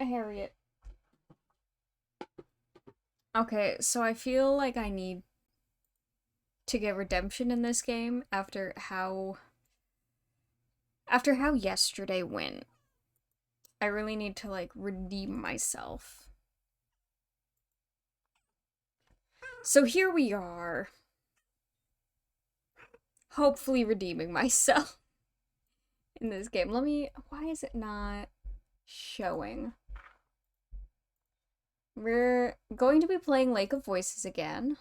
Harriet. Okay, so I feel like I need to get redemption in this game after how yesterday went. I really need to like redeem myself. So here we are. Hopefully redeeming myself in this game. Why is it not showing? We're going to be playing Lake of Voices again.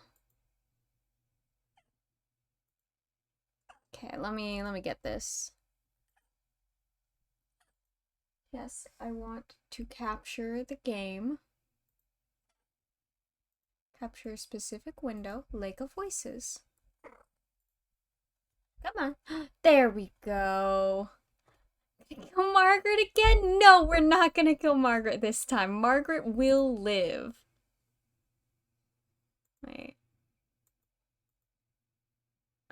Okay, let me get this. Yes, I want to capture the game. Capture a specific window, Lake of Voices. Come on. There we go. Kill Margaret again? No, we're not gonna kill Margaret this time. Margaret will live. Wait.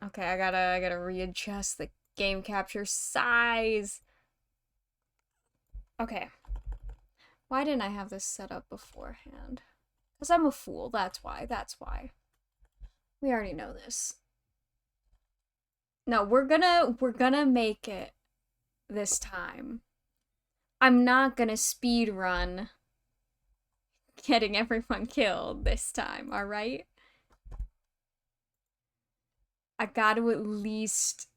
Okay, I gotta readjust the game capture size. Okay. Why didn't I have this set up beforehand? Because I'm a fool, that's why. We already know this. No, we're gonna make it this time. I'm not gonna speed run getting everyone killed this time, alright? I gotta at least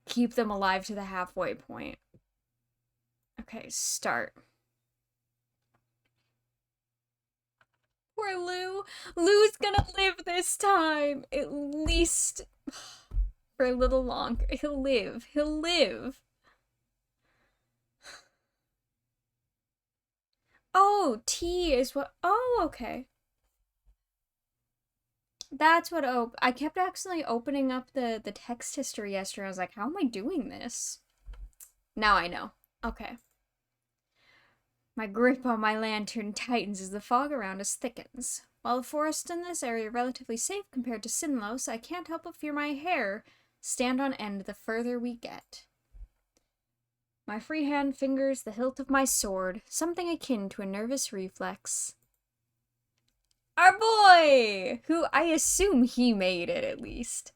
keep them alive to the halfway point. Okay, start. Poor Lou. Lou's gonna live this time. At least for a little longer. He'll live. Oh, T is what. Oh, okay. That's what. Oh, I kept accidentally opening up the text history yesterday. I was like, how am I doing this? Now I know. Okay. My grip on my lantern tightens as the fog around us thickens. While the forest in this area are relatively safe compared to Sinlos, I can't help but fear my hair stand on end the further we get. My free hand fingers the hilt of my sword, something akin to a nervous reflex. Our boy! Who I assume he made it at least.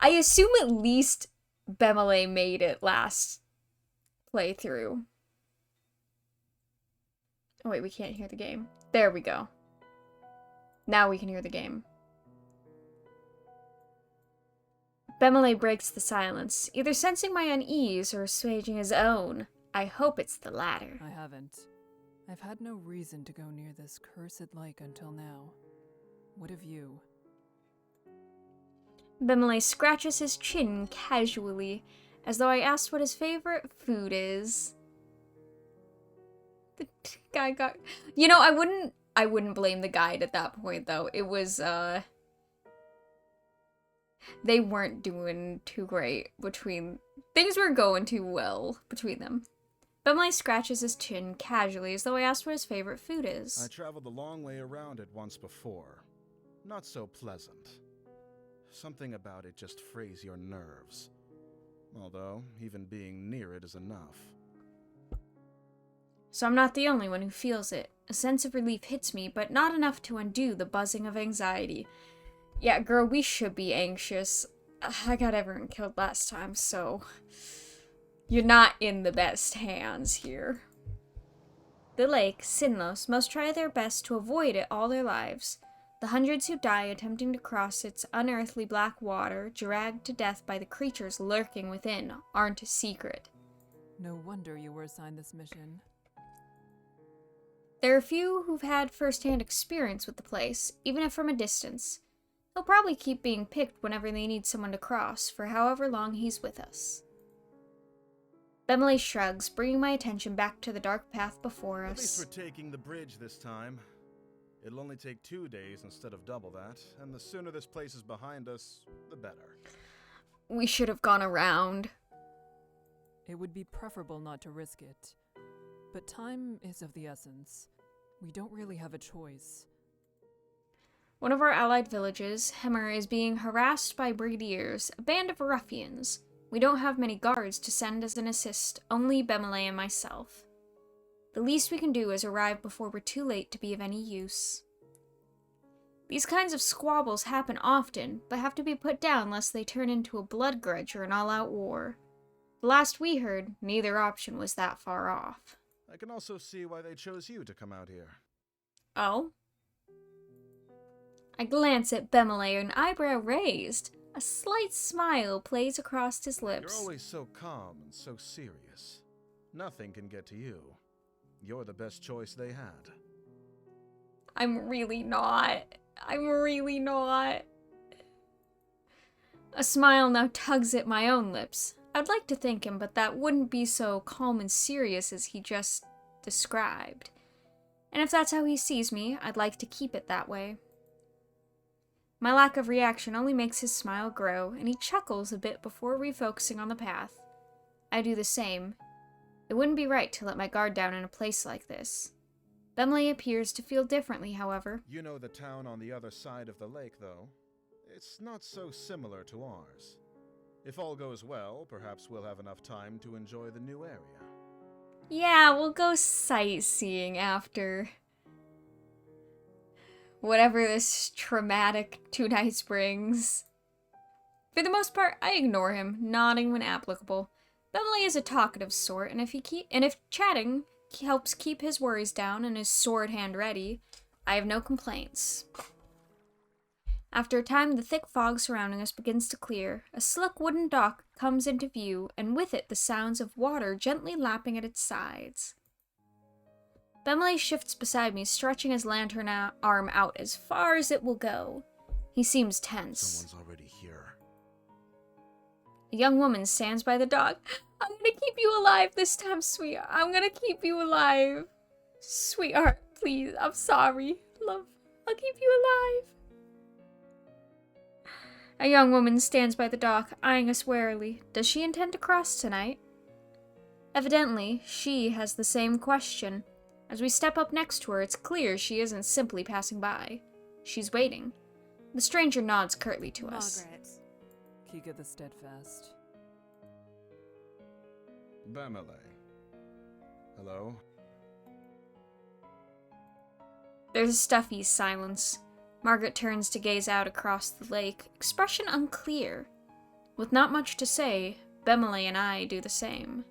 I assume at least Bemele made it last playthrough. Oh wait, we can't hear the game. There we go. Now we can hear the game. Bemele breaks the silence, either sensing my unease or assuaging his own. I hope it's the latter. I haven't. I've had no reason to go near this cursed lake until now. What of you? Bemele scratches his chin casually, as though I asked what his favorite food is. The guy got... You know, I wouldn't blame the guide at that point, though. It was, they weren't doing too great between... Things weren't going too well between them. Bemele scratches his chin casually, as though I asked what his favorite food is. I traveled a long way around it once before. Not so pleasant. Something about it just frays your nerves. Although, even being near it is enough. So I'm not the only one who feels it. A sense of relief hits me, but not enough to undo the buzzing of anxiety. Yeah, girl, we should be anxious. I got everyone killed last time, so... You're not in the best hands here. The lake, Sinlos, must try their best to avoid it all their lives. The hundreds who die attempting to cross its unearthly black water, dragged to death by the creatures lurking within, aren't a secret. No wonder you were assigned this mission. There are few who've had first-hand experience with the place, even if from a distance. He'll probably keep being picked whenever they need someone to cross, for however long he's with us. Bemele shrugs, bringing my attention back to the dark path before us. At least we're taking the bridge this time. It'll only take 2 days instead of double that, and the sooner this place is behind us, the better. We should have gone around. It would be preferable not to risk it. But time is of the essence. We don't really have a choice. One of our allied villages, Hemmer, is being harassed by brigadiers, a band of ruffians. We don't have many guards to send as an assist, only Bemele and myself. The least we can do is arrive before we're too late to be of any use. These kinds of squabbles happen often, but have to be put down lest they turn into a blood grudge or an all-out war. The last we heard, neither option was that far off. I can also see why they chose you to come out here. Oh? I glance at Bemele, an eyebrow raised. A slight smile plays across his lips. You're always so calm and so serious. Nothing can get to you. You're the best choice they had. I'm really not. I'm really not. A smile now tugs at my own lips. I'd like to thank him, but that wouldn't be so calm and serious as he just described. And if that's how he sees me, I'd like to keep it that way. My lack of reaction only makes his smile grow, and he chuckles a bit before refocusing on the path. I do the same. It wouldn't be right to let my guard down in a place like this. Bemele appears to feel differently, however. You know the town on the other side of the lake, though. It's not so similar to ours. If all goes well, perhaps we'll have enough time to enjoy the new area. Yeah, we'll go sightseeing after whatever this traumatic 2 nights brings. For the most part, I ignore him, nodding when applicable. Bemele is a talkative sort, and if chatting helps keep his worries down and his sword hand ready, I have no complaints. After a time, the thick fog surrounding us begins to clear. A slick wooden dock comes into view, and with it the sounds of water gently lapping at its sides. Bemele shifts beside me, stretching his lantern arm out as far as it will go. He seems tense. Someone's already here. A young woman stands by the dock. I'm gonna keep you alive this time, sweetheart. I'm gonna keep you alive. Sweetheart, please. I'm sorry. Love, I'll keep you alive. A young woman stands by the dock, eyeing us warily. Does she intend to cross tonight? Evidently, she has the same question. As we step up next to her, it's clear she isn't simply passing by. She's waiting. The stranger nods curtly to us. Margaret. Kika the Steadfast. Bemele. Hello? There's a stuffy silence. Margaret turns to gaze out across the lake, expression unclear. With not much to say, Bemele and I do the same.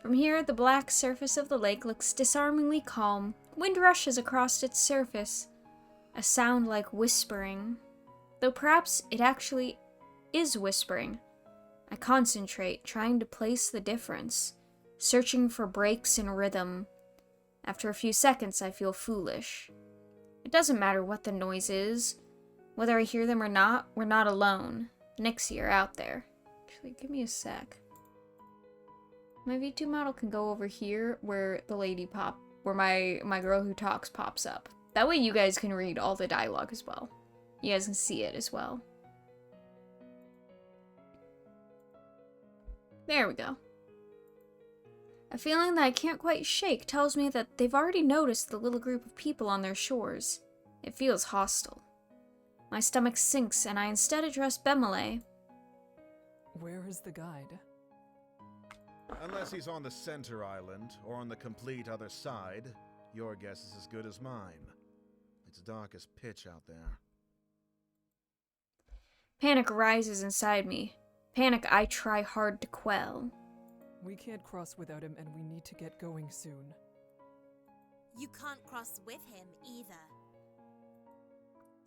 From here, the black surface of the lake looks disarmingly calm. Wind rushes across its surface, a sound like whispering. Though perhaps it actually is whispering. I concentrate, trying to place the difference, searching for breaks in rhythm. After a few seconds, I feel foolish. It doesn't matter what the noise is. Whether I hear them or not, we're not alone. Nixie are out there. Actually, give me a sec. My V2 model can go over here where the lady where my girl who talks pops up. That way you guys can read all the dialogue as well. You guys can see it as well. There we go. A feeling that I can't quite shake tells me that they've already noticed the little group of people on their shores. It feels hostile. My stomach sinks and I instead address Bemele. Where is the guide? Unless he's on the center island, or on the complete other side, your guess is as good as mine. It's dark as pitch out there. Panic rises inside me. Panic I try hard to quell. We can't cross without him, and we need to get going soon. You can't cross with him either.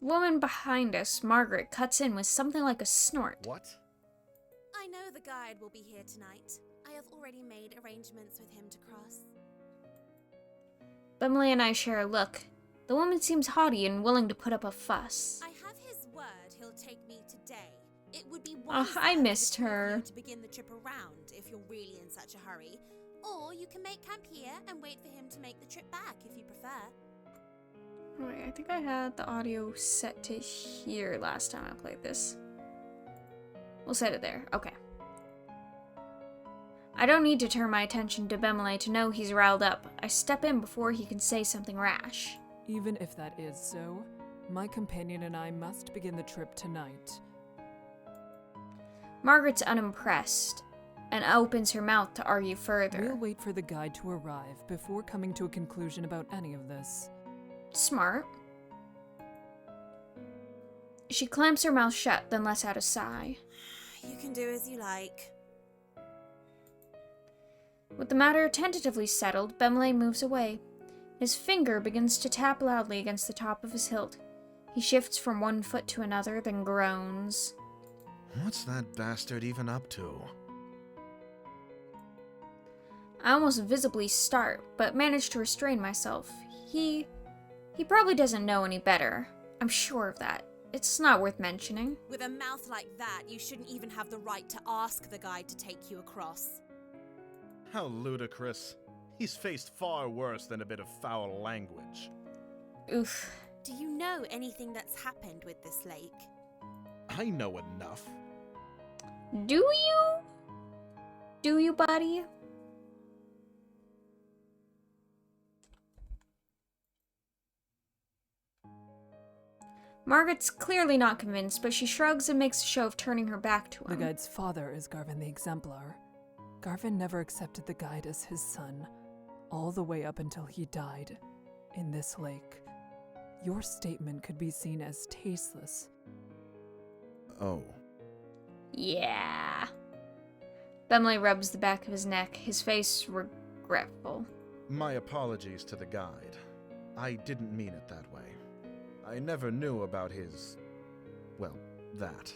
The woman behind us, Margaret, cuts in with something like a snort. What? I know the guide will be here tonight. I have already made arrangements with him to cross. Bemele and I share a look. The woman seems haughty and willing to put up a fuss. I have his word he'll take me today. It would be Oh, wiser I missed for the two of her. you to begin the trip around if you're really in such a hurry. Or you can make camp here and wait for him to make the trip back if you prefer. Wait, I think I had the audio set to here last time I played this. We'll set it there. Okay. I don't need to turn my attention to Bemele to know he's riled up. I step in before he can say something rash. Even if that is so, my companion and I must begin the trip tonight. Margaret's unimpressed. and opens her mouth to argue further. We'll wait for the guide to arrive before coming to a conclusion about any of this. Smart. She clamps her mouth shut, then lets out a sigh. You can do as you like. With the matter tentatively settled, Bemele moves away. His finger begins to tap loudly against the top of his hilt. He shifts from one foot to another, then groans. What's that bastard even up to? I almost visibly start, but manage to restrain myself. He probably doesn't know any better. I'm sure of that. It's not worth mentioning. With a mouth like that, you shouldn't even have the right to ask the guide to take you across. How ludicrous. He's faced far worse than a bit of foul language. Oof. Do you know anything that's happened with this lake? I know enough. Do you? Do you, buddy? Margaret's clearly not convinced, but she shrugs and makes a show of turning her back to him. The guide's father is Garvin the Exemplar. Garvin never accepted the guide as his son, all the way up until he died in this lake. Your statement could be seen as tasteless. Oh. Yeah. Bemele rubs the back of his neck, his face regretful. My apologies to the guide. I didn't mean it that way. I never knew about his... well, that.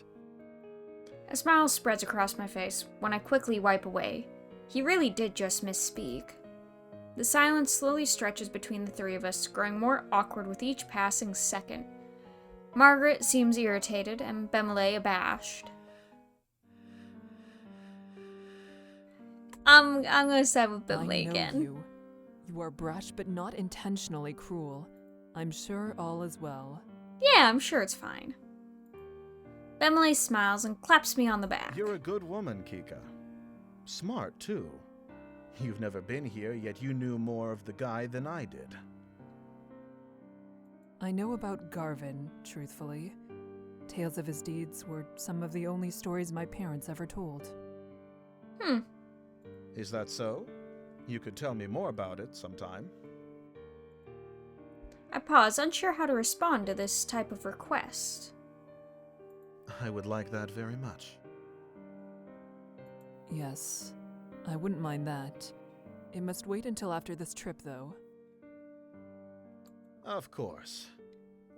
A smile spreads across my face when I quickly wipe away. He really did just misspeak. The silence slowly stretches between the three of us, growing more awkward with each passing second. Margaret seems irritated and Bemele abashed. I'm gonna side with Bemele again. I know you are brash but not intentionally cruel. I'm sure all is well. Yeah, I'm sure it's fine. Bemele smiles and claps me on the back. You're a good woman, Kika. Smart, too. You've never been here, yet you knew more of the guy than I did. I know about Garvin, truthfully. Tales of his deeds were some of the only stories my parents ever told. Is that so? You could tell me more about it sometime. I pause, unsure how to respond to this type of request. I would like that very much. Yes, I wouldn't mind that. It must wait until after this trip, though. Of course.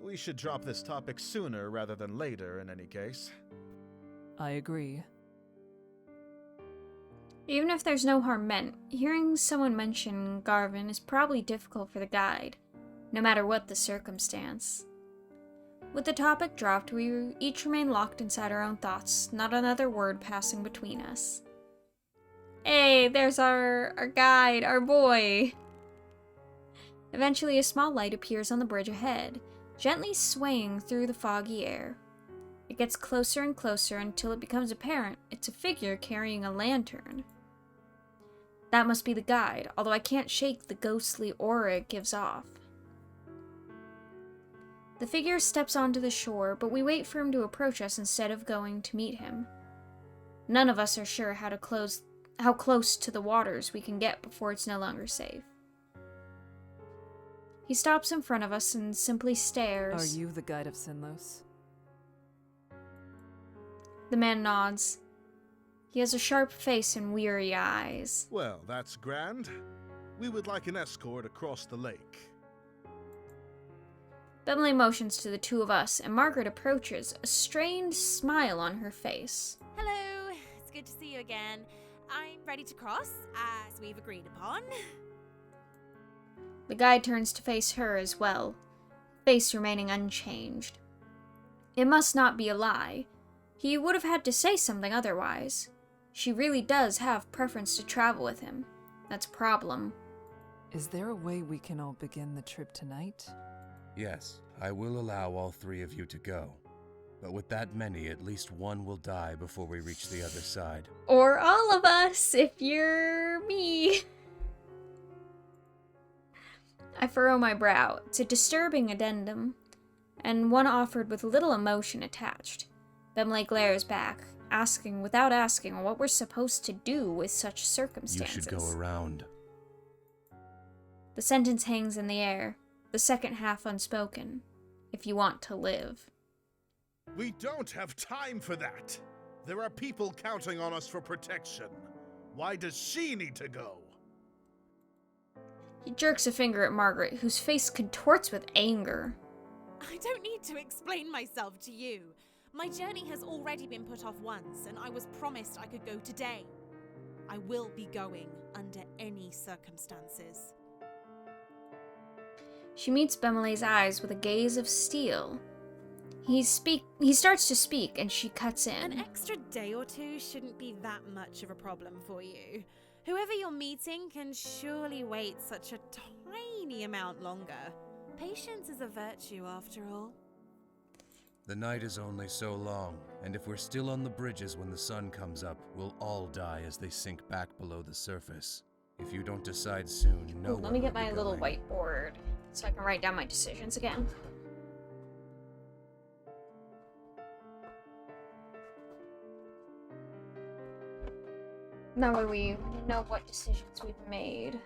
We should drop this topic sooner rather than later, in any case. I agree. Even if there's no harm meant, hearing someone mention Garvin is probably difficult for the guide, no matter what the circumstance. With the topic dropped, we each remain locked inside our own thoughts, not another word passing between us. Hey, there's our guide, our boy! Eventually, a small light appears on the bridge ahead, gently swaying through the foggy air. It gets closer and closer until it becomes apparent it's a figure carrying a lantern. That must be the guide, although I can't shake the ghostly aura it gives off. The figure steps onto the shore, but we wait for him to approach us instead of going to meet him. None of us are sure how close to the waters we can get before it's no longer safe. He stops in front of us and simply stares. Are you the guide of Sinlos? The man nods. He has a sharp face and weary eyes. Well, that's grand. We would like an escort across the lake. Bemele motions to the two of us, and Margaret approaches, a strained smile on her face. Hello, it's good to see you again. I'm ready to cross, as we've agreed upon. The guide turns to face her as well, face remaining unchanged. It must not be a lie. He would have had to say something otherwise. She really does have preference to travel with him. That's a problem. Is there a way we can all begin the trip tonight? Yes, I will allow all three of you to go. But with that many, at least one will die before we reach the other side. Or all of us, if you're me. I furrow my brow. It's a disturbing addendum, and one offered with little emotion attached. Bemele glares back, without asking what we're supposed to do with such You circumstances. should go around. The sentence hangs in the air, the second half unspoken. If you want to live. We don't have time for that. There are people counting on us for protection. Why does she need to go? He jerks a finger at Margaret, whose face contorts with anger. I don't need to explain myself to you. My journey has already been put off once, and I was promised I could go today. I will be going under any circumstances. She meets Bemilay's eyes with a gaze of steel. He starts to speak, and she cuts An in. extra day or two shouldn't be that much of a problem for you. Whoever you're meeting can surely wait such a tiny amount longer. Patience is a virtue, after all. The night is only so long, and if we're still on the bridges when the sun comes up, we'll all die as they sink back below the surface. If you don't decide soon, no Ooh, one let me get will be my little going. whiteboard so I can write down my decisions again. That way we know what decisions we've made.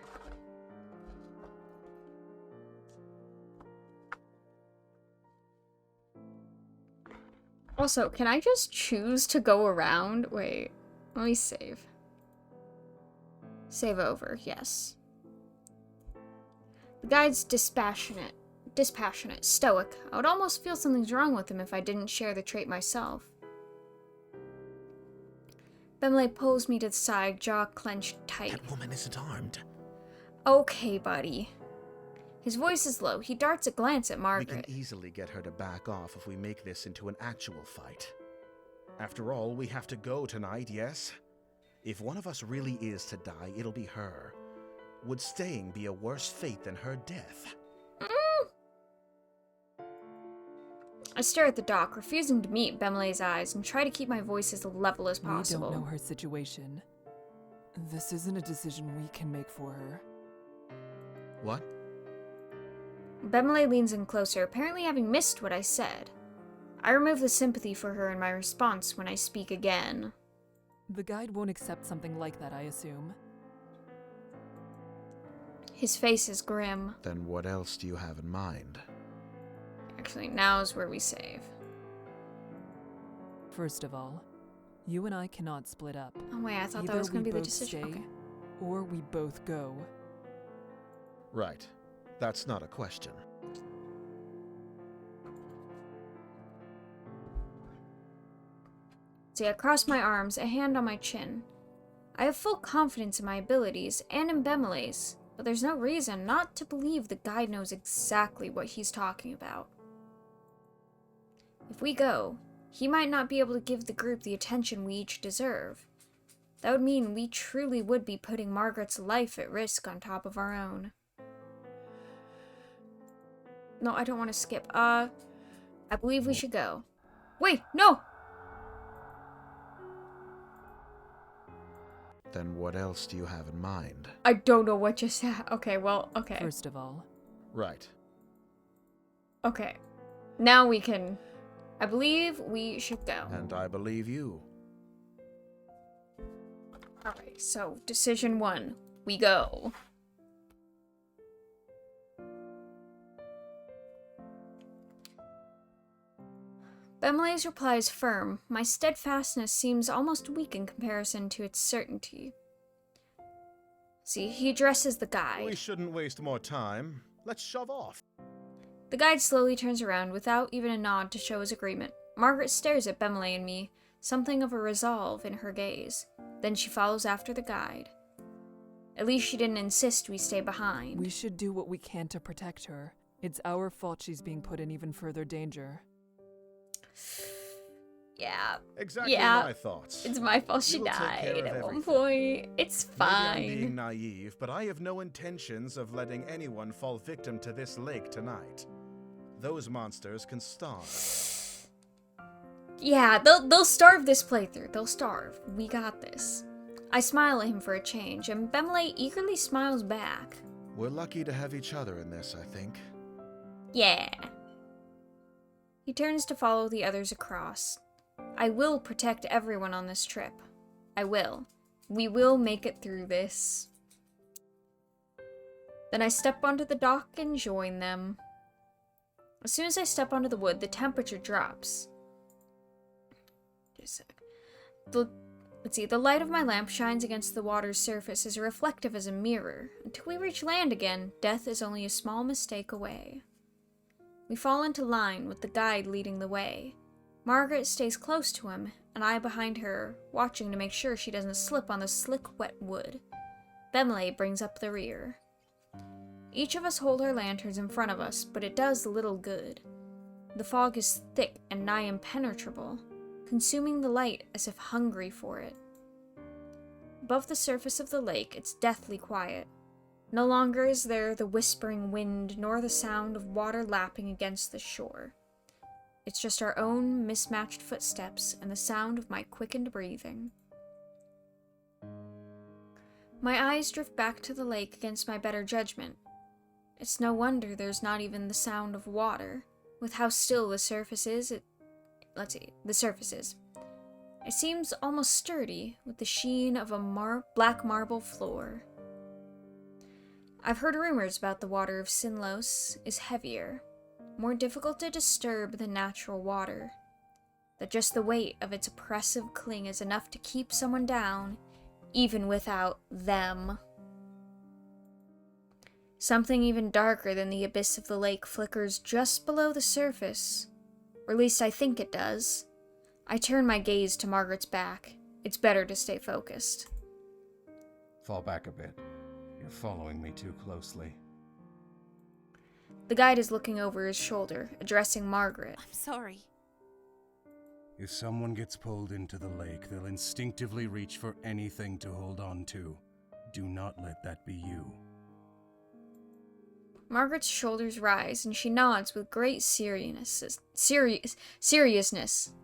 Also, can I just choose to go around? Wait, let me save. Save over, yes. The guide's dispassionate, stoic. I would almost feel something's wrong with him if I didn't share the trait myself. Bemley pulls me to the side, jaw clenched tight. That woman isn't armed. Okay, buddy. His voice is low. He darts a glance at We Margaret. can easily get her to back off if we make this into an actual fight. After all, we have to go tonight, yes? If one of us really is to die, it'll be her. Would staying be a worse fate than her death? I stare at the dock, refusing to meet Bemilay's eyes, and try to keep my voice as level as possible. We don't know her situation. This isn't a decision we can make for her. What? Bemilay leans in closer, apparently having missed what I said. I remove the sympathy for her in my response when I speak again. The guide won't accept something like that, I assume. His face is grim. Then what else do you have in mind? Actually, now's where we save. First of all, you and I cannot split up. Oh wait, I thought that Either was going we to be the both decision. stay, Okay. or we both go. Right. That's not a question. See, I cross my arms, a hand on my chin. I have full confidence in my abilities and in Bemilay's, but there's no reason not to believe the guide knows exactly what he's talking about. If we go, he might not be able to give the group the attention we each deserve. That would mean we truly would be putting Margaret's life at risk on top of our own. No, I don't want to skip. I believe we should go. Wait, no! Then what else do you have in mind? I don't know what just happened. Okay, well, okay. First of all, Right. Okay. Now we can... I believe we should go. And I believe you. Alright, so decision 1. We go. Bemilay's reply is firm. My steadfastness seems almost weak in comparison to its certainty. See, he addresses the guide. We shouldn't waste more time. Let's shove off. The guide slowly turns around without even a nod to show his agreement. Margaret stares at Bemilay and me, something of a resolve in her gaze. Then she follows after the guide. At least she didn't insist we stay behind. we should do what we can to protect her. It's our fault she's being put in even further danger. Yeah, Exactly Yeah. my thoughts. it's my fault she We will take care died of at one everything. point. It's Maybe I'm being fine. naive, but I have no intentions of letting anyone fall victim to this lake tonight. Those monsters can starve. Yeah, they'll starve this playthrough. They'll starve. We got this. I smile at him for a change, and Bemilay eagerly smiles back. We're lucky to have each other in this, I think. Yeah. He turns to follow the others across. I will protect everyone on this trip. I will. We will make it through this. Then I step onto the dock and join them. As soon as I step onto the wood, the temperature drops. Just a sec. Let's see, the light of my lamp shines against the water's surface as reflective as a mirror. Until we reach land again, death is only a small mistake away. We fall into line with the guide leading the way. Margaret stays close to him, and I behind her, watching to make sure she doesn't slip on the slick, wet wood. Bemele brings up the rear. Each of us hold our lanterns in front of us, but it does little good. The fog is thick and nigh impenetrable, consuming the light as if hungry for it. Above the surface of the lake, it's deathly quiet. No longer is there the whispering wind nor the sound of water lapping against the shore. It's just our own mismatched footsteps and the sound of my quickened breathing. My eyes drift back to the lake against my better judgment. It's no wonder there's not even the sound of water. With how still the surface is, the surface is. It seems almost sturdy, with the sheen of a black marble floor. I've heard rumors about the water of Sinlos is heavier, more difficult to disturb than natural water, that just the weight of its oppressive cling is enough to keep someone down, even without them. Something even darker than the abyss of the lake flickers just below the surface, or at least I think it does. I turn my gaze to Margaret's back. It's better to stay focused. Fall back a bit. You're following me too closely. The guide is looking over his shoulder, addressing Margaret. I'm sorry. If someone gets pulled into the lake, they'll instinctively reach for anything to hold on to. Do not let that be you. Margaret's shoulders rise, and she nods with great seriousness.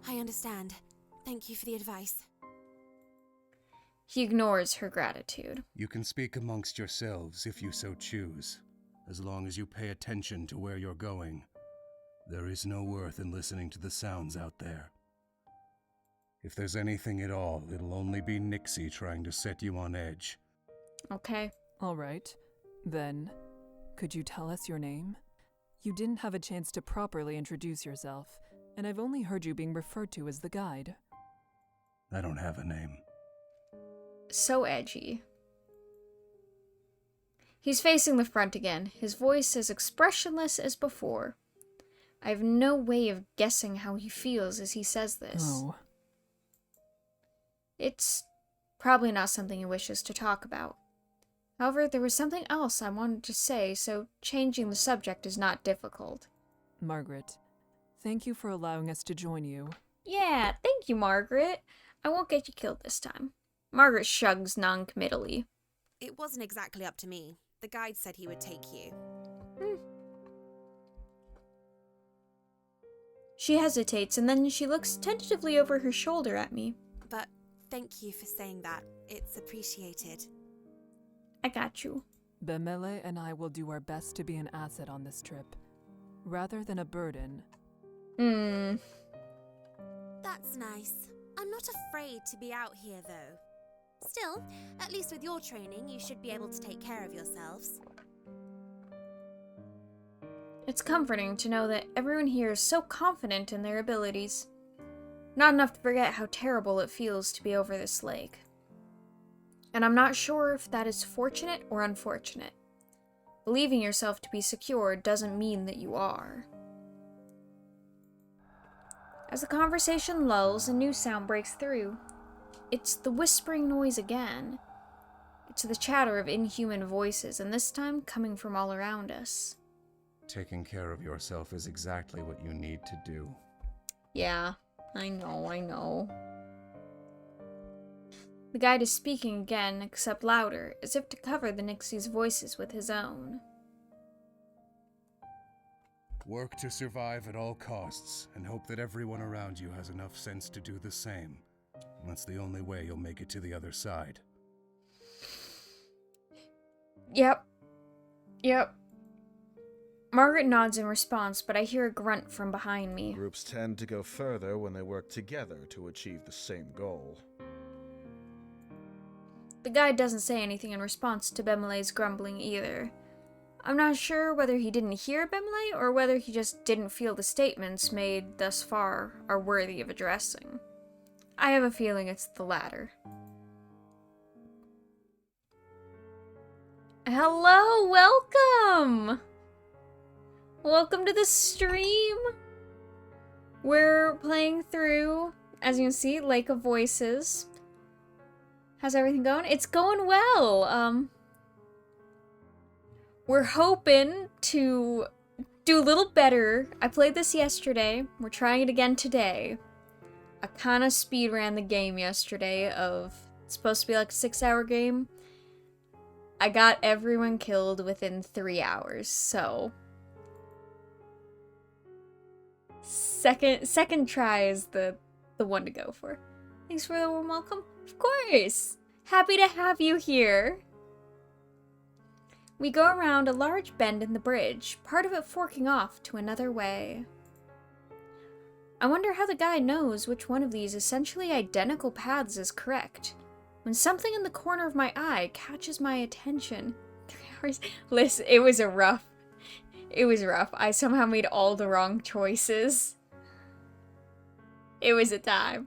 I understand. Thank you for the advice. He ignores her gratitude. You can speak amongst yourselves if you so choose, as long as you pay attention to where you're going. There is no worth in listening to the sounds out there. If there's anything at all, it'll only be Nixie trying to set you on edge. Okay. All right. Then, could you tell us your name? You didn't have a chance to properly introduce yourself, and I've only heard you being referred to as the guide. I don't have a name. So edgy. He's facing the front again, his voice as expressionless as before. I have no way of guessing how he feels as he says this. Oh. It's probably not something he wishes to talk about. However, there was something else I wanted to say, so changing the subject is not difficult. Margaret, thank you for allowing us to join you. Yeah, thank you, Margaret. I won't get you killed this time. Margaret shrugs non-committally. It wasn't exactly up to me. The guide said he would take you. She hesitates, and then she looks tentatively over her shoulder at me. But thank you for saying that. It's appreciated. I got you. Bemele and I will do our best to be an asset on this trip, rather than a burden. That's nice. I'm not afraid to be out here, though. Still, at least with your training, you should be able to take care of yourselves. It's comforting to know that everyone here is so confident in their abilities. Not enough to forget how terrible it feels to be over this lake. And I'm not sure if that is fortunate or unfortunate. Believing yourself to be secure doesn't mean that you are. As the conversation lulls, a new sound breaks through. It's the whispering noise again. It's the chatter of inhuman voices, and this time coming from all around us. Taking care of yourself is exactly what you need to do. Yeah, I know. The guide is speaking again, except louder, as if to cover the Nixie's voices with his own. Work to survive at all costs, and hope that everyone around you has enough sense to do the same. That's the only way you'll make it to the other side. Yep. Margaret nods in response, but I hear a grunt from behind me. Groups tend to go further when they work together to achieve the same goal. The guide doesn't say anything in response to Bemelé's grumbling either. I'm not sure whether he didn't hear Bemele or whether he just didn't feel the statements made thus far are worthy of addressing. I have a feeling it's the latter. Hello, welcome! Welcome to the stream! We're playing through, as you can see, Lake of Voices. How's everything going? It's going well! We're hoping to do a little better. I played this yesterday. We're trying it again today. I kind of speedran the game yesterday it's supposed to be like a 6-hour game. I got everyone killed within 3 hours, so... Second try is the one to go for. Thanks for the warm welcome. Of course! Happy to have you here. We go around a large bend in the bridge, part of it forking off to another way. I wonder how the guide knows which one of these essentially identical paths is correct, when something in the corner of my eye catches my attention. 3 hours. Listen, it was rough. I somehow made all the wrong choices. It was a time.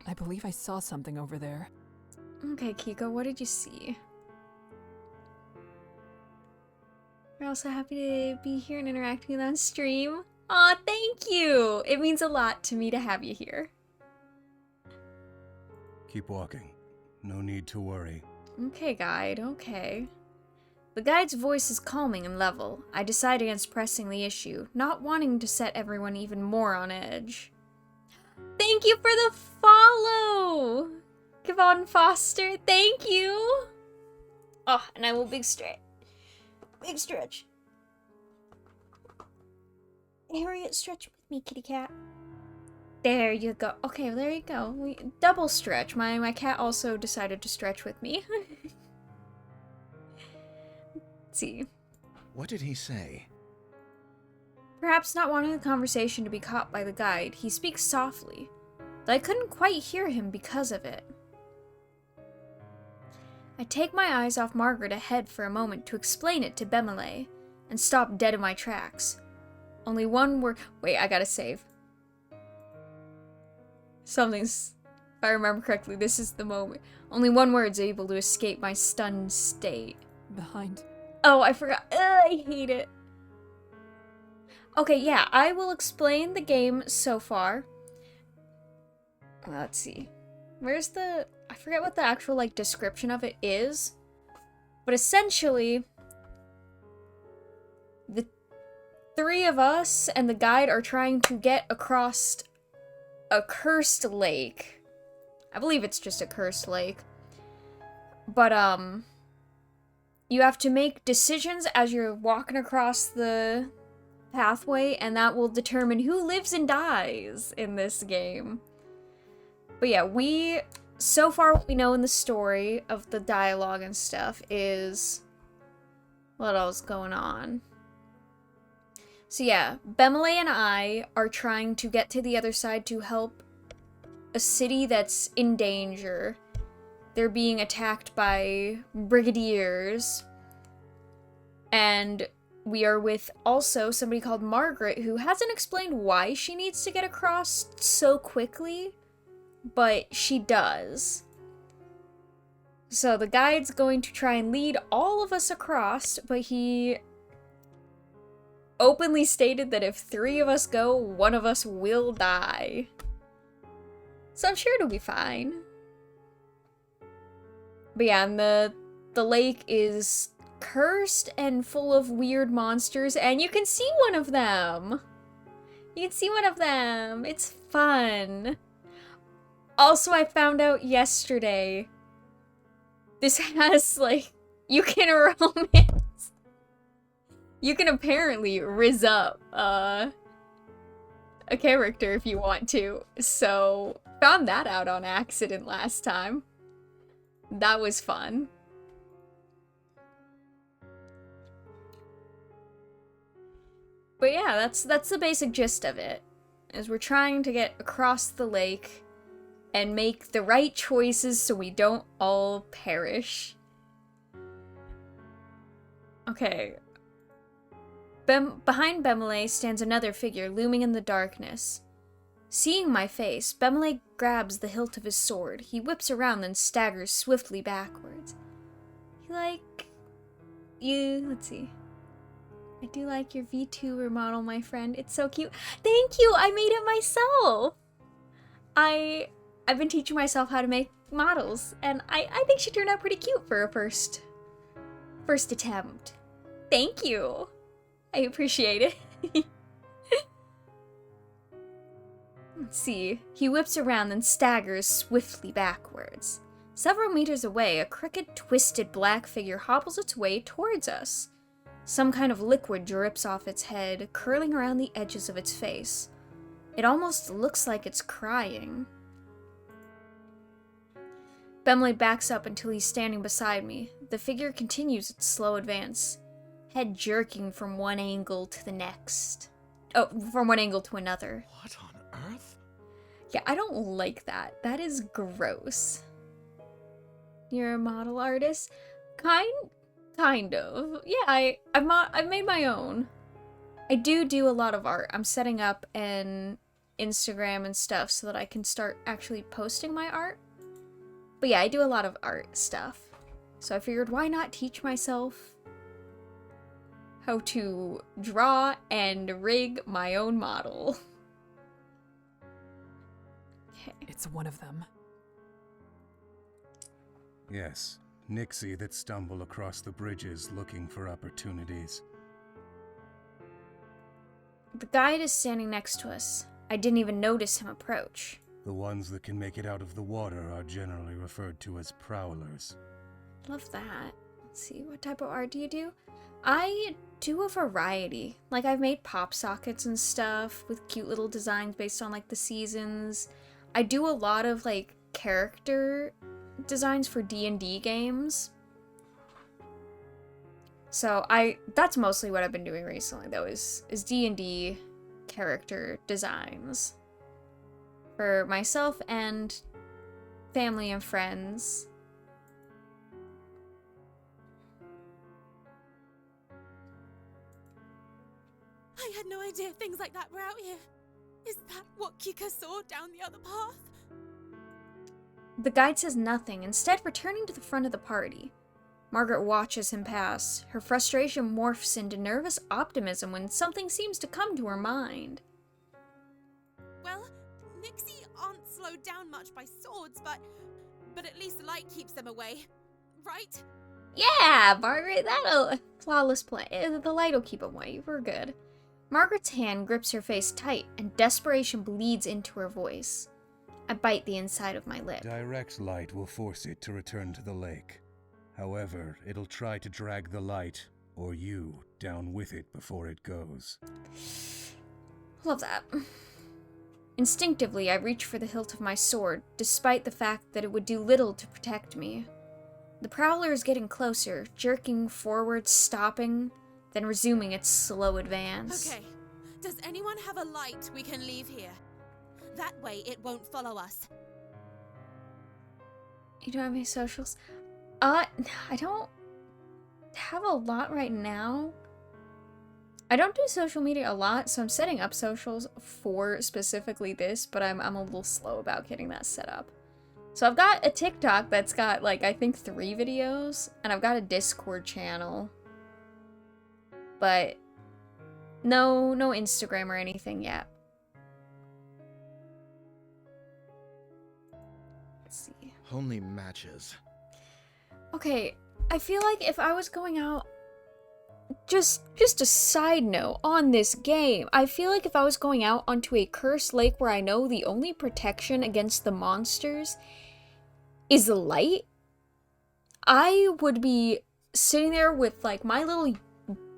I believe I saw something over there. Okay, Kiko, what did you see? We're also happy to be here and interacting on stream. Aw, thank you! It means a lot to me to have you here. Keep walking. No need to worry. Okay, guide, okay. The guide's voice is calming and level. I decide against pressing the issue, not wanting to set everyone even more on edge. Thank you for the follow! Kevon Foster, thank you! Oh, and I will big stretch. Big stretch. Harriet, stretch with me, kitty cat. There you go. Okay, there you go. Double stretch. My cat also decided to stretch with me. Let's see. What did he say? Perhaps not wanting the conversation to be caught by the guide, he speaks softly, though I couldn't quite hear him because of it. I take my eyes off Margaret ahead for a moment to explain it to Bemele, and stop dead in my tracks. Only one word— wait, I gotta save. Something's— if I remember correctly, this is the moment. Only one word's able to escape my stunned state. Behind. Oh, I forgot. I hate it. Okay, yeah, I will explain the game so far. Let's see. Where's the— I forget what the actual, like, description of it is. But essentially, the 3 of us and the guide are trying to get across a cursed lake. I believe it's just a cursed lake. But, you have to make decisions as you're walking across the pathway, and that will determine who lives and dies in this game. But yeah, so far what we know in the story of the dialogue and stuff is what else going on. So yeah, Bemele and I are trying to get to the other side to help a city that's in danger. They're being attacked by brigadiers. And we are with also somebody called Margaret, who hasn't explained why she needs to get across so quickly, but she does. So the guide's going to try and lead all of us across, but he openly stated that if 3 of us go, one of us will die. So I'm sure it'll be fine. But yeah, and the lake is cursed and full of weird monsters, and you can see one of them! You can see one of them! It's fun! Also, I found out yesterday, this has, like, you can romance. You can apparently rizz up a character if you want to. So, found that out on accident last time. That was fun. But yeah, that's the basic gist of it. Is we're trying to get across the lake and make the right choices so we don't all perish. Okay. Behind Bemele stands another figure looming in the darkness. Seeing my face, Bemele grabs the hilt of his sword. He whips around, then staggers swiftly backwards. Let's see. I do like your VTuber model, my friend. It's so cute. Thank you! I made it myself! I've been teaching myself how to make models, and I think she turned out pretty cute for a first attempt. Thank you! I appreciate it. Let's see. He whips around, then staggers swiftly backwards. Several meters away, a crooked, twisted black figure hobbles its way towards us. Some kind of liquid drips off its head, curling around the edges of its face. It almost looks like it's crying. Bemele backs up until he's standing beside me. The figure continues its slow advance, head jerking from one angle to the next. Oh, from one angle to another. What on earth? Yeah, I don't like that. That is gross. You're a model artist? Kind of. Yeah, I've made my own. I do a lot of art. I'm setting up an Instagram and stuff so that I can start actually posting my art. But yeah, I do a lot of art stuff. So I figured, why not teach myself how to draw and rig my own model? Okay. It's one of them. Yes, Nixie that stumble across the bridges looking for opportunities. The guide is standing next to us. I didn't even notice him approach. The ones that can make it out of the water are generally referred to as prowlers. Love that. Let's see, what type of art do you do? I do a variety. Like, I've made pop sockets and stuff with cute little designs based on, like, the seasons. I do a lot of, like, character designs for D&D games. So that's mostly what I've been doing recently, though, is D&D character designs for myself and family and friends. I had no idea things like that were out here. Is that what Kika saw down the other path? The guide says nothing, instead returning to the front of the party. Margaret watches him pass. Her frustration morphs into nervous optimism when something seems to come to her mind. Well, Nixie aren't slowed down much by swords, but at least the light keeps them away, right? Yeah, Margaret, that'll... Flawless play. The light'll keep him away. We're good. Margaret's hand grips her face tight, and desperation bleeds into her voice. I bite the inside of my lip. Direct light will force it to return to the lake. However, it'll try to drag the light, or you, down with it before it goes. Love that. Instinctively, I reach for the hilt of my sword, despite the fact that it would do little to protect me. The prowler is getting closer, jerking forward, stopping, then resuming its slow advance. Okay, does anyone have a light we can leave here? That way it won't follow us. You don't have any socials? I don't have a lot right now. I don't do social media a lot, so I'm setting up socials for specifically this, but I'm a little slow about getting that set up. So I've got a TikTok that's got, like, I think 3 videos, and I've got a Discord channel. But no Instagram or anything yet. Let's see. Only matches. Okay, I feel like if I was going out... Just a side note on this game. I feel like if I was going out onto a cursed lake where I know the only protection against the monsters is the light, I would be sitting there with, like, my little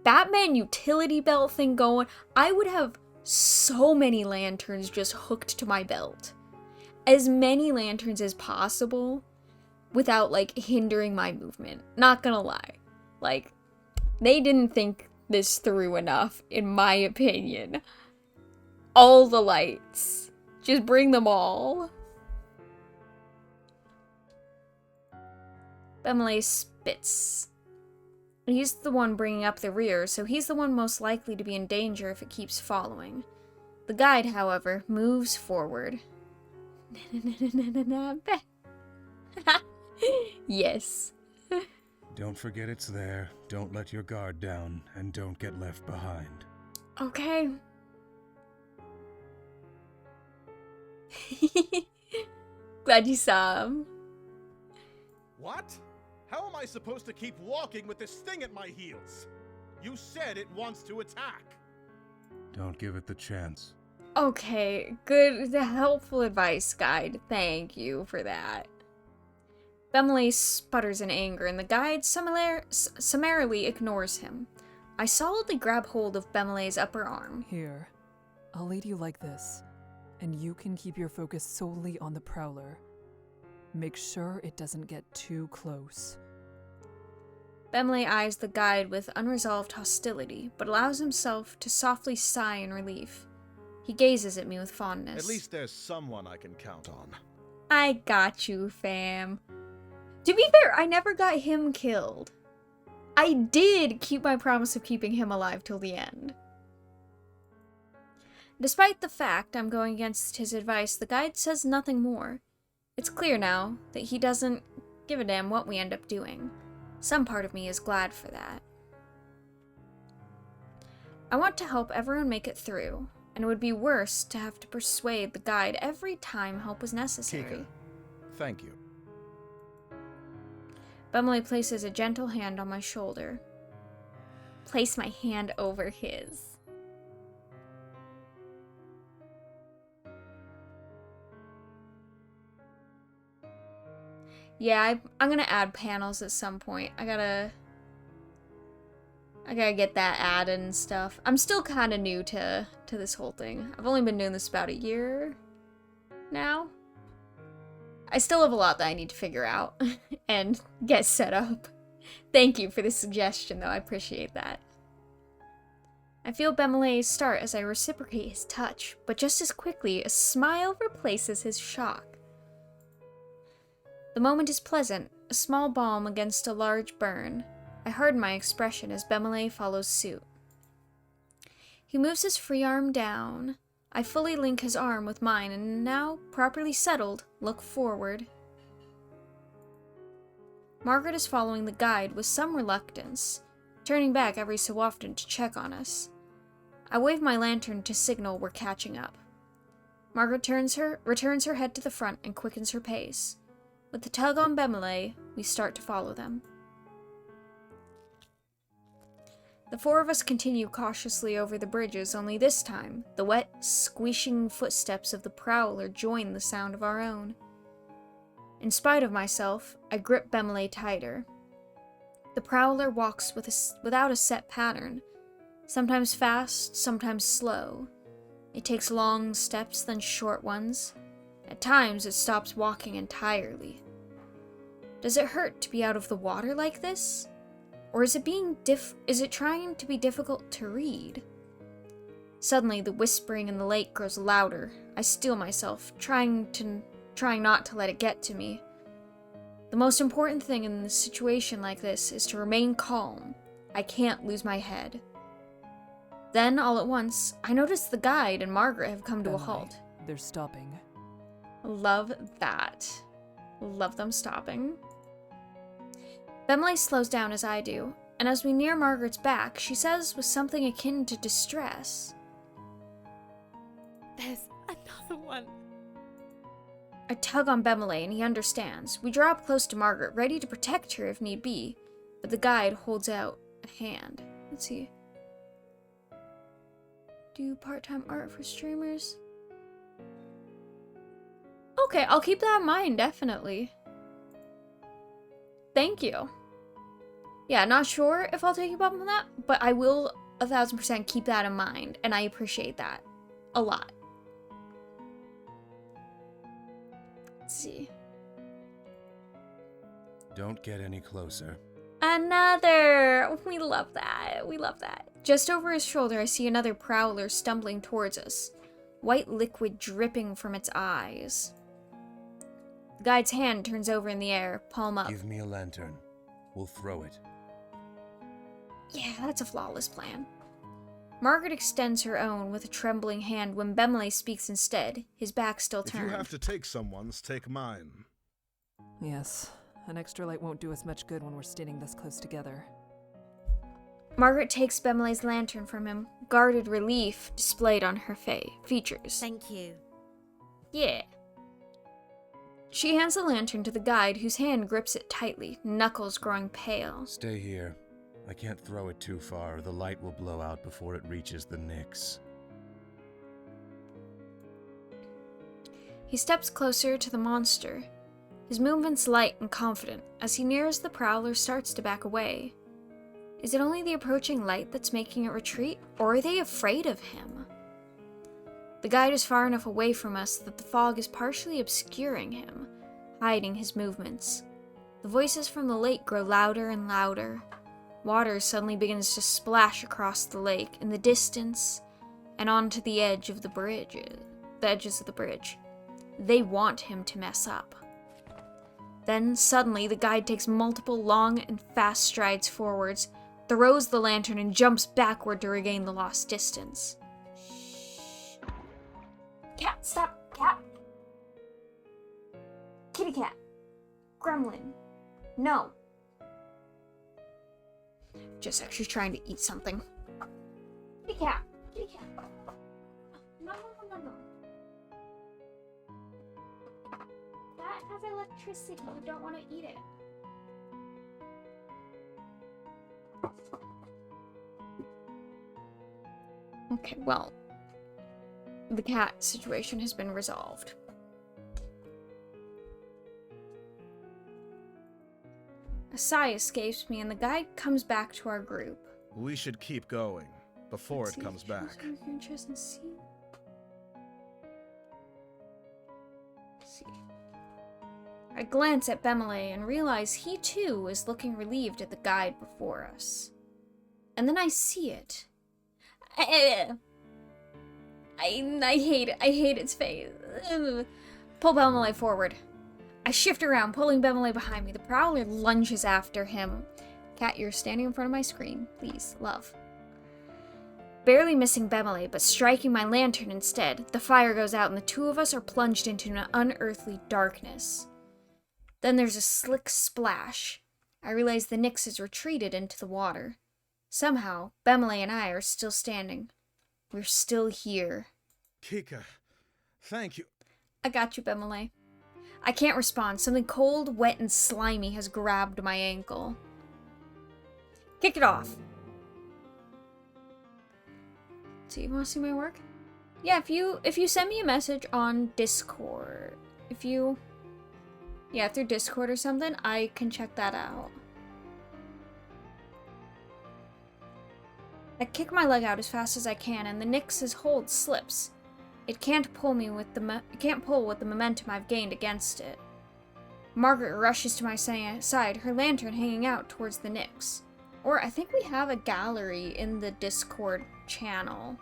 Batman utility belt thing going. I would have so many lanterns just hooked to my belt. As many lanterns as possible without, like, hindering my movement. Not gonna lie. Like, they didn't think this through enough, in my opinion. All the lights. Just bring them all. Bemele spits. He's the one bringing up the rear, so he's the one most likely to be in danger if it keeps following. The guide, however, moves forward. Yes. Don't forget it's there, don't let your guard down, and don't get left behind. Okay. Glad you saw him. What? How am I supposed to keep walking with this thing at my heels? You said it wants to attack. Don't give it the chance. Okay, good, helpful advice, guide. Thank you for that. Bemele sputters in anger, and the guide summarily ignores him. I solidly grab hold of Bemele's upper arm. Here, I'll lead you like this, and you can keep your focus solely on the Prowler. Make sure it doesn't get too close. Bemele eyes the guide with unresolved hostility, but allows himself to softly sigh in relief. He gazes at me with fondness. At least there's someone I can count on. I got you, fam. To be fair, I never got him killed. I did keep my promise of keeping him alive till the end. Despite the fact I'm going against his advice, the guide says nothing more. It's clear now that he doesn't give a damn what we end up doing. Some part of me is glad for that. I want to help everyone make it through, and it would be worse to have to persuade the guide every time help was necessary. Kika, thank you. Bemele places a gentle hand on my shoulder. Place my hand over his. Yeah, I'm gonna add panels at some point. I gotta get that added and stuff. I'm still kind of new to this whole thing. I've only been doing this about a year now. I still have a lot that I need to figure out and get set up. Thank you for the suggestion, though. I appreciate that. I feel Bemele start as I reciprocate his touch, but just as quickly, a smile replaces his shock. The moment is pleasant, a small balm against a large burn. I harden my expression as Bemele follows suit. He moves his free arm down. I fully link his arm with mine and now, properly settled, look forward. Margaret is following the guide with some reluctance, turning back every so often to check on us. I wave my lantern to signal we're catching up. Margaret returns her head to the front and quickens her pace. With the tug on Bemele, we start to follow them. The four of us continue cautiously over the bridges, only this time, the wet, squishing footsteps of the Prowler join the sound of our own. In spite of myself, I grip Bemele tighter. The Prowler walks without a set pattern, sometimes fast, sometimes slow. It takes long steps, then short ones. At times, it stops walking entirely. Does it hurt to be out of the water like this? Or is it trying to be difficult to read? Suddenly, the whispering in the lake grows louder. I steel myself, trying not to let it get to me. The most important thing in a situation like this is to remain calm. I can't lose my head. Then, all at once, I notice the guide and Margaret have come to a Bemele, halt. They're stopping. Love that. Love them stopping. Bemele slows down as I do, and as we near Margaret's back, she says with something akin to distress, There's another one. I tug on Bemele and he understands. We draw up close to Margaret, ready to protect her if need be, but the guide holds out a hand. Let's see. Do part-time art for streamers? Okay, I'll keep that in mind, definitely. Thank you. Yeah, not sure if I'll take you up on that, but I will 1000% keep that in mind, and I appreciate that a lot. Let's see. Don't get any closer. Another! We love that. We love that. Just over his shoulder, I see another prowler stumbling towards us, white liquid dripping from its eyes. The guide's hand turns over in the air, palm up. Give me a lantern. We'll throw it. Yeah, that's a flawless plan. Margaret extends her own with a trembling hand when Bemele speaks instead, his back still If turned. you have to take someone's, take mine. Yes, an extra light won't do us much good when we're standing this close together. Margaret takes Bemele's lantern from him, guarded relief displayed on her features. Thank you. Yeah. She hands the lantern to the guide, whose hand grips it tightly, knuckles growing pale. Stay here. I can't throw it too far. The light will blow out before it reaches the Nyx. He steps closer to the monster. His movements light and confident. As he nears, the prowler starts to back away. Is it only the approaching light that's making it retreat, or are they afraid of him? The guide is far enough away from us that the fog is partially obscuring him, hiding his movements. The voices from the lake grow louder and louder. Water suddenly begins to splash across the lake in the distance and onto the edge of the edges of the bridge. They want him to mess up. Then, suddenly, the guide takes multiple long and fast strides forwards, throws the lantern, and jumps backward to regain the lost distance. Shh. Cat, stop! Cat! Kitty cat! Gremlin! No! Just actually trying to eat something. Kitty cat! Kitty cat! No. That has electricity. You don't want to eat it. Okay, well, the cat situation has been resolved. A sigh escapes me, and the guide comes back to our group. We should keep going before Let's it see comes if there's back. any interest in see. See. I glance at Bemele and realize he too is looking relieved at the guide before us. And then I see it. I hate it. I hate its face. Pull Bemele forward. I shift around, pulling Bemele behind me. The prowler lunges after him. Cat, you're standing in front of my screen. Please, love. Barely missing Bemele, but striking my lantern instead, the fire goes out and the two of us are plunged into an unearthly darkness. Then there's a slick splash. I realize the Nyx has retreated into the water. Somehow, Bemele and I are still standing. We're still here. Kika, thank you. I got you, Bemele. I can't respond. Something cold, wet, and slimy has grabbed my ankle. Kick it off. So you want to see my work? Yeah, if you send me a message on Discord, through Discord or something, I can check that out. I kick my leg out as fast as I can, and the Nyx's hold slips. It can't pull with the momentum I've gained against it. Margaret rushes to my side, her lantern hanging out towards the Nyx. Or I think we have a gallery in the Discord channel.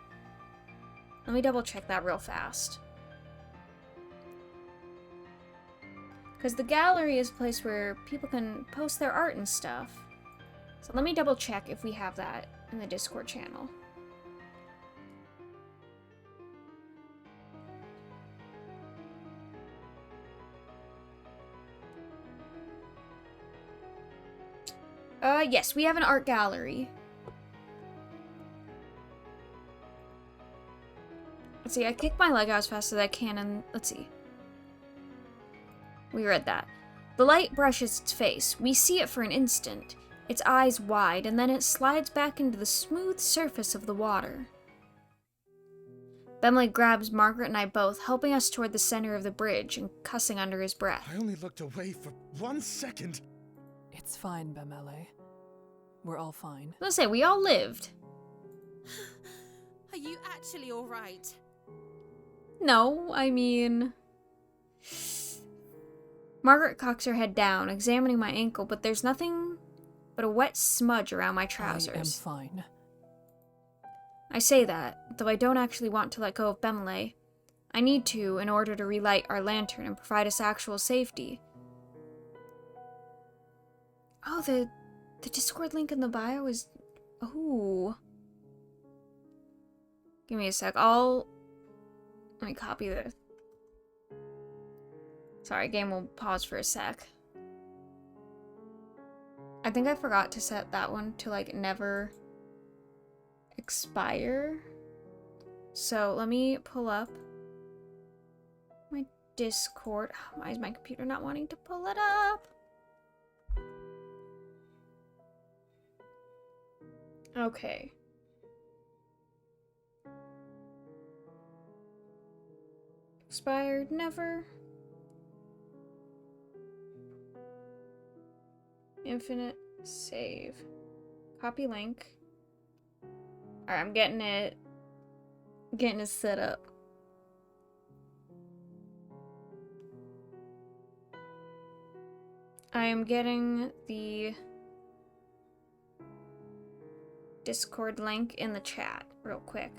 Let me double check that real fast. Because the gallery is a place where people can post their art and stuff. So let me double check if we have that in the Discord channel. Yes, we have an art gallery. Let's see, I kick my leg out as fast as I can, and let's see. We read that. The light brushes its face. We see it for an instant, its eyes wide, and then it slides back into the smooth surface of the water. Bemele grabs Margaret and I both, helping us toward the center of the bridge and cussing under his breath. I only looked away for 1 second. It's fine, Bemele. We're all fine. Let's say we all lived. Are you actually alright? No, I mean... Margaret cocks her head down, examining my ankle, but there's nothing but a wet smudge around my trousers. I am fine. I say that, though I don't actually want to let go of Bemele. I need to in order to relight our lantern and provide us actual safety. Oh, the Discord link in the bio is... Oh. Give me a sec. Let me copy this. Sorry, game will pause for a sec. I think I forgot to set that one to, like, never expire. So, let me pull up my Discord. Why is my computer not wanting to pull it up? Okay. Expired, never. Infinite save. Copy link. Alright, I'm getting it set up. I am getting the Discord link in the chat real quick.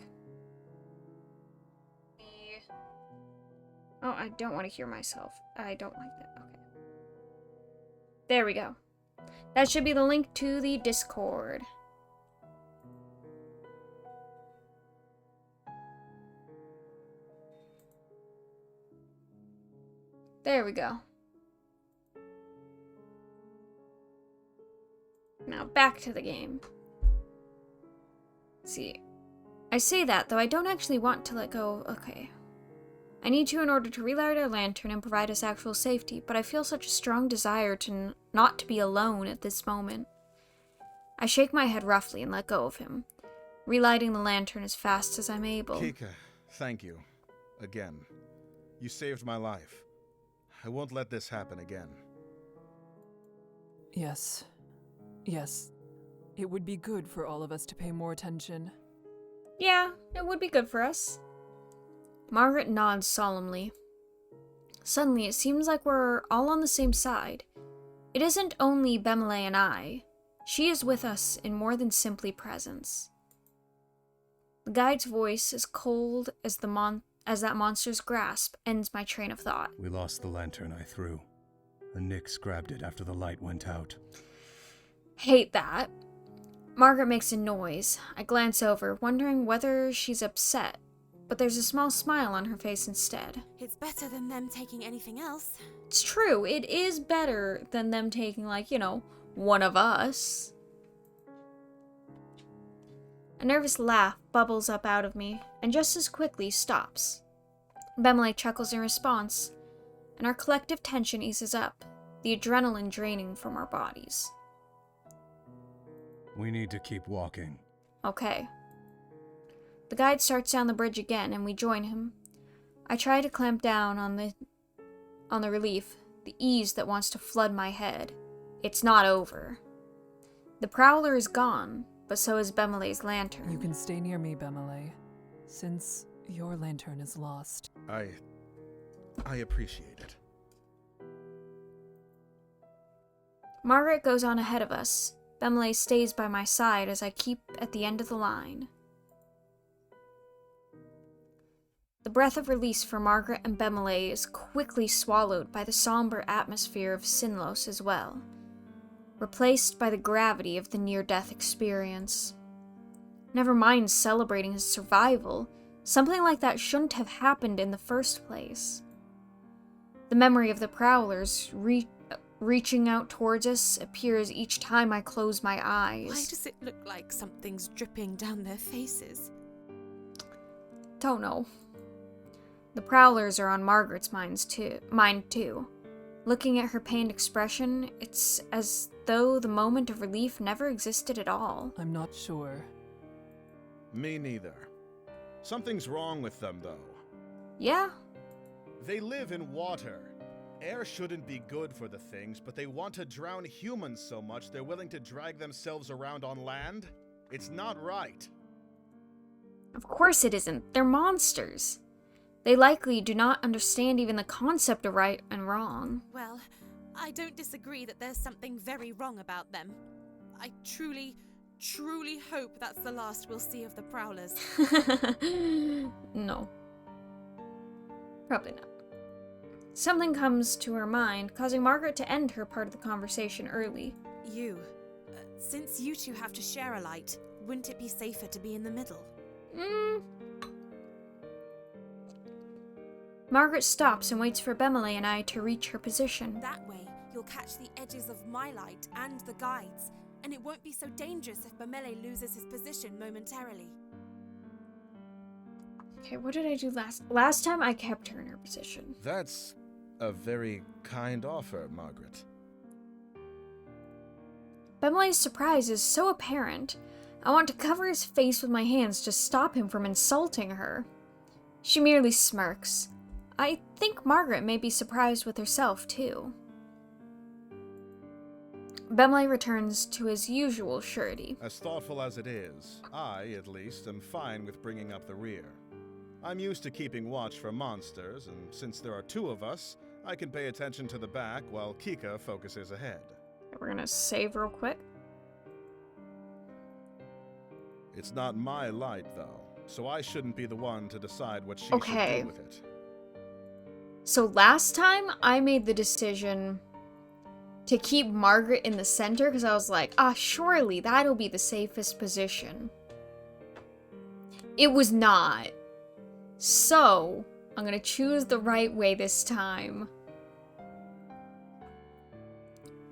Oh, I don't want to hear myself. I don't like that. Okay. There we go. That should be the link to the Discord. There we go. Now back to the game. Let's see. I say that, though I don't actually want to let go. Okay. I need to in order to relight our lantern and provide us actual safety, but I feel such a strong desire to not to be alone at this moment. I shake my head roughly and let go of him, relighting the lantern as fast as I'm able. Kika, thank you. Again. You saved my life. I won't let this happen again. Yes. Yes. It would be good for all of us to pay more attention. Yeah, it would be good for us. Margaret nods solemnly. Suddenly, it seems like we're all on the same side. It isn't only Bemele and I. She is with us in more than simply presence. The guide's voice, as cold as that monster's grasp, ends my train of thought. We lost the lantern I threw, and Nyx grabbed it after the light went out. Hate that. Margaret makes a noise. I glance over, wondering whether she's upset, but there's a small smile on her face instead. It's better than them taking anything else. It's true, it is better than them taking, like, one of us. A nervous laugh bubbles up out of me, and just as quickly stops. Bemele chuckles in response, and our collective tension eases up, the adrenaline draining from our bodies. We need to keep walking. Okay. The guide starts down the bridge again, and we join him. I try to clamp down on the relief, the ease that wants to flood my head. It's not over. The Prowler is gone, but so is Bemele's lantern. You can stay near me, Bemele, since your lantern is lost. I appreciate it. Margaret goes on ahead of us. Bemele stays by my side as I keep at the end of the line. The breath of release for Margaret and Bemele is quickly swallowed by the somber atmosphere of Sinlos as well, replaced by the gravity of the near-death experience. Never mind celebrating his survival, something like that shouldn't have happened in the first place. The memory of the Prowlers reaching out towards us appears each time I close my eyes. Why does it look like something's dripping down their faces? Don't know. The Prowlers are on Margaret's mind too. Looking at her pained expression, it's as though the moment of relief never existed at all. I'm not sure. Me neither. Something's wrong with them, though. Yeah? They live in water. Air shouldn't be good for the things, but they want to drown humans so much they're willing to drag themselves around on land? It's not right. Of course it isn't. They're monsters. They likely do not understand even the concept of right and wrong. Well, I don't disagree that there's something very wrong about them. I truly, truly hope that's the last we'll see of the Prowlers. No. Probably not. Something comes to her mind, causing Margaret to end her part of the conversation early. Since you two have to share a light, wouldn't it be safer to be in the middle? Margaret stops and waits for Bemele and I to reach her position. That way, you'll catch the edges of my light and the guides, and it won't be so dangerous if Bemele loses his position momentarily. Okay, what did I do last time? I kept her in her position. That's a very kind offer, Margaret. Bemele's surprise is so apparent. I want to cover his face with my hands to stop him from insulting her. She merely smirks. I think Margaret may be surprised with herself, too. Bemele returns to his usual surety. As thoughtful as it is, I, at least, am fine with bringing up the rear. I'm used to keeping watch for monsters, and since there are two of us, I can pay attention to the back while Kika focuses ahead. We're gonna save real quick. It's not my light, though, so I shouldn't be the one to decide what she Okay. should do with it. So last time, I made the decision to keep Margaret in the center because I was like, surely that'll be the safest position. It was not. So, I'm gonna choose the right way this time.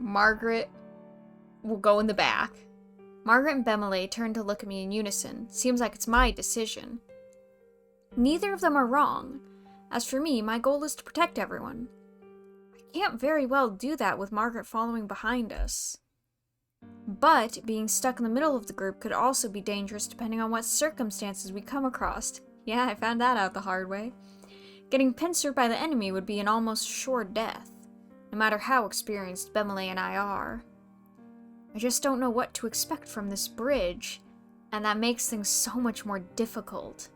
Margaret will go in the back. Margaret and Bemele turn to look at me in unison. Seems like it's my decision. Neither of them are wrong. As for me, my goal is to protect everyone. I can't very well do that with Margaret following behind us. But being stuck in the middle of the group could also be dangerous depending on what circumstances we come across. Yeah, I found that out the hard way. Getting pincered by the enemy would be an almost sure death, no matter how experienced Bemele and I are. I just don't know what to expect from this bridge, and that makes things so much more difficult.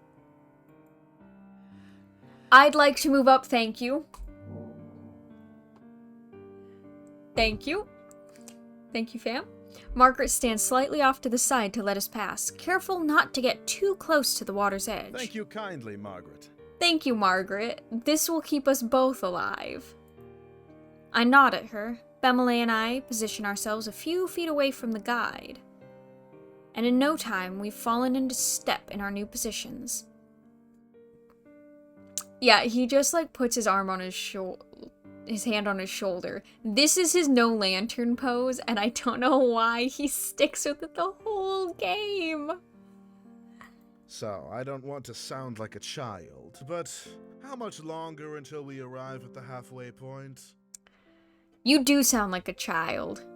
I'd like to move up, thank you. Thank you. Thank you, fam. Margaret stands slightly off to the side to let us pass, careful not to get too close to the water's edge. Thank you kindly, Margaret. Thank you, Margaret. This will keep us both alive. I nod at her. Bemele and I position ourselves a few feet away from the guide. And in no time, we've fallen into step in our new positions. Yeah, he just puts his arm on his hand on his shoulder. This is his no lantern pose, and I don't know why he sticks with it the whole game. So, I don't want to sound like a child, but how much longer until we arrive at the halfway point? You do sound like a child.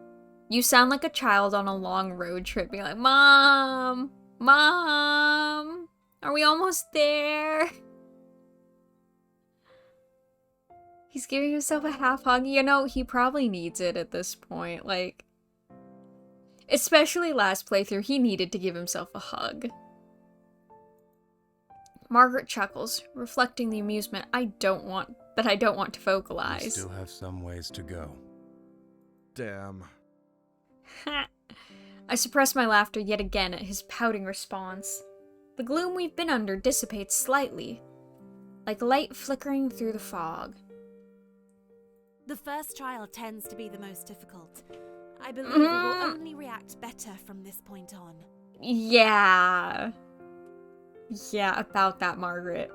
You sound like a child on a long road trip being like, Mom! Mom! Are we almost there? He's giving himself a half hug. You know, he probably needs it at this point. Especially last playthrough, he needed to give himself a hug. Margaret chuckles, reflecting the amusement I don't want to vocalize. You still have some ways to go. Damn. I suppress my laughter yet again at his pouting response. The gloom we've been under dissipates slightly, like light flickering through the fog. The first trial tends to be the most difficult. I believe we will only react better from this point on. Yeah, about that, Margaret.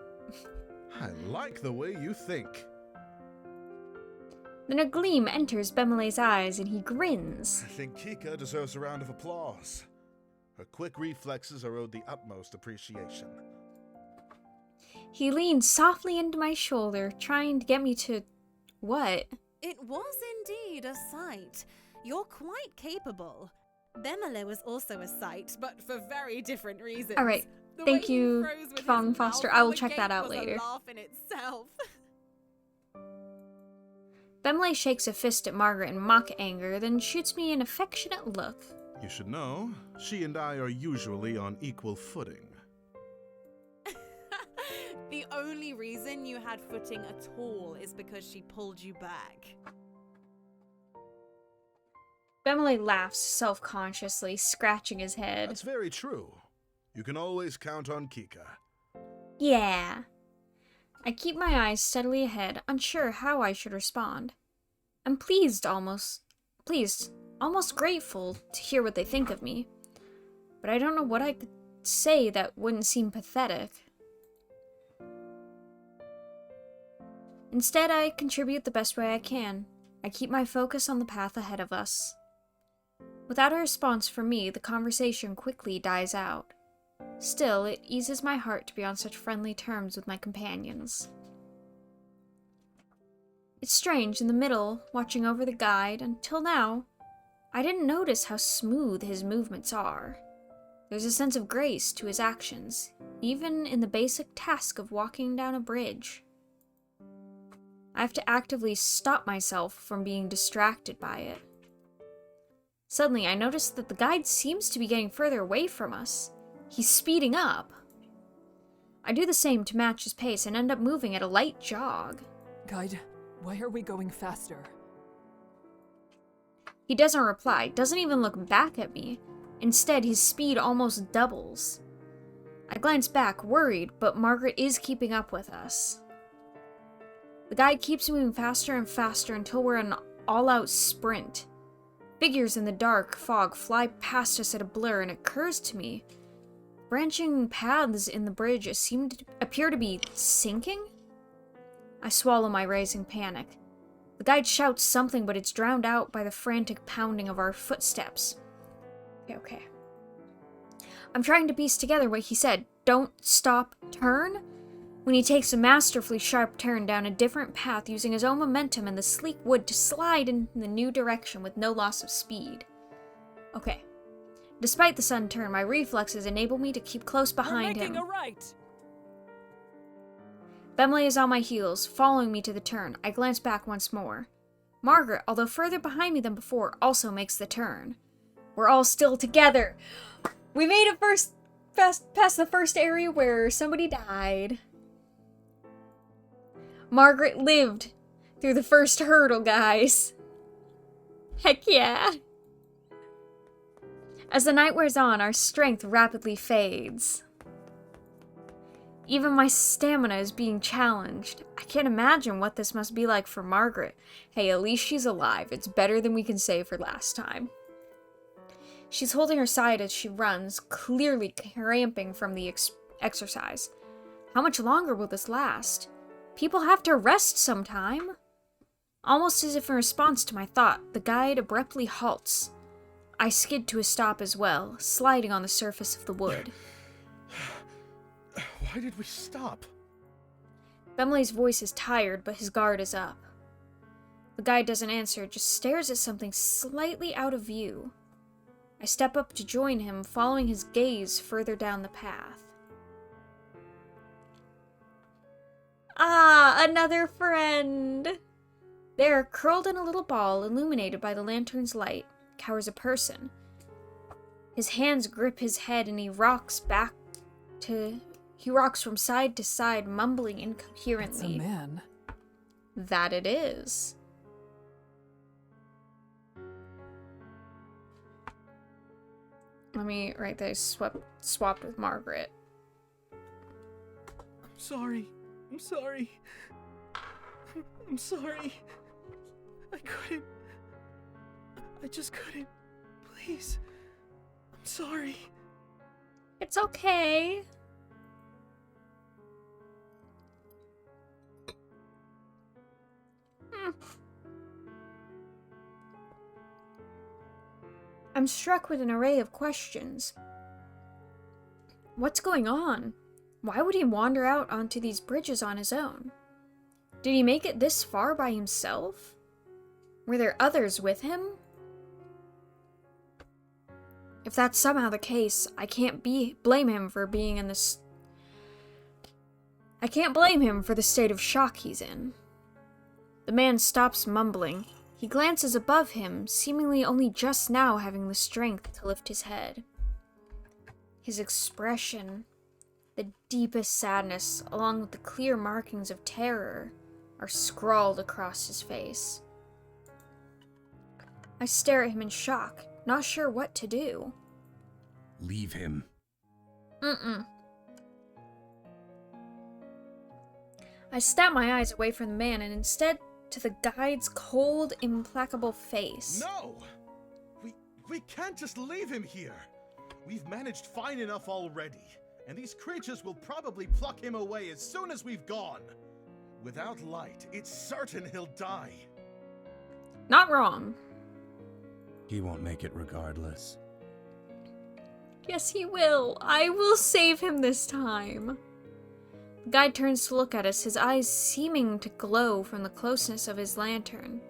I like the way you think. Then a gleam enters Bemele's eyes and he grins. I think Kika deserves a round of applause. Her quick reflexes are owed the utmost appreciation. He leans softly into my shoulder, trying to get me to... What? It was indeed a sight. You're quite capable. Bemele was also a sight, but for very different reasons. All right. The Thank way he you, froze with Fong his Foster. mouth I on will the check that gate out was later. A laugh in itself. Bemele shakes a fist at Margaret in mock anger, then shoots me an affectionate look. You should know, she and I are usually on equal footing. The only reason you had footing at all is because she pulled you back. Bemele laughs self-consciously, scratching his head. That's very true. You can always count on Kika. Yeah. I keep my eyes steadily ahead, unsure how I should respond. I'm pleased, almost grateful to hear what they think of me. But I don't know what I could say that wouldn't seem pathetic. Instead, I contribute the best way I can. I keep my focus on the path ahead of us. Without a response from me, the conversation quickly dies out. Still, it eases my heart to be on such friendly terms with my companions. It's strange, in the middle, watching over the guide, until now, I didn't notice how smooth his movements are. There's a sense of grace to his actions, even in the basic task of walking down a bridge. I have to actively stop myself from being distracted by it. Suddenly, I notice that the guide seems to be getting further away from us. He's speeding up. I do the same to match his pace and end up moving at a light jog. Guide, why are we going faster? He doesn't reply, doesn't even look back at me. Instead, his speed almost doubles. I glance back, worried, but Margaret is keeping up with us. The guide keeps moving faster and faster until we're in an all-out sprint. Figures in the dark fog fly past us at a blur, and it occurs to me, branching paths in the bridge appear to be sinking? I swallow my rising panic. The guide shouts something, but it's drowned out by the frantic pounding of our footsteps. Okay. I'm trying to piece together what he said. Don't stop, turn? When he takes a masterfully sharp turn down a different path using his own momentum and the sleek wood to slide in the new direction with no loss of speed. Okay. Despite the sudden turn, my reflexes enable me to keep close behind him. We're making a right! Bemele is on my heels, following me to the turn. I glance back once more. Margaret, although further behind me than before, also makes the turn. We're all still together! We made it past the first area where somebody died. Margaret lived through the first hurdle, guys. Heck yeah. As the night wears on, our strength rapidly fades. Even my stamina is being challenged. I can't imagine what this must be like for Margaret. Hey, at least she's alive. It's better than we can say for last time. She's holding her side as she runs, clearly cramping from the exercise. How much longer will this last? People have to rest sometime. Almost as if in response to my thought, the guide abruptly halts. I skid to a stop as well, sliding on the surface of the wood. Why did we stop? Bemele's voice is tired, but his guard is up. The guide doesn't answer, just stares at something slightly out of view. I step up to join him, following his gaze further down the path. Ah, another friend! There, curled in a little ball, illuminated by the lantern's light, cowers a person. His hands grip his head and he rocks from side to side, mumbling incoherently. It's a man. That it is. Let me write that I swapped with Margaret. I'm sorry. I'm sorry. I'm sorry. I couldn't. I just couldn't. Please. I'm sorry. It's okay. I'm struck with an array of questions. What's going on? Why would he wander out onto these bridges on his own? Did he make it this far by himself? Were there others with him? If that's somehow the case, I can't blame him for being in this... I can't blame him for the state of shock he's in. The man stops mumbling. He glances above him, seemingly only just now having the strength to lift his head. His expression, the deepest sadness, along with the clear markings of terror, are scrawled across his face. I stare at him in shock, not sure what to do. Leave him. Mm-mm. I snap my eyes away from the man and instead to the guide's cold, implacable face. No! We can't just leave him here. We've managed fine enough already, and these creatures will probably pluck him away as soon as we've gone. Without light, it's certain he'll die. Not wrong. He won't make it regardless. Yes, he will. I will save him this time. The guide turns to look at us, his eyes seeming to glow from the closeness of his lantern.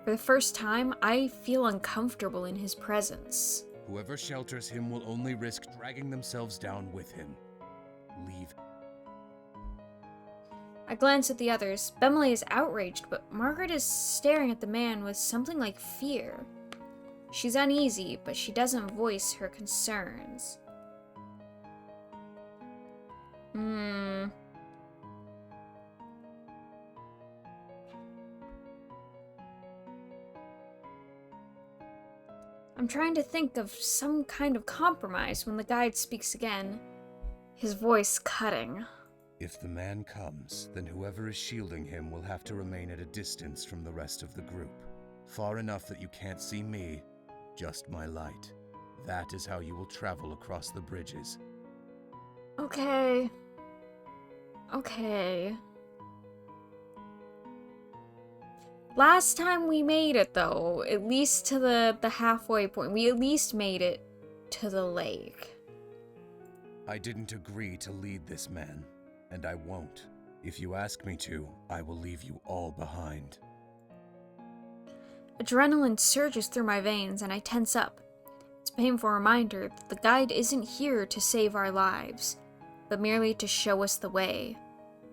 For the first time, I feel uncomfortable in his presence. Whoever shelters him will only risk dragging themselves down with him. Leave. I glance at the others. Bemele is outraged, but Margaret is staring at the man with something like fear. She's uneasy, but she doesn't voice her concerns. I'm trying to think of some kind of compromise when the guide speaks again, his voice cutting. If the man comes, then whoever is shielding him will have to remain at a distance from the rest of the group. Far enough that you can't see me, just my light. That is how you will travel across the bridges. Okay. Last time we made it, though, at least to the halfway point. We at least made it to the lake. I didn't agree to lead this man, and I won't. If you ask me to, I will leave you all behind. Adrenaline surges through my veins, and I tense up. It's a painful reminder that the guide isn't here to save our lives, but merely to show us the way.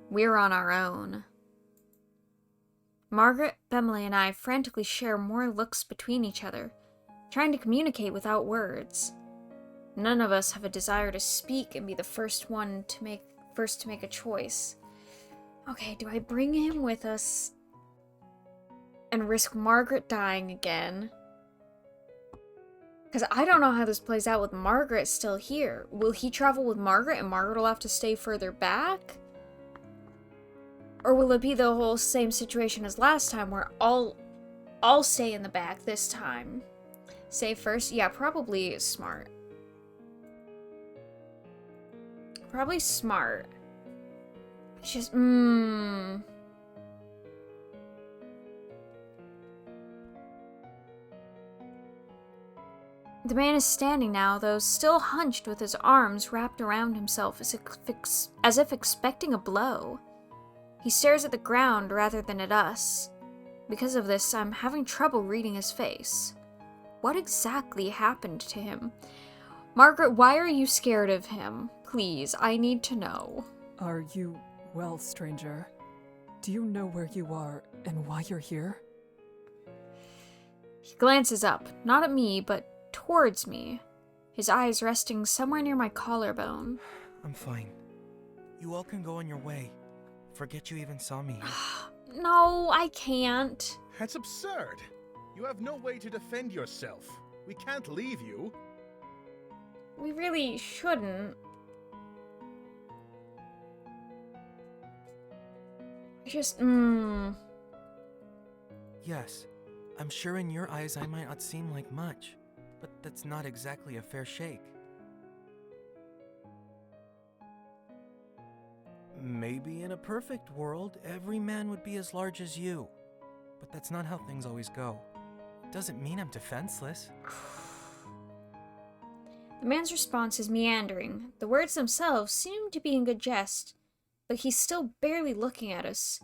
We're on our own. Margaret, Bemele, and I frantically share more looks between each other, trying to communicate without words. None of us have a desire to speak and be the first to make a choice. Okay, do I bring him with us and risk Margaret dying again? Because I don't know how this plays out with Margaret still here. Will he travel with Margaret and Margaret will have to stay further back? Or will it be the whole same situation as last time where I'll stay in the back this time? Save first? Yeah, probably smart. Probably smart. It's just, The man is standing now, though still hunched with his arms wrapped around himself as if expecting a blow. He stares at the ground rather than at us. Because of this, I'm having trouble reading his face. What exactly happened to him? Margaret, why are you scared of him? Please, I need to know. Are you well, stranger? Do you know where you are and why you're here? He glances up, not at me, but towards me, his eyes resting somewhere near my collarbone. I'm fine. You all can go on your way. Forget you even saw me here. No, I can't. That's absurd. You have no way to defend yourself. We can't leave you. We really shouldn't. Just, Yes, I'm sure in your eyes I might not seem like much, but that's not exactly a fair shake. Maybe in a perfect world, every man would be as large as you. But that's not how things always go. Doesn't mean I'm defenseless. The man's response is meandering. The words themselves seem to be in good jest, but he's still barely looking at us,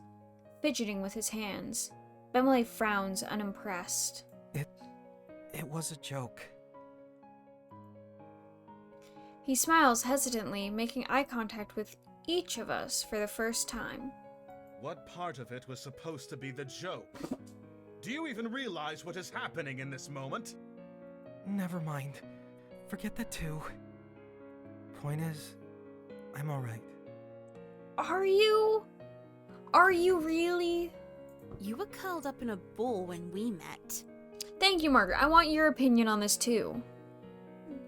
fidgeting with his hands. Bemele frowns, unimpressed. It was a joke. He smiles hesitantly, making eye contact with each of us for the first time. What part of it was supposed to be the joke? Do you even realize what is happening in this moment? Never mind. Forget that too. Point is, I'm alright. Are you? Are you really? You were curled up in a ball when we met. Thank you, Margaret. I want your opinion on this too.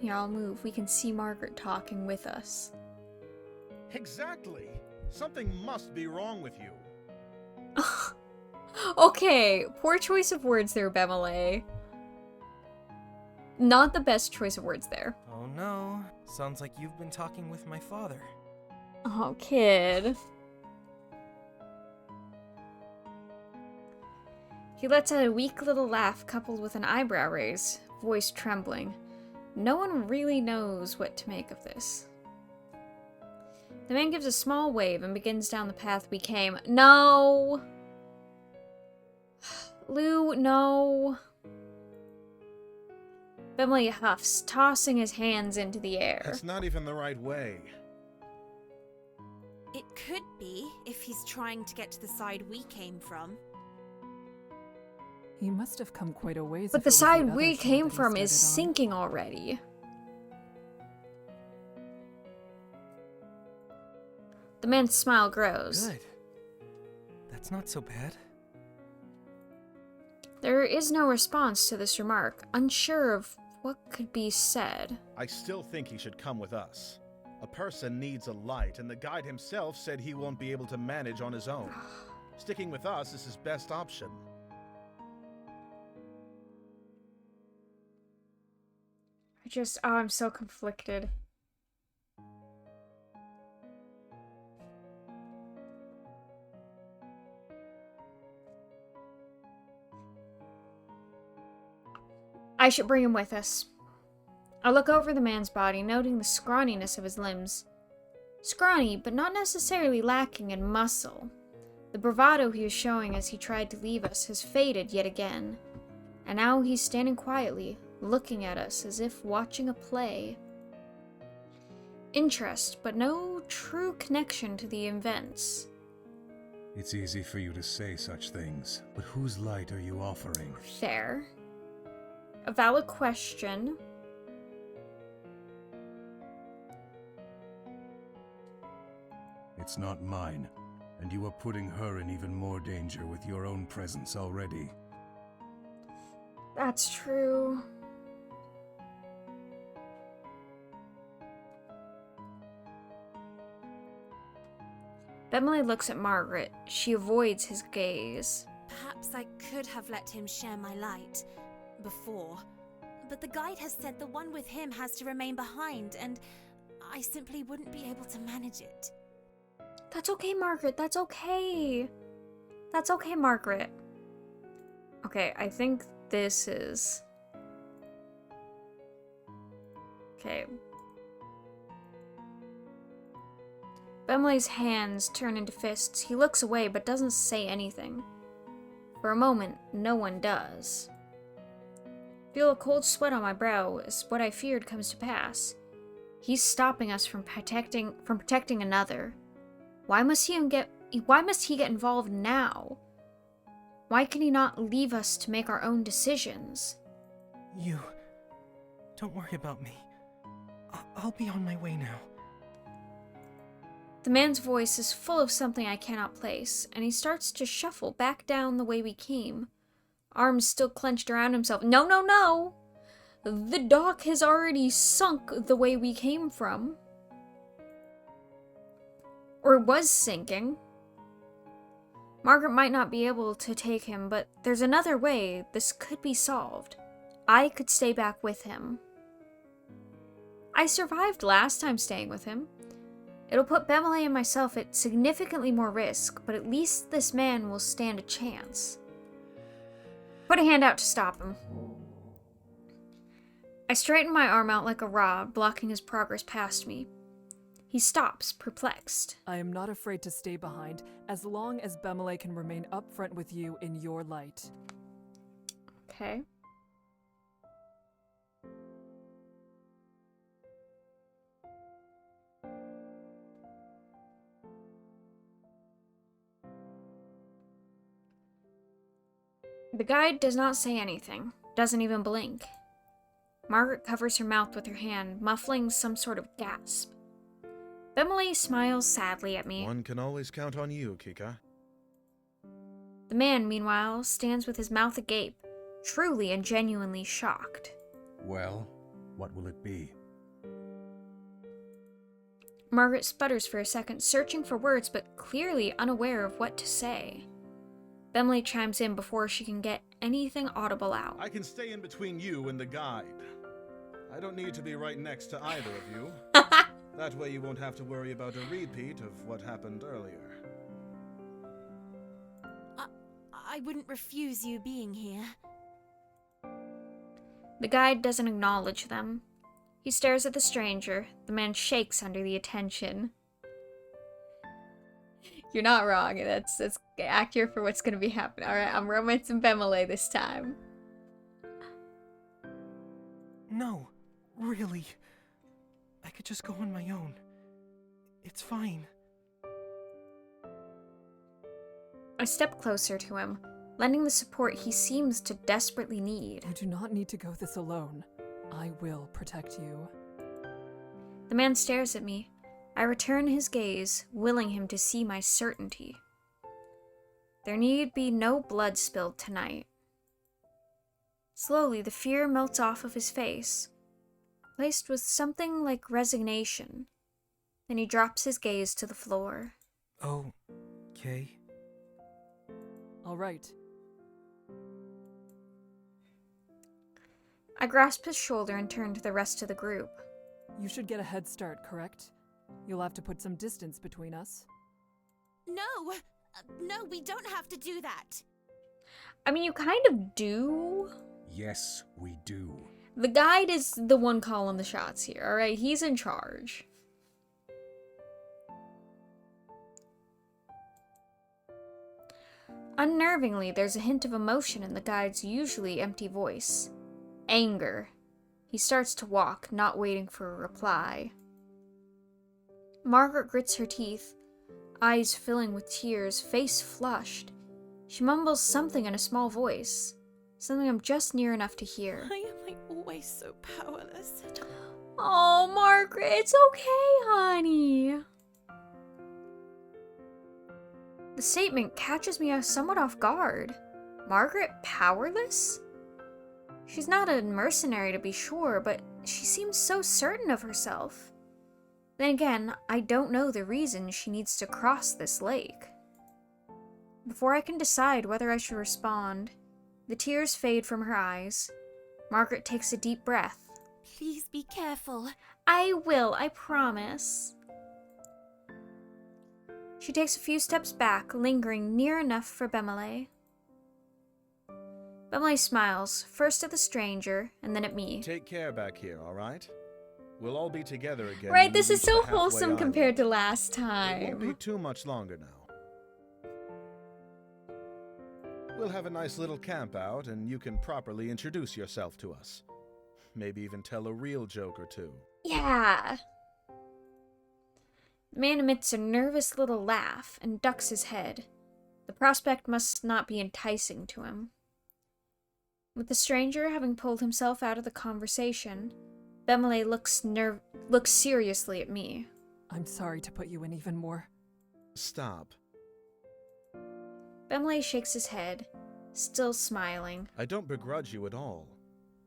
Here, I'll move. We can see Margaret talking with us. Exactly. Something must be wrong with you. Okay, poor choice of words there, Bemele. Not the best choice of words there. Oh no, sounds like you've been talking with my father. Oh, kid. He lets out a weak little laugh coupled with an eyebrow raise, voice trembling. No one really knows what to make of this. The man gives a small wave and begins down the path we came. No! Lou, no. Bemele huffs, tossing his hands into the air. It's not even the right way. It could be, if he's trying to get to the side we came from. He must have come quite a ways. But if the it was side other we shore came that he from is started on. sinking already. The man's smile grows. Good. That's not so bad. There is no response to this remark, unsure of what could be said. I still think he should come with us. A person needs a light, and the guide himself said he won't be able to manage on his own. Sticking with us is his best option. I'm so conflicted. I should bring him with us. I look over the man's body, noting the scrawniness of his limbs. Scrawny, but not necessarily lacking in muscle. The bravado he was showing as he tried to leave us has faded yet again, and now he's standing quietly, looking at us as if watching a play. Interest, but no true connection to the events. It's easy for you to say such things, but whose light are you offering? Fair. A valid question. It's not mine, and you are putting her in even more danger with your own presence already. That's true. Bemele looks at Margaret. She avoids his gaze. Perhaps I could have let him share my light before, but the guide has said the one with him has to remain behind, and I simply wouldn't be able to manage it. That's okay, Margaret. That's okay. That's okay, Margaret. Okay, I think this is... Okay. Bemele's hands turn into fists. He looks away but doesn't say anything. For a moment, no one does. Feel a cold sweat on my brow as what I feared comes to pass. He's stopping us from protecting another. Why must he get involved now? Why can he not leave us to make our own decisions? You... Don't worry about me. I'll be on my way now. The man's voice is full of something I cannot place, and he starts to shuffle back down the way we came. Arms still clenched around himself. No, no, no! The dock has already sunk the way we came from. Or was sinking. Margaret might not be able to take him, but there's another way this could be solved. I could stay back with him. I survived last time staying with him. It'll put Bemele and myself at significantly more risk, but at least this man will stand a chance. Put a hand out to stop him. I straighten my arm out like a rod, blocking his progress past me. He stops, perplexed. I am not afraid to stay behind, as long as Bemele can remain up front with you in your light. Okay. The guide does not say anything, doesn't even blink. Margaret covers her mouth with her hand, muffling some sort of gasp. Bemele smiles sadly at me. One can always count on you, Kika. The man, meanwhile, stands with his mouth agape, truly and genuinely shocked. Well, what will it be? Margaret sputters for a second, searching for words but clearly unaware of what to say. Bemley chimes in before she can get anything audible out. I can stay in between you and the guide. I don't need to be right next to either of you. That way you won't have to worry about a repeat of what happened earlier. I wouldn't refuse you being here. The guide doesn't acknowledge them. He stares at the stranger. The man shakes under the attention. You're not wrong. That's accurate for what's going to be happening. Alright, I'm romancing Bemele this time. No, really. I could just go on my own. It's fine. I step closer to him, lending the support he seems to desperately need. You do not need to go this alone. I will protect you. The man stares at me. I return his gaze, willing him to see my certainty. There need be no blood spilled tonight. Slowly, the fear melts off of his face, placed with something like resignation. Then he drops his gaze to the floor. Okay. All right. I grasp his shoulder and turn to the rest of the group. You should get a head start, correct? You'll have to put some distance between us. No, we don't have to do that. I mean, you kind of do. Yes, we do. The guide is the one calling the shots here, alright? He's in charge. Unnervingly, there's a hint of emotion in the guide's usually empty voice. Anger. He starts to walk, not waiting for a reply. Margaret grits her teeth, eyes filling with tears, face flushed. She mumbles something in a small voice, something I'm just near enough to hear. Why am I always so powerless? Oh, Margaret, it's okay, honey. The statement catches me somewhat off guard. Margaret powerless? She's not a mercenary to be sure, but she seems so certain of herself. Then again, I don't know the reason she needs to cross this lake. Before I can decide whether I should respond, the tears fade from her eyes. Margaret takes a deep breath. Please be careful. I will, I promise. She takes a few steps back, lingering near enough for Bemele. Bemele smiles, first at the stranger, and then at me. Take care back here, all right? We'll all be together again. Right, when we this is reach so the halfway wholesome island. compared to last It won't be time. too much longer now. We'll have a nice little camp out, and you can properly introduce yourself to us. Maybe even tell a real joke or two. Yeah. The man emits a nervous little laugh and ducks his head. The prospect must not be enticing to him. With the stranger having pulled himself out of the conversation, Bemele looks seriously at me. I'm sorry to put you in even more. Stop. Bemele shakes his head, still smiling. I don't begrudge you at all.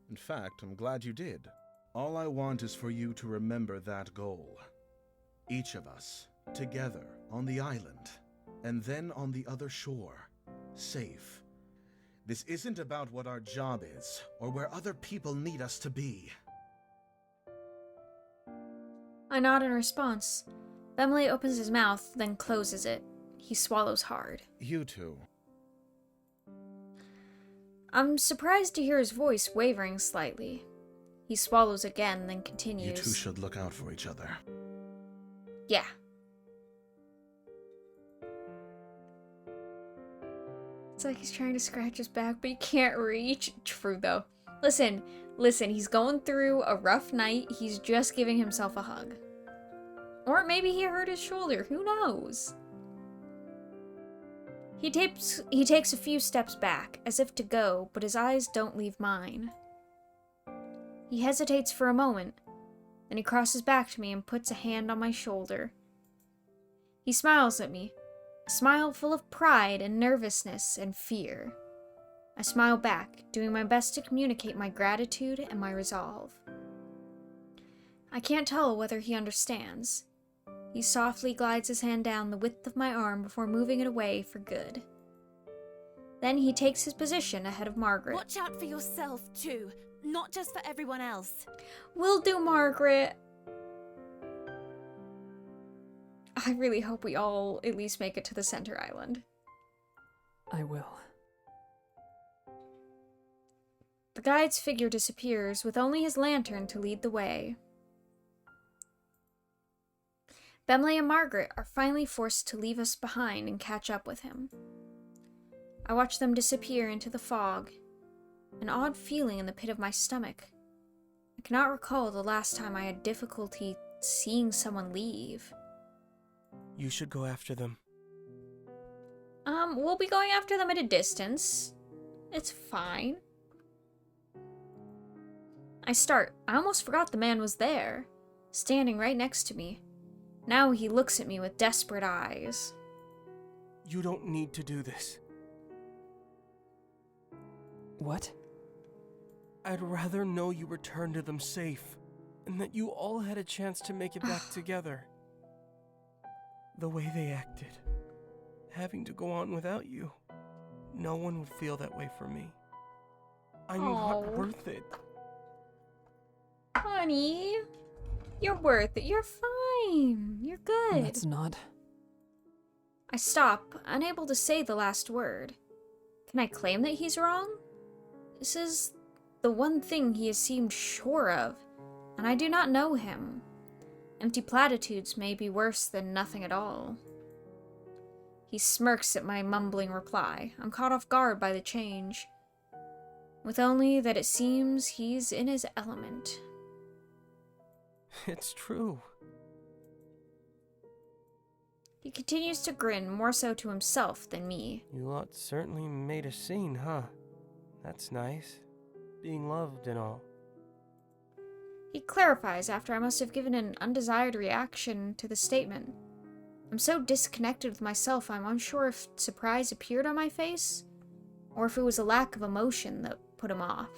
In fact, I'm glad you did. All I want is for you to remember that goal. Each of us, together, on the island, and then on the other shore, safe. This isn't about what our job is, or where other people need us to be. I nod in response. Bemele opens his mouth, then closes it. He swallows hard. You two. I'm surprised to hear his voice wavering slightly. He swallows again, then continues. You two should look out for each other. Yeah. It's like he's trying to scratch his back, but he can't reach. True, though. Listen, he's going through a rough night. He's just giving himself a hug. Or maybe he hurt his shoulder. Who knows? He takes a few steps back, as if to go, but his eyes don't leave mine. He hesitates for a moment. Then he crosses back to me and puts a hand on my shoulder. He smiles at me, a smile full of pride and nervousness and fear. I smile back, doing my best to communicate my gratitude and my resolve. I can't tell whether he understands. He softly glides his hand down the width of my arm before moving it away for good. Then he takes his position ahead of Margaret. Watch out for yourself, too, not just for everyone else. Will do, Margaret. I really hope we all at least make it to the center island. I will. The guide's figure disappears, with only his lantern to lead the way. Bemley and Margaret are finally forced to leave us behind and catch up with him. I watch them disappear into the fog, an odd feeling in the pit of my stomach. I cannot recall the last time I had difficulty seeing someone leave. You should go after them. We'll be going after them at a distance. It's fine. I almost forgot the man was there, standing right next to me. Now he looks at me with desperate eyes. You don't need to do this. What? I'd rather know you returned to them safe, and that you all had a chance to make it back together. The way they acted, having to go on without you, no one would feel that way for me. I'm not worth it. Honey, you're worth it. You're fine. You're good. That's not. I stop, unable to say the last word. Can I claim that he's wrong? This is the one thing he has seemed sure of, and I do not know him. Empty platitudes may be worse than nothing at all. He smirks at my mumbling reply. I'm caught off guard by the change, with only that it seems he's in his element. It's true. He continues to grin, more so to himself than me. You lot certainly made a scene, huh? That's nice. Being loved and all. He clarifies after I must have given an undesired reaction to the statement. I'm so disconnected with myself, I'm unsure if surprise appeared on my face, or if it was a lack of emotion that put him off.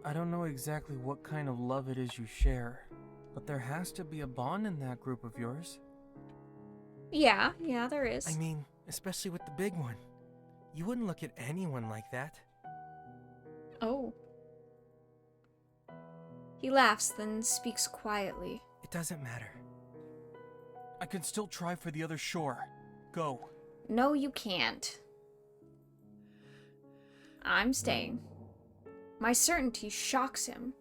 I don't know exactly what kind of love it is you share, but there has to be a bond in that group of yours. Yeah, there is. I mean, especially with the big one. You wouldn't look at anyone like that. Oh. He laughs, then speaks quietly. It doesn't matter. I can still try for the other shore. Go. No, you can't. I'm staying. My certainty shocks him.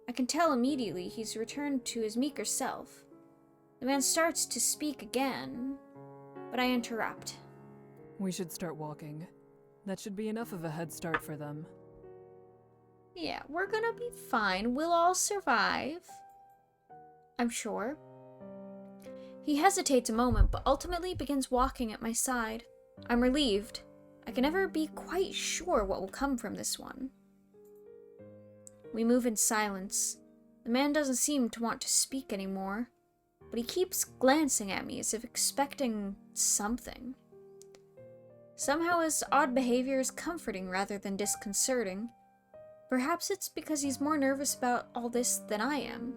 I can tell immediately he's returned to his meeker self. The man starts to speak again, but I interrupt. We should start walking. That should be enough of a head start for them. Yeah, we're gonna be fine. We'll all survive. I'm sure. He hesitates a moment, but ultimately begins walking at my side. I'm relieved. I can never be quite sure what will come from this one. We move in silence. The man doesn't seem to want to speak anymore, but he keeps glancing at me as if expecting something. Somehow his odd behavior is comforting rather than disconcerting. Perhaps it's because he's more nervous about all this than I am.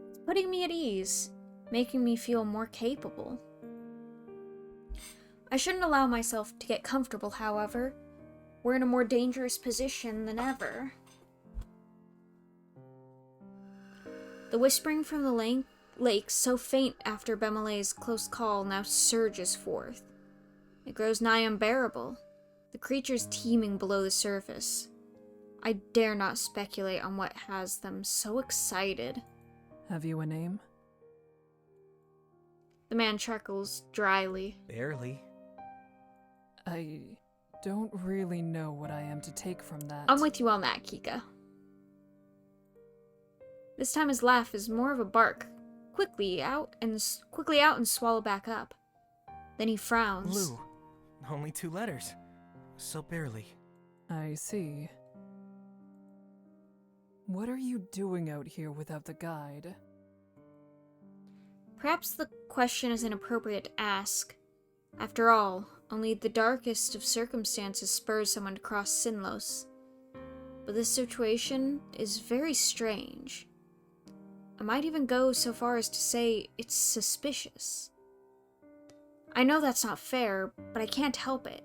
It's putting me at ease, making me feel more capable. I shouldn't allow myself to get comfortable, however. We're in a more dangerous position than ever. The whispering from the lake, so faint after Bemele's close call, now surges forth. It grows nigh unbearable, the creatures teeming below the surface. I dare not speculate on what has them so excited. Have you a name? The man chuckles dryly. Barely. I don't really know what I am to take from that. I'm with you on that, Kika. This time his laugh is more of a bark, quickly out and swallow back up. Then he frowns. Lou. Only 2 letters. So barely. I see. What are you doing out here without the guide? Perhaps the question is inappropriate to ask. After all, Only the darkest of circumstances spurs someone to cross Sinlos. But this situation is very strange. I might even go so far as to say it's suspicious. I know that's not fair, but I can't help it.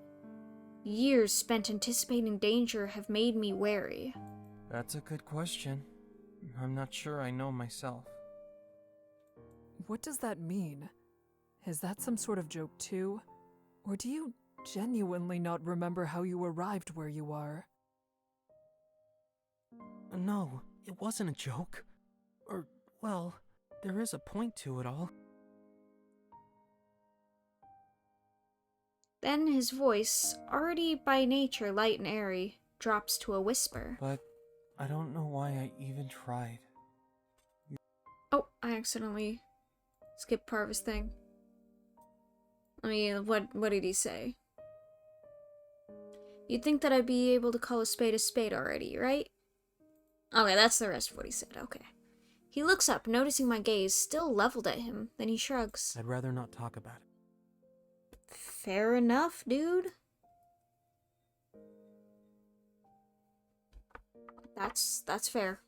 Years spent anticipating danger have made me wary. That's a good question. I'm not sure I know myself. What does that mean? Is that some sort of joke too? Or do you genuinely not remember how you arrived where you are? No, it wasn't a joke. Or, well, there is a point to it all. Then his voice, already by nature light and airy, drops to a whisper. But I don't know why I even tried. Oh, I accidentally skipped part of his thing. What did he say? You'd think that I'd be able to call a spade already, right? Okay, that's the rest of what he said, okay. He looks up, noticing my gaze still leveled at him, then he shrugs. I'd rather not talk about it. Fair enough, dude. That's fair.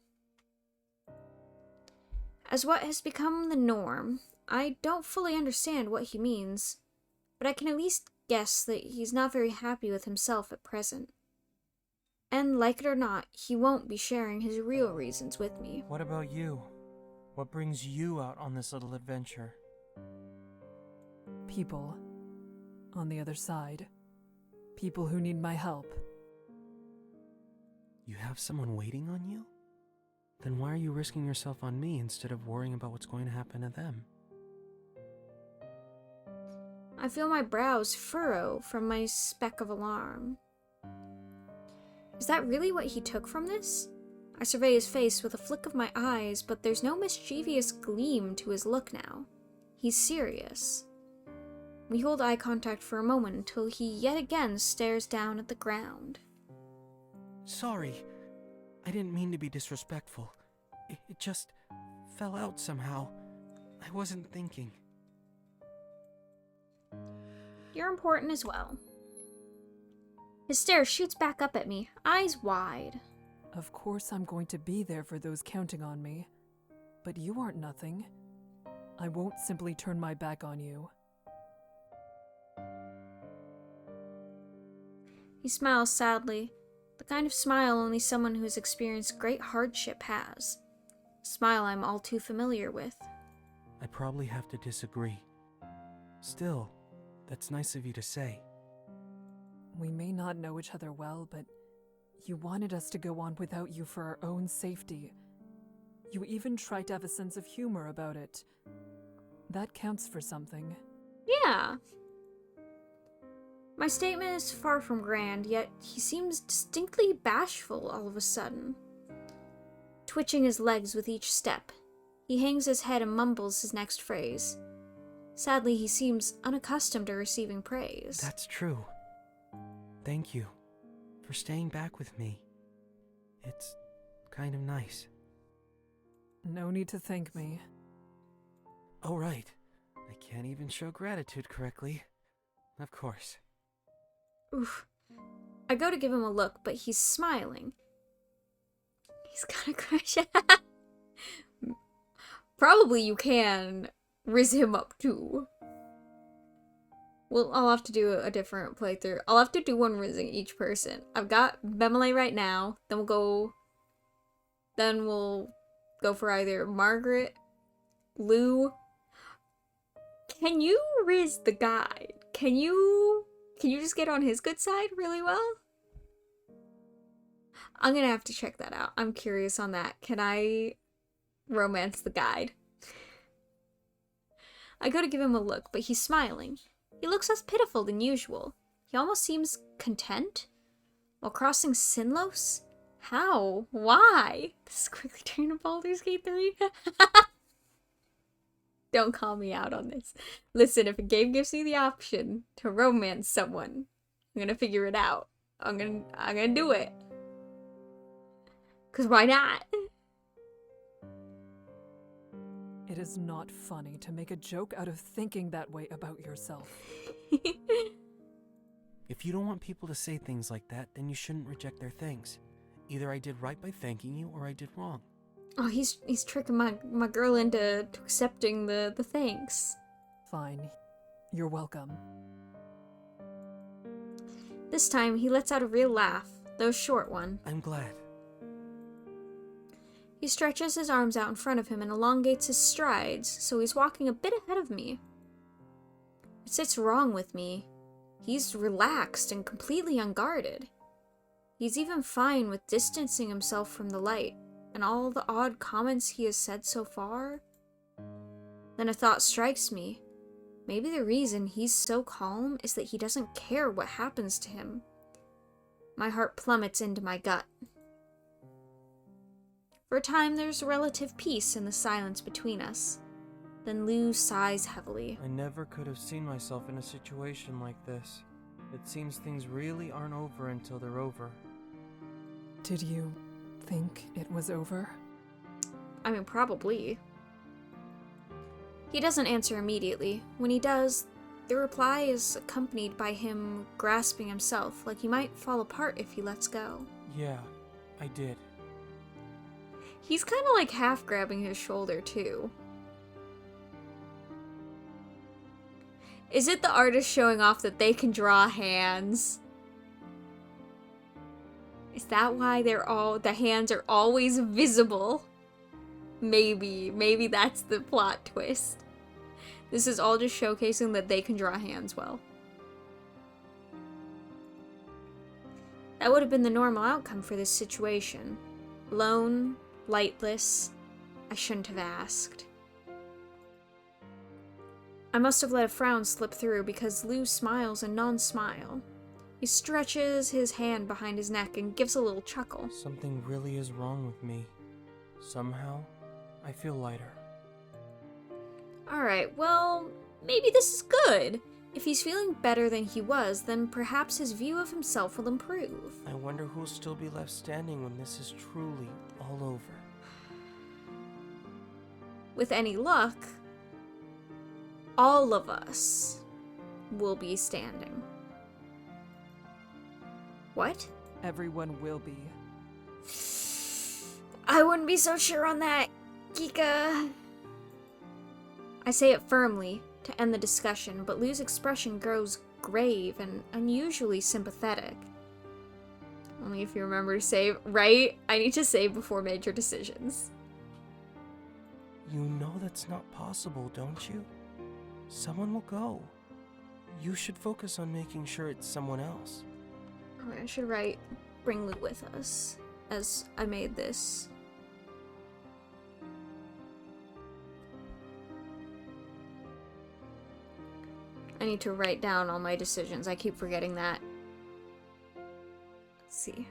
As what has become the norm, I don't fully understand what he means, but I can at least guess that he's not very happy with himself at present. And like it or not, he won't be sharing his real reasons with me. What about you? What brings you out on this little adventure? People. On the other side. People who need my help. You have someone waiting on you? Then why are you risking yourself on me instead of worrying about what's going to happen to them? I feel my brows furrow from my speck of alarm. Is that really what he took from this? I survey his face with a flick of my eyes, but there's no mischievous gleam to his look now. He's serious. We hold eye contact for a moment until he yet again stares down at the ground. Sorry. I didn't mean to be disrespectful. It just fell out somehow. I wasn't thinking. You're important as well. His stare shoots back up at me, eyes wide. Of course I'm going to be there for those counting on me. But you aren't nothing. I won't simply turn my back on you. He smiles sadly, the kind of smile only someone who has experienced great hardship has. A smile I'm all too familiar with. I probably have to disagree. Still, that's nice of you to say. We may not know each other well, but you wanted us to go on without you for our own safety. You even tried to have a sense of humor about it. That counts for something. Yeah. My statement is far from grand, yet he seems distinctly bashful all of a sudden. Twitching his legs with each step, he hangs his head and mumbles his next phrase. Sadly, he seems unaccustomed to receiving praise. That's true. Thank you for staying back with me. It's kind of nice. No need to thank me. Oh, right. I can't even show gratitude correctly. Of course. Oof. I go to give him a look, but he's smiling. He's got a crush. Probably you can riz him up too. Well, I'll have to do a different playthrough. I'll have to do one rizzing each person. I've got Bemele right now. Then we'll go for either Margaret, Lou. Can you riz the guide? Can you just get on his good side really well? I'm gonna have to check that out. I'm curious on that. Can I romance the guide? I go to give him a look, but he's smiling. He looks less pitiful than usual. He almost seems content. While crossing Sinlos? How? Why? This is quickly turning to Baldur's Gate 3. Don't call me out on this. Listen, if a game gives me the option to romance someone, I'm gonna figure it out. I'm gonna do it. 'Cause why not? It is not funny to make a joke out of thinking that way about yourself. If you don't want people to say things like that, then you shouldn't reject their things. Either I did right by thanking you, or I did wrong. Oh, he's tricking my girl into accepting the thanks. Fine. You're welcome. This time, he lets out a real laugh, though a short one. I'm glad. He stretches his arms out in front of him and elongates his strides, so he's walking a bit ahead of me. It sits wrong with me. He's relaxed and completely unguarded. He's even fine with distancing himself from the light, and all the odd comments he has said so far. Then a thought strikes me. Maybe the reason he's so calm is that he doesn't care what happens to him. My heart plummets into my gut. For a time, there's relative peace in the silence between us. Then Lou sighs heavily. I never could have seen myself in a situation like this. It seems things really aren't over until they're over. Did you think it was over? I mean, probably. He doesn't answer immediately. When he does, the reply is accompanied by him grasping himself, like he might fall apart if he lets go. Yeah, I did. He's kind of like half grabbing his shoulder, too. Is it the artist showing off that they can draw hands? Is that why the hands are always visible? Maybe that's the plot twist. This is all just showcasing that they can draw hands well. That would have been the normal outcome for this situation. Alone, lightless, I shouldn't have asked. I must have let a frown slip through because Lou smiles a non-smile. He stretches his hand behind his neck and gives a little chuckle. Something really is wrong with me. Somehow, I feel lighter. Alright, well, maybe this is good. If he's feeling better than he was, then perhaps his view of himself will improve. I wonder who'll still be left standing when this is truly all over. With any luck, all of us will be standing. What? Everyone will be. I wouldn't be so sure on that, Kika. I say it firmly to end the discussion, but Lou's expression grows grave and unusually sympathetic. Only if you remember to save, right? I need to save before major decisions. You know that's not possible, don't you? Someone will go. You should focus on making sure it's someone else. Oh, I should write, bring Lou with us, as I made this. I need to write down all my decisions. I keep forgetting that. Let's see.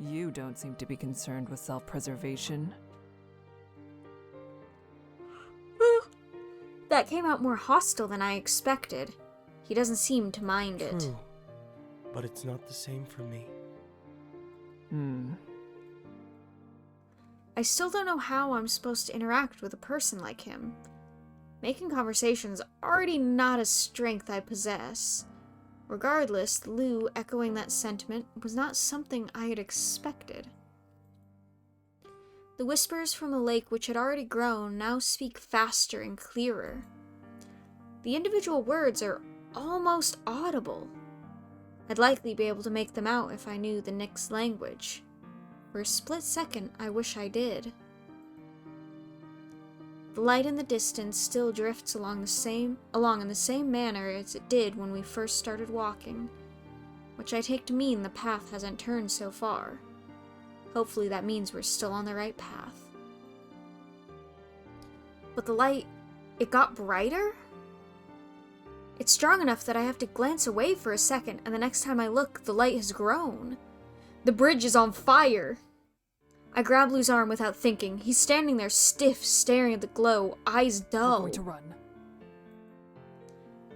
You don't seem to be concerned with self-preservation. That came out more hostile than I expected. He doesn't seem to mind it. True, but it's not the same for me. I still don't know how I'm supposed to interact with a person like him. Making conversation's already not a strength I possess. Regardless, Lou echoing that sentiment was not something I had expected. The whispers from the lake, which had already grown, now speak faster and clearer. The individual words are almost audible. I'd likely be able to make them out if I knew the Nyx language. For a split second, I wish I did. The light in the distance still drifts along in the same manner as it did when we first started walking, which I take to mean the path hasn't turned so far. Hopefully that means we're still on the right path. But the light, it got brighter? It's strong enough that I have to glance away for a second, and the next time I look, the light has grown. The bridge is on fire! I grab Lou's arm without thinking. He's standing there stiff, staring at the glow, eyes dull. We're going to run.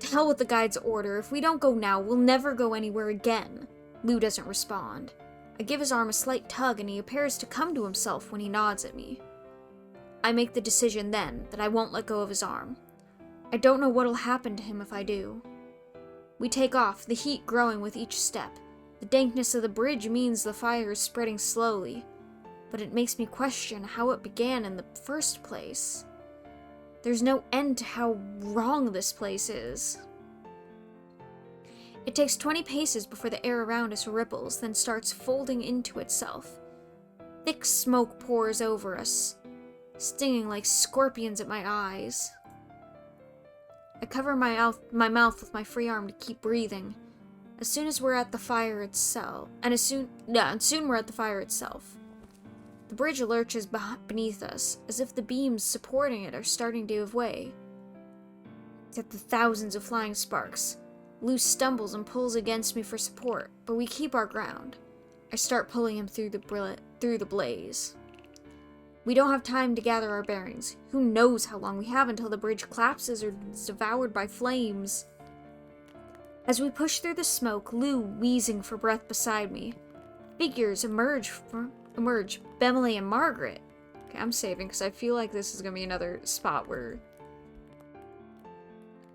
To hell with the guide's order. If we don't go now, we'll never go anywhere again. Lou doesn't respond. I give his arm a slight tug and he appears to come to himself when he nods at me. I make the decision then that I won't let go of his arm. I don't know what'll happen to him if I do. We take off, the heat growing with each step. The dankness of the bridge means the fire is spreading slowly, but it makes me question how it began in the first place. There's no end to how wrong this place is. It takes 20 paces before the air around us ripples, then starts folding into itself. Thick smoke pours over us, stinging like scorpions at my eyes. I cover my mouth with my free arm to keep breathing. As soon as we're at the fire itself, and soon we're at the fire itself. The bridge lurches beneath us, as if the beams supporting it are starting to give way. At the thousands of flying sparks, Lou stumbles and pulls against me for support, but we keep our ground. I start pulling him through the blaze. We don't have time to gather our bearings. Who knows how long we have until the bridge collapses or is devoured by flames. As we push through the smoke, Lou wheezing for breath beside me. Figures emerge, Bemily and Margaret. Okay, I'm saving because I feel like this is going to be another spot where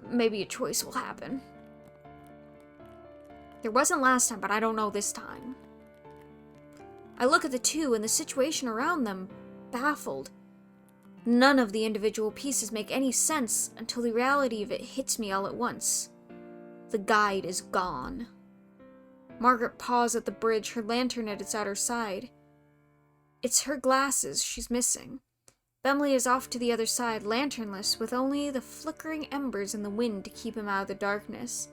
maybe a choice will happen. There wasn't last time, but I don't know this time. I look at the two and the situation around them, baffled. None of the individual pieces make any sense until the reality of it hits me all at once. The guide is gone. Margaret paused at the bridge, her lantern at its outer side. It's her glasses she's missing. Bemily is off to the other side, lanternless, with only the flickering embers in the wind to keep him out of the darkness.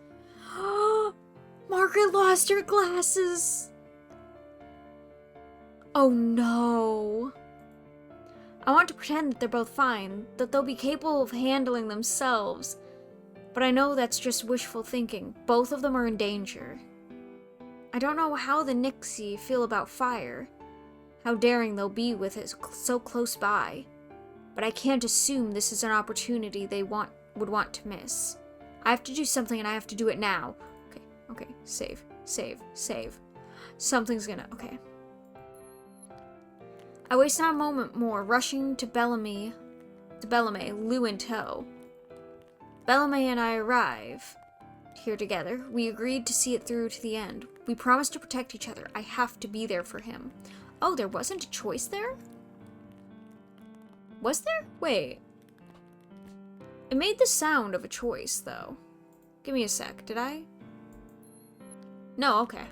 Margaret lost her glasses! Oh no. I want to pretend that they're both fine, that they'll be capable of handling themselves. But I know that's just wishful thinking. Both of them are in danger. I don't know how the Nixie feel about fire, how daring they'll be with it so close by, but I can't assume this is an opportunity they would want to miss. I have to do something and I have to do it now. Okay, save. Something's gonna, okay. I waste not a moment more, rushing to Bellamy, Lou in tow. Bellamy and I arrive here together. We agreed to see it through to the end. We promised to protect each other. I have to be there for him. Oh, there wasn't a choice there? Was there? Wait. It made the sound of a choice, though. Give me a sec. Did I? No, okay.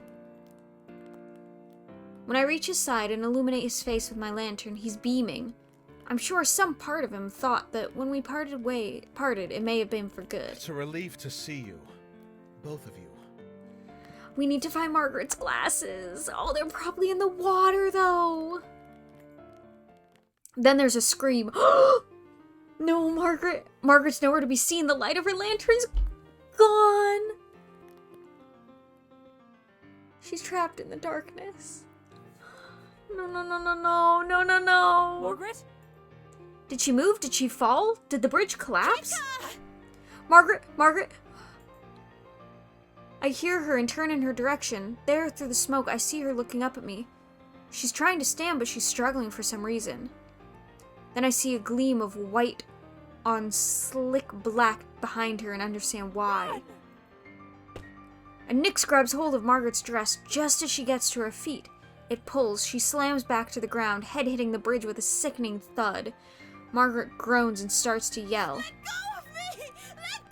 When I reach his side and illuminate his face with my lantern, he's beaming. I'm sure some part of him thought that when we parted, it may have been for good. It's a relief to see you. Both of you. We need to find Margaret's glasses. Oh, they're probably in the water, though. Then there's a scream. No, Margaret. Margaret's nowhere to be seen. The light of her lantern's gone. She's trapped in the darkness. No. Margaret? Did she move? Did she fall? Did the bridge collapse? Margaret! I hear her and turn in her direction. There, through the smoke, I see her looking up at me. She's trying to stand, but she's struggling for some reason. Then I see a gleam of white on slick black behind her and understand why. And Nyx grabs hold of Margaret's dress just as she gets to her feet. It pulls. She slams back to the ground, head hitting the bridge with a sickening thud. Margaret groans and starts to yell. Let go of me! Let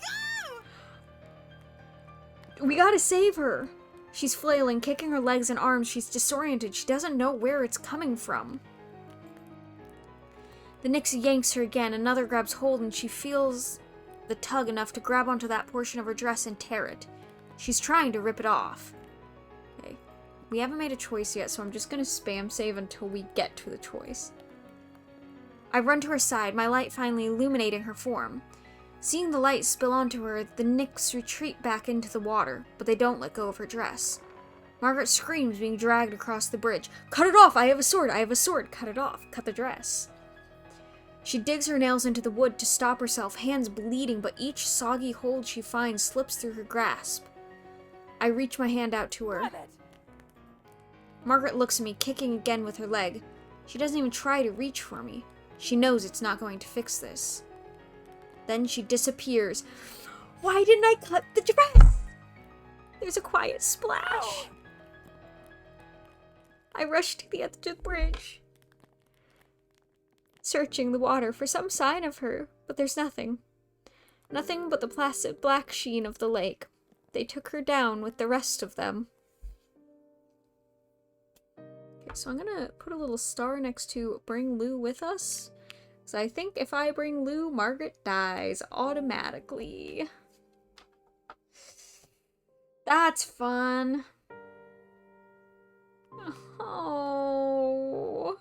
go! We gotta save her! She's flailing, kicking her legs and arms. She's disoriented. She doesn't know where it's coming from. The Nyx yanks her again. Another grabs hold and she feels the tug enough to grab onto that portion of her dress and tear it. She's trying to rip it off. Okay. We haven't made a choice yet, so I'm just gonna spam save until we get to the choice. I run to her side, my light finally illuminating her form. Seeing the light spill onto her, the Nyx retreat back into the water, but they don't let go of her dress. Margaret screams, being dragged across the bridge. Cut it off! I have a sword! Cut it off! Cut the dress. She digs her nails into the wood to stop herself, hands bleeding, but each soggy hold she finds slips through her grasp. I reach my hand out to her. Margaret looks at me, kicking again with her leg. She doesn't even try to reach for me. She knows it's not going to fix this. Then she disappears. Why didn't I cut the dress? There's a quiet splash. I rush to the edge of the bridge, searching the water for some sign of her, but there's nothing. Nothing but the placid black sheen of the lake. They took her down with the rest of them. Okay, so I'm gonna put a little star next to bring Lou with us. So I think if I bring Lou, Margaret dies automatically. That's fun. Oh.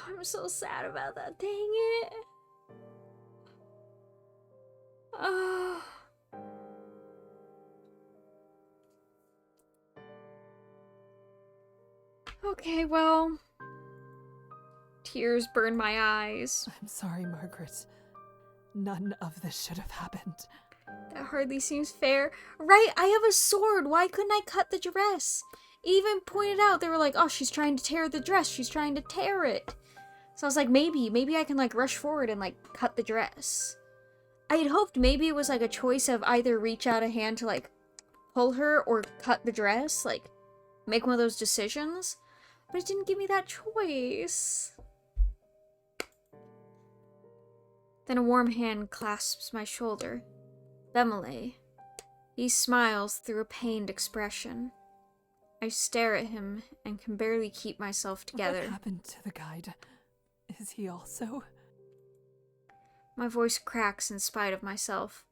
I'm so sad about that. Dang it. Oh. Okay, well. Tears burn my eyes. I'm sorry, Margaret. None of this should have happened. That hardly seems fair. Right, I have a sword. Why couldn't I cut the dress? Even pointed out, they were like, oh, she's trying to tear the dress. She's trying to tear it. So I was like, maybe I can, like, rush forward and, like, cut the dress. I had hoped maybe it was, like, a choice of either reach out a hand to, like, pull her or cut the dress. Like, make one of those decisions. But it didn't give me that choice. Then a warm hand clasps my shoulder. Bemele. He smiles through a pained expression. I stare at him and can barely keep myself together. What happened to the guide? Is he also? My voice cracks in spite of myself.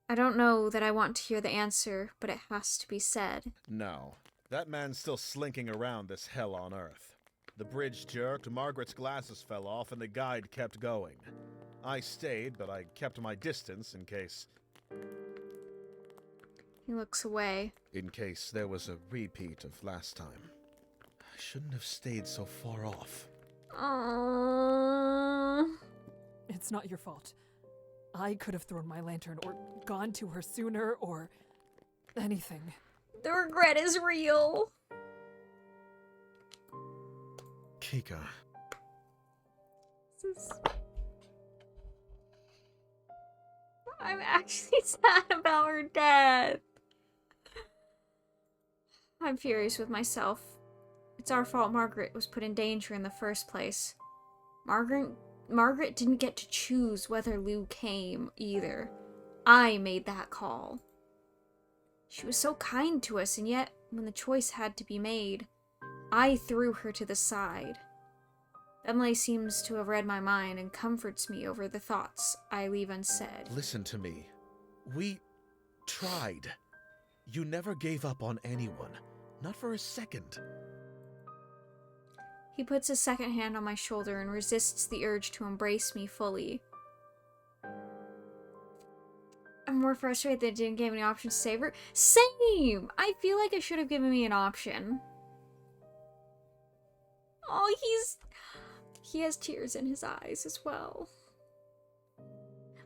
I don't know that I want to hear the answer, but it has to be said. No. That man's still slinking around this hell on earth. The bridge jerked, Margaret's glasses fell off, and the guide kept going. I stayed, but I kept my distance in case... He looks away. In case there was a repeat of last time. I shouldn't have stayed so far off. Aww. It's not your fault. I could have thrown my lantern or gone to her sooner or anything. The regret is real. Kika. I'm actually sad about her death. I'm furious with myself. It's our fault Margaret was put in danger in the first place. Margaret didn't get to choose whether Lou came, either. I made that call. She was so kind to us, and yet, when the choice had to be made, I threw her to the side. Bemele seems to have read my mind and comforts me over the thoughts I leave unsaid. Listen to me. We tried. You never gave up on anyone. Not for a second. He puts a second hand on my shoulder and resists the urge to embrace me fully. I'm more frustrated that it didn't give me an option to save her. Same! I feel like it should have given me an option. Oh, he has tears in his eyes as well.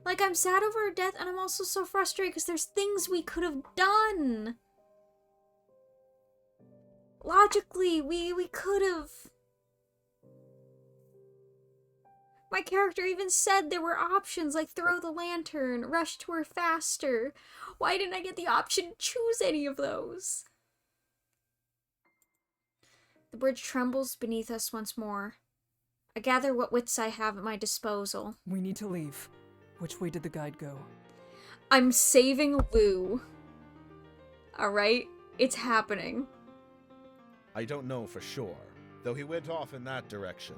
Like, I'm sad over her death, and I'm also so frustrated because there's things we could have done. Logically, we could have. My character even said there were options, like throw the lantern, rush to her faster. Why didn't I get the option to choose any of those? The bridge trembles beneath us once more. I gather what wits I have at my disposal. We need to leave. Which way did the guide go? I'm saving Lou. Alright? It's happening. I don't know for sure, though he went off in that direction.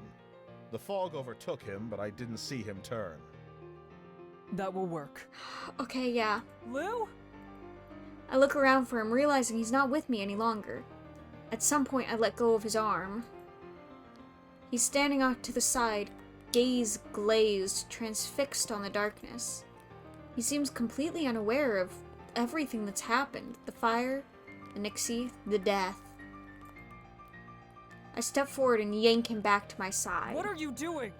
The fog overtook him, but I didn't see him turn. That will work. Okay, yeah. Lou? I look around for him, realizing he's not with me any longer. At some point, I let go of his arm. He's standing off to the side, gaze glazed, transfixed on the darkness. He seems completely unaware of everything that's happened. The fire, the Nixie, the death. I step forward and yank him back to my side. What are you doing?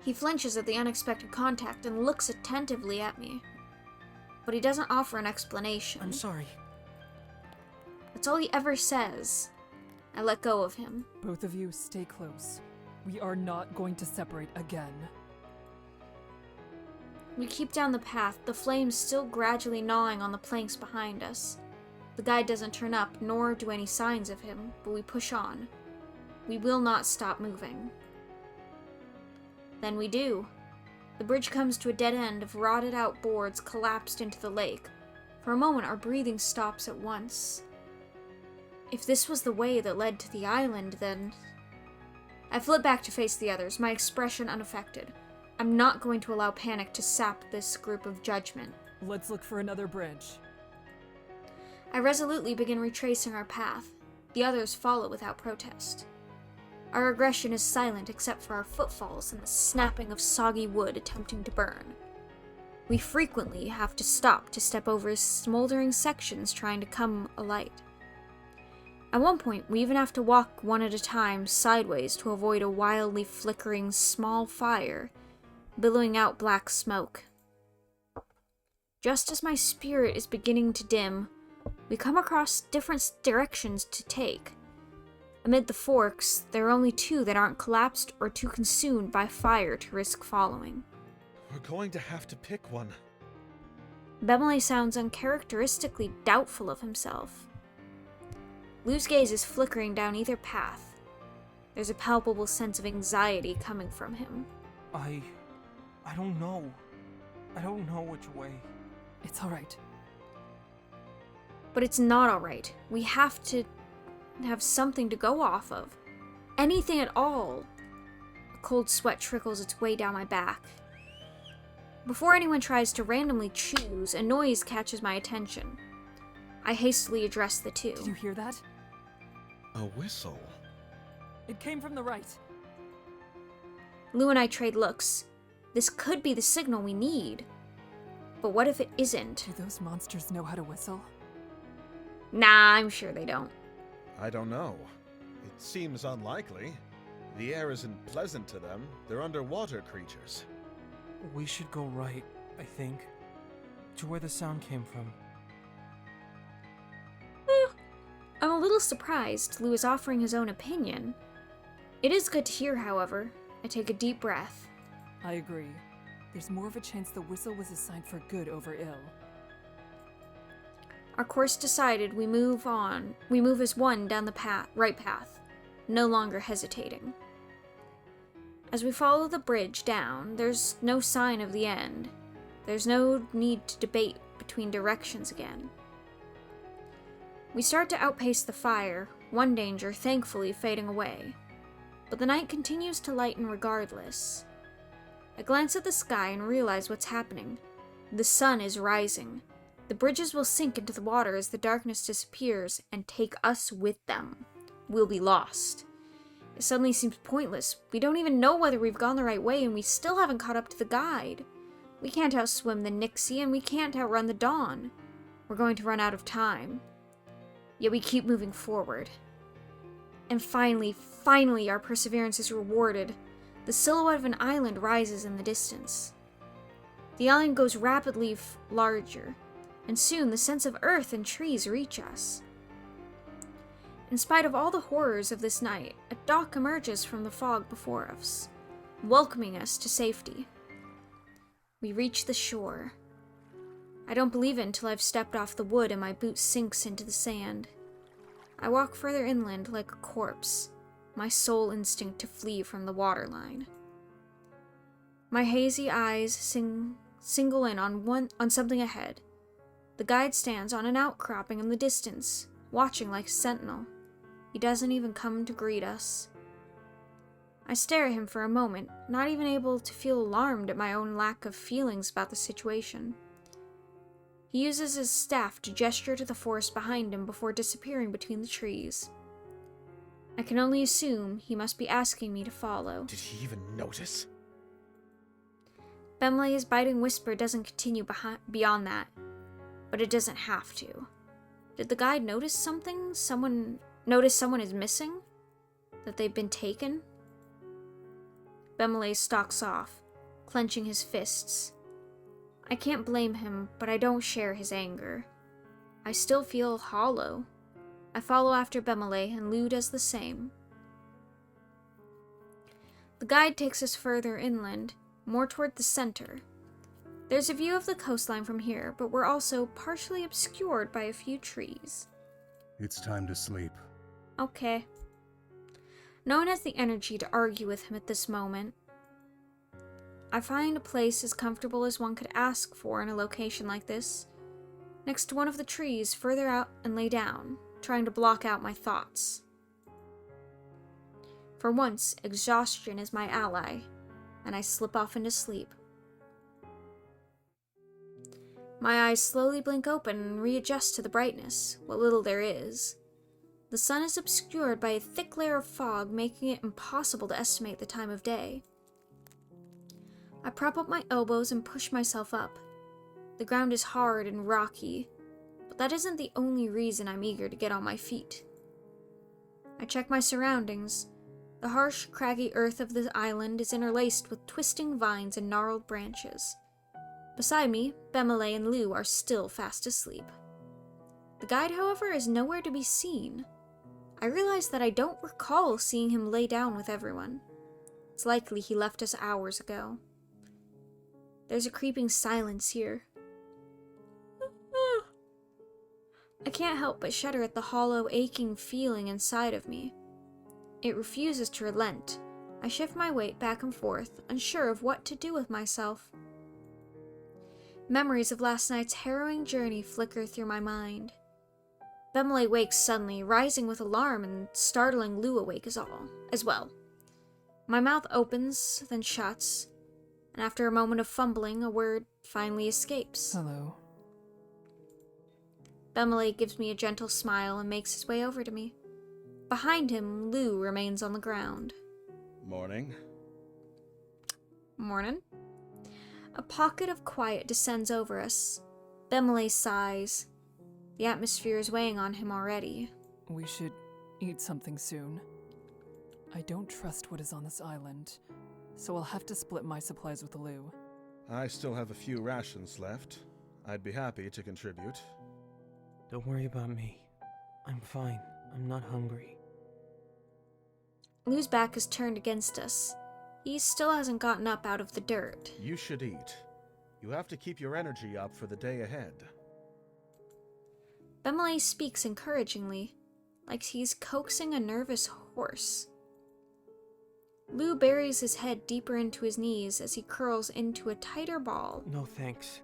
He flinches at the unexpected contact and looks attentively at me. But he doesn't offer an explanation. I'm sorry. That's all he ever says. I let go of him. Both of you stay close. We are not going to separate again. We keep down the path, the flames still gradually gnawing on the planks behind us. The guide doesn't turn up, nor do any signs of him, but we push on. We will not stop moving. Then we do. The bridge comes to a dead end of rotted out boards collapsed into the lake. For a moment, our breathing stops at once. If this was the way that led to the island, then... I flip back to face the others, my expression unaffected. I'm not going to allow panic to sap this group of judgment. Let's look for another bridge. I resolutely begin retracing our path. The others follow without protest. Our aggression is silent except for our footfalls and the snapping of soggy wood attempting to burn. We frequently have to stop to step over smoldering sections trying to come alight. At one point, we even have to walk one at a time sideways to avoid a wildly flickering small fire, billowing out black smoke. Just as my spirit is beginning to dim, we come across different directions to take. Amid the forks, there are only two that aren't collapsed or too consumed by fire to risk following. We're going to have to pick one. Bemele sounds uncharacteristically doubtful of himself. Lou's gaze is flickering down either path. There's a palpable sense of anxiety coming from him. I don't know. I don't know which way. It's alright. But it's not alright. We have to have something to go off of. Anything at all. A cold sweat trickles its way down my back. Before anyone tries to randomly choose, a noise catches my attention. I hastily address the two. Did you hear that? A whistle. It came from the right. Lou and I trade looks. This could be the signal we need. But what if it isn't? Do those monsters know how to whistle? Nah, I'm sure they don't. I don't know. It seems unlikely. The air isn't pleasant to them. They're underwater creatures. We should go right, I think. To where the sound came from. I'm a little surprised Lou is offering his own opinion. It is good to hear, however. I take a deep breath. I agree. There's more of a chance the whistle was assigned for good over ill. Our course decided, we move on. We move as one down the right path, no longer hesitating. As we follow the bridge down, there's no sign of the end. There's no need to debate between directions again. We start to outpace the fire, one danger thankfully fading away. But the night continues to lighten regardless. I glance at the sky and realize what's happening. The sun is rising. The bridges will sink into the water as the darkness disappears and take us with them. We'll be lost. It suddenly seems pointless. We don't even know whether we've gone the right way and we still haven't caught up to the guide. We can't outswim the Nixie and we can't outrun the dawn. We're going to run out of time. Yet we keep moving forward. And finally, our perseverance is rewarded. The silhouette of an island rises in the distance. The island goes rapidly larger, and soon the sense of earth and trees reach us. In spite of all the horrors of this night, a dock emerges from the fog before us, welcoming us to safety. We reach the shore. I don't believe it until I've stepped off the wood and my boot sinks into the sand. I walk further inland like a corpse, my sole instinct to flee from the waterline. My hazy eyes single in on something ahead. The guide stands on an outcropping in the distance, watching like a sentinel. He doesn't even come to greet us. I stare at him for a moment, not even able to feel alarmed at my own lack of feelings about the situation. He uses his staff to gesture to the forest behind him before disappearing between the trees. I can only assume he must be asking me to follow. Did he even notice? Bemele's biting whisper doesn't continue beyond that, but it doesn't have to. Did the guide notice something? Notice someone is missing? That they've been taken? Bemele stalks off, clenching his fists. I can't blame him, but I don't share his anger. I still feel hollow. I follow after Bemele, and Lou does the same. The guide takes us further inland, more toward the center. There's a view of the coastline from here, but we're also partially obscured by a few trees. It's time to sleep. Okay. No one has the energy to argue with him at this moment. I find a place as comfortable as one could ask for in a location like this, next to one of the trees further out, and lay down, trying to block out my thoughts. For once, exhaustion is my ally, and I slip off into sleep. My eyes slowly blink open and readjust to the brightness, what little there is. The sun is obscured by a thick layer of fog, making it impossible to estimate the time of day. I prop up my elbows and push myself up. The ground is hard and rocky, but that isn't the only reason I'm eager to get on my feet. I check my surroundings. The harsh, craggy earth of the island is interlaced with twisting vines and gnarled branches. Beside me, Bemele and Lou are still fast asleep. The guide, however, is nowhere to be seen. I realize that I don't recall seeing him lay down with everyone. It's likely he left us hours ago. There's a creeping silence here. I can't help but shudder at the hollow, aching feeling inside of me. It refuses to relent. I shift my weight back and forth, unsure of what to do with myself. Memories of last night's harrowing journey flicker through my mind. Bemele wakes suddenly, rising with alarm and startling Lou awake as well. My mouth opens, then shuts, and after a moment of fumbling, a word finally escapes. Hello. Bemele gives me a gentle smile and makes his way over to me. Behind him, Lou remains on the ground. Morning. Morning. A pocket of quiet descends over us. Bemele sighs. The atmosphere is weighing on him already. We should eat something soon. I don't trust what is on this island, so I'll have to split my supplies with Lou. I still have a few rations left. I'd be happy to contribute. Don't worry about me. I'm fine. I'm not hungry. Lou's back is turned against us. He still hasn't gotten up out of the dirt. You should eat. You have to keep your energy up for the day ahead. Bemele speaks encouragingly, like he's coaxing a nervous horse. Lou buries his head deeper into his knees as he curls into a tighter ball. No thanks.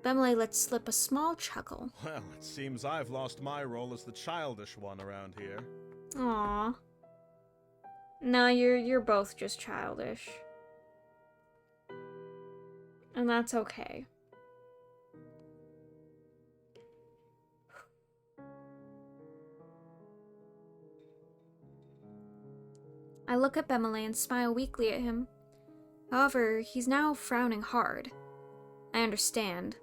Bemele lets slip a small chuckle. Well, it seems I've lost my role as the childish one around here. Aww. No, you're both just childish. And that's okay. I look at Bemele and smile weakly at him. However, he's now frowning hard. I understand.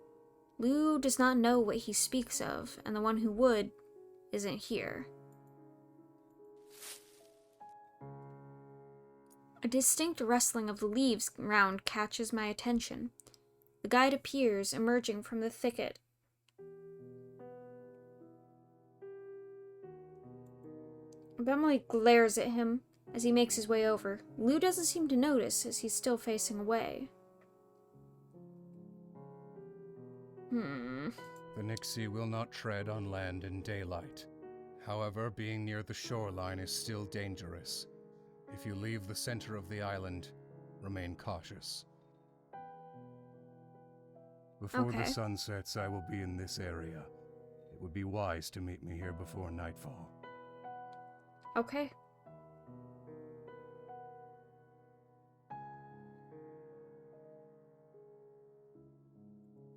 Lou does not know what he speaks of, and the one who would isn't here. A distinct rustling of the leaves around catches my attention. The guide appears, emerging from the thicket. Bemele glares at him as he makes his way over. Lou doesn't seem to notice as he's still facing away. The Nixie will not tread on land in daylight. However, being near the shoreline is still dangerous. If you leave the center of the island, remain cautious. Before Okay. the sun sets, I will be in this area. It would be wise to meet me here before nightfall. Okay.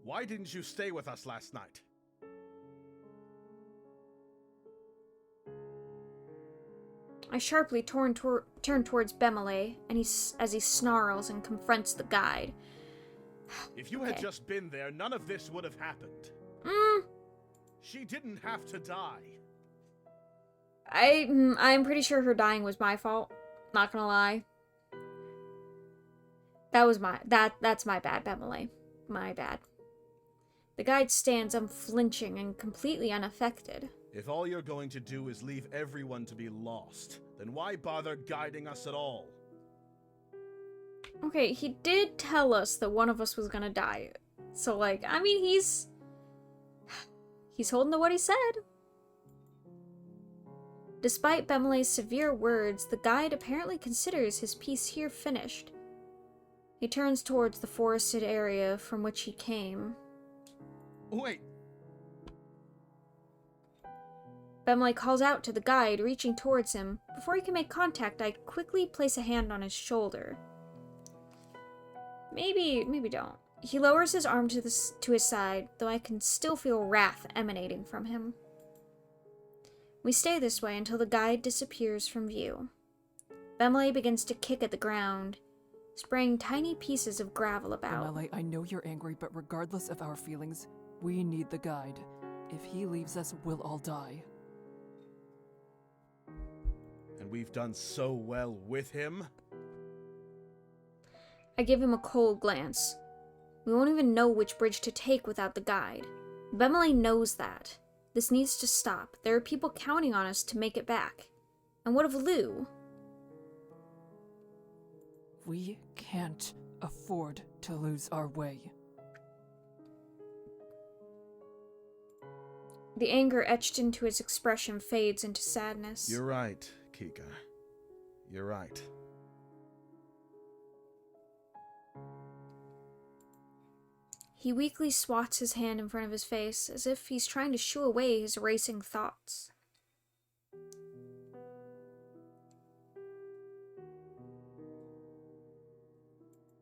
Why didn't you stay with us last night? I sharply turn towards Bemele, and as he snarls and confronts the guide. If you had Okay. just been there, none of this would have happened. She didn't have to die. I'm pretty sure her dying was my fault. Not gonna lie. That's my bad, Bemele. My bad. The guide stands unflinching and completely unaffected. If all you're going to do is leave everyone to be lost, then why bother guiding us at all? Okay, he did tell us that one of us was gonna die. So, like, I mean, he's holding to what he said. Despite Bemelé's severe words, the guide apparently considers his piece here finished. He turns towards the forested area from which he came. Wait! Bemele calls out to the guide, reaching towards him. Before he can make contact, I quickly place a hand on his shoulder. Maybe don't. He lowers his arm to his side, though I can still feel wrath emanating from him. We stay this way until the guide disappears from view. Bemele begins to kick at the ground, spraying tiny pieces of gravel about. Bemele, I know you're angry, but regardless of our feelings, we need the guide. If he leaves us, we'll all die. And we've done so well with him. I give him a cold glance. We won't even know which bridge to take without the guide. Bemele knows that. This needs to stop. There are people counting on us to make it back. And what of Lou? We can't afford to lose our way. The anger etched into his expression fades into sadness. You're right, Kika. You're right. He weakly swats his hand in front of his face, as if he's trying to shoo away his racing thoughts.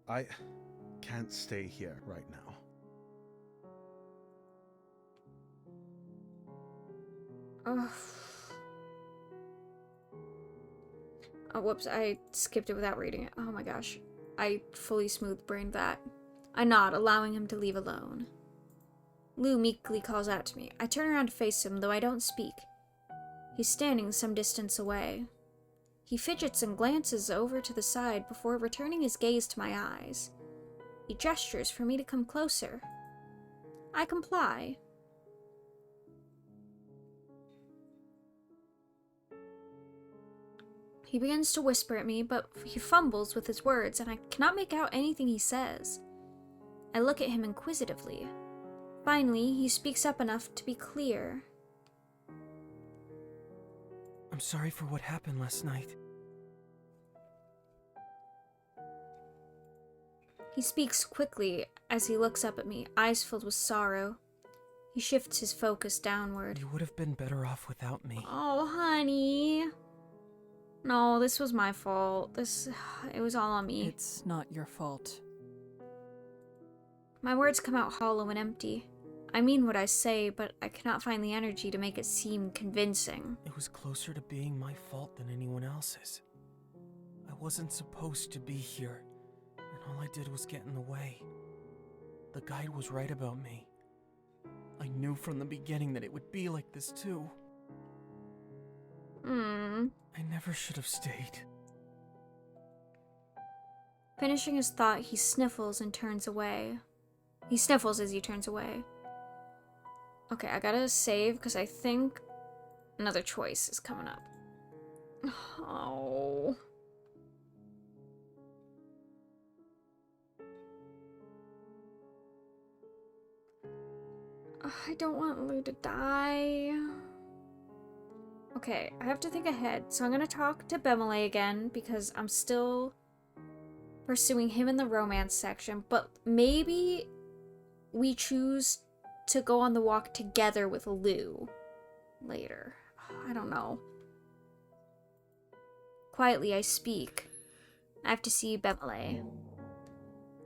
I can't stay here right now. Ugh. Oh, whoops, I skipped it without reading it. Oh my gosh. I fully smooth-brained that. I nod, allowing him to leave alone. Lou meekly calls out to me. I turn around to face him, though I don't speak. He's standing some distance away. He fidgets and glances over to the side before returning his gaze to my eyes. He gestures for me to come closer. I comply. He begins to whisper at me, but he fumbles with his words, and I cannot make out anything he says. I look at him inquisitively. Finally, he speaks up enough to be clear. I'm sorry for what happened last night. He speaks quickly as he looks up at me, eyes filled with sorrow. He shifts his focus downward. You would have been better off without me. Oh, honey. No, this was my fault. It was all on me. It's not your fault. My words come out hollow and empty. I mean what I say, but I cannot find the energy to make it seem convincing. It was closer to being my fault than anyone else's. I wasn't supposed to be here, and all I did was get in the way. The guide was right about me. I knew from the beginning that it would be like this too. I never should have stayed. Finishing his thought, he sniffles and turns away. He sniffles as he turns away. Okay, I gotta save because I think another choice is coming up. Oh. I don't want Lou to die. Okay, I have to think ahead, so I'm gonna talk to Bemele again because I'm still pursuing him in the romance section, but maybe we choose to go on the walk together with Lou later. I don't know. Quietly, I speak. I have to see Bemele.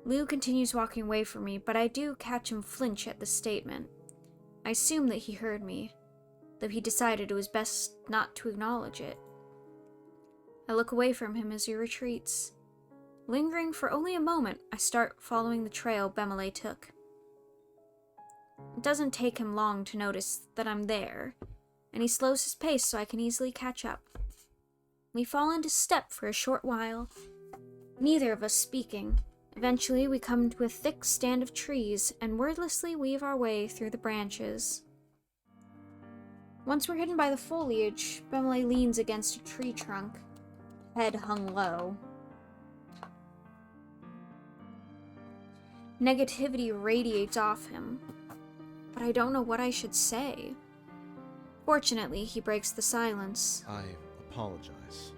Lou continues walking away from me, but I do catch him flinch at the statement. I assume that he heard me, though he decided it was best not to acknowledge it. I look away from him as he retreats. Lingering for only a moment, I start following the trail Bemele took. It doesn't take him long to notice that I'm there, and he slows his pace so I can easily catch up. We fall into step for a short while, neither of us speaking. Eventually, we come to a thick stand of trees and wordlessly weave our way through the branches. Once we're hidden by the foliage, Bemele leans against a tree trunk, head hung low. Negativity radiates off him, but I don't know what I should say. Fortunately, he breaks the silence. I apologize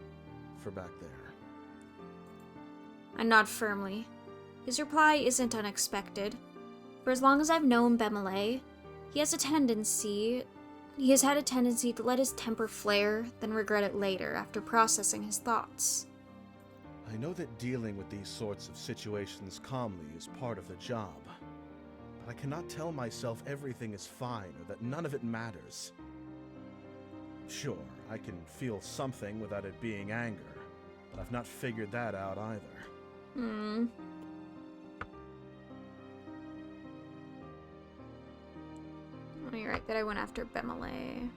for back there. I nod firmly. His reply isn't unexpected. For as long as I've known Bemele, he has had a tendency to let his temper flare, then regret it later after processing his thoughts. I know that dealing with these sorts of situations calmly is part of the job, but I cannot tell myself everything is fine or that none of it matters. Sure, I can feel something without it being anger, but I've not figured that out either. Oh, you're right that I went after Bemele.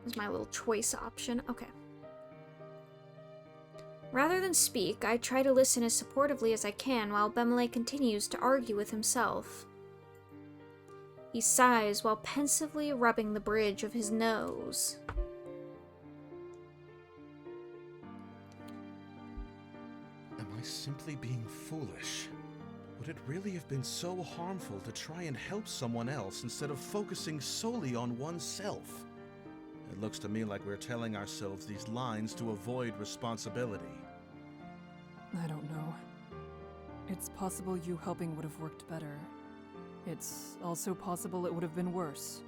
Was my little choice option. Okay. Rather than speak, I try to listen as supportively as I can while Bemele continues to argue with himself. He sighs while pensively rubbing the bridge of his nose. Am I simply being foolish? Would it really have been so harmful to try and help someone else instead of focusing solely on oneself? It looks to me like we're telling ourselves these lines to avoid responsibility. I don't know. It's possible you helping would have worked better. It's also possible it would have been worse.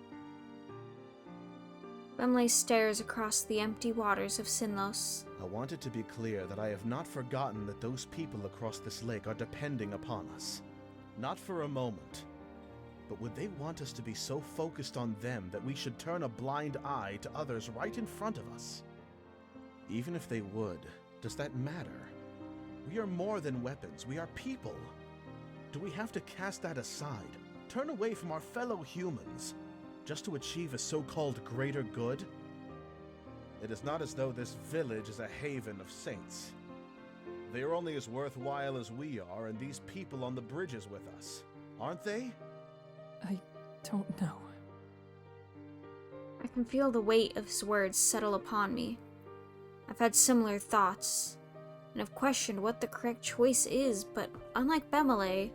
Bemele stares across the empty waters of Sinlos. I want it to be clear that I have not forgotten that those people across this lake are depending upon us. Not for a moment. But would they want us to be so focused on them that we should turn a blind eye to others right in front of us? Even if they would, does that matter? We are more than weapons, we are people. Do we have to cast that aside, turn away from our fellow humans, just to achieve a so-called greater good? It is not as though this village is a haven of saints. They are only as worthwhile as we are and these people on the bridges with us, aren't they? I don't know. I can feel the weight of his words settle upon me. I've had similar thoughts, and have questioned what the correct choice is, but unlike Bemele,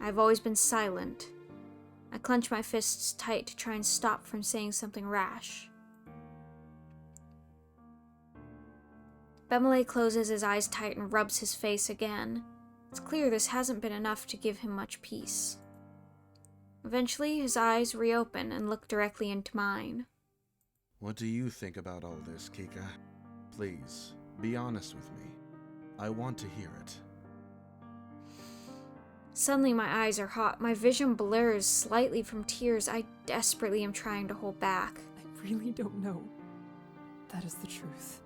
I've always been silent. I clench my fists tight to try and stop from saying something rash. Bemele closes his eyes tight and rubs his face again. It's clear this hasn't been enough to give him much peace. Eventually, his eyes reopen and look directly into mine. What do you think about all this, Kika? Please, be honest with me. I want to hear it. Suddenly my eyes are hot, my vision blurs slightly from tears I desperately am trying to hold back. I really don't know. That is the truth.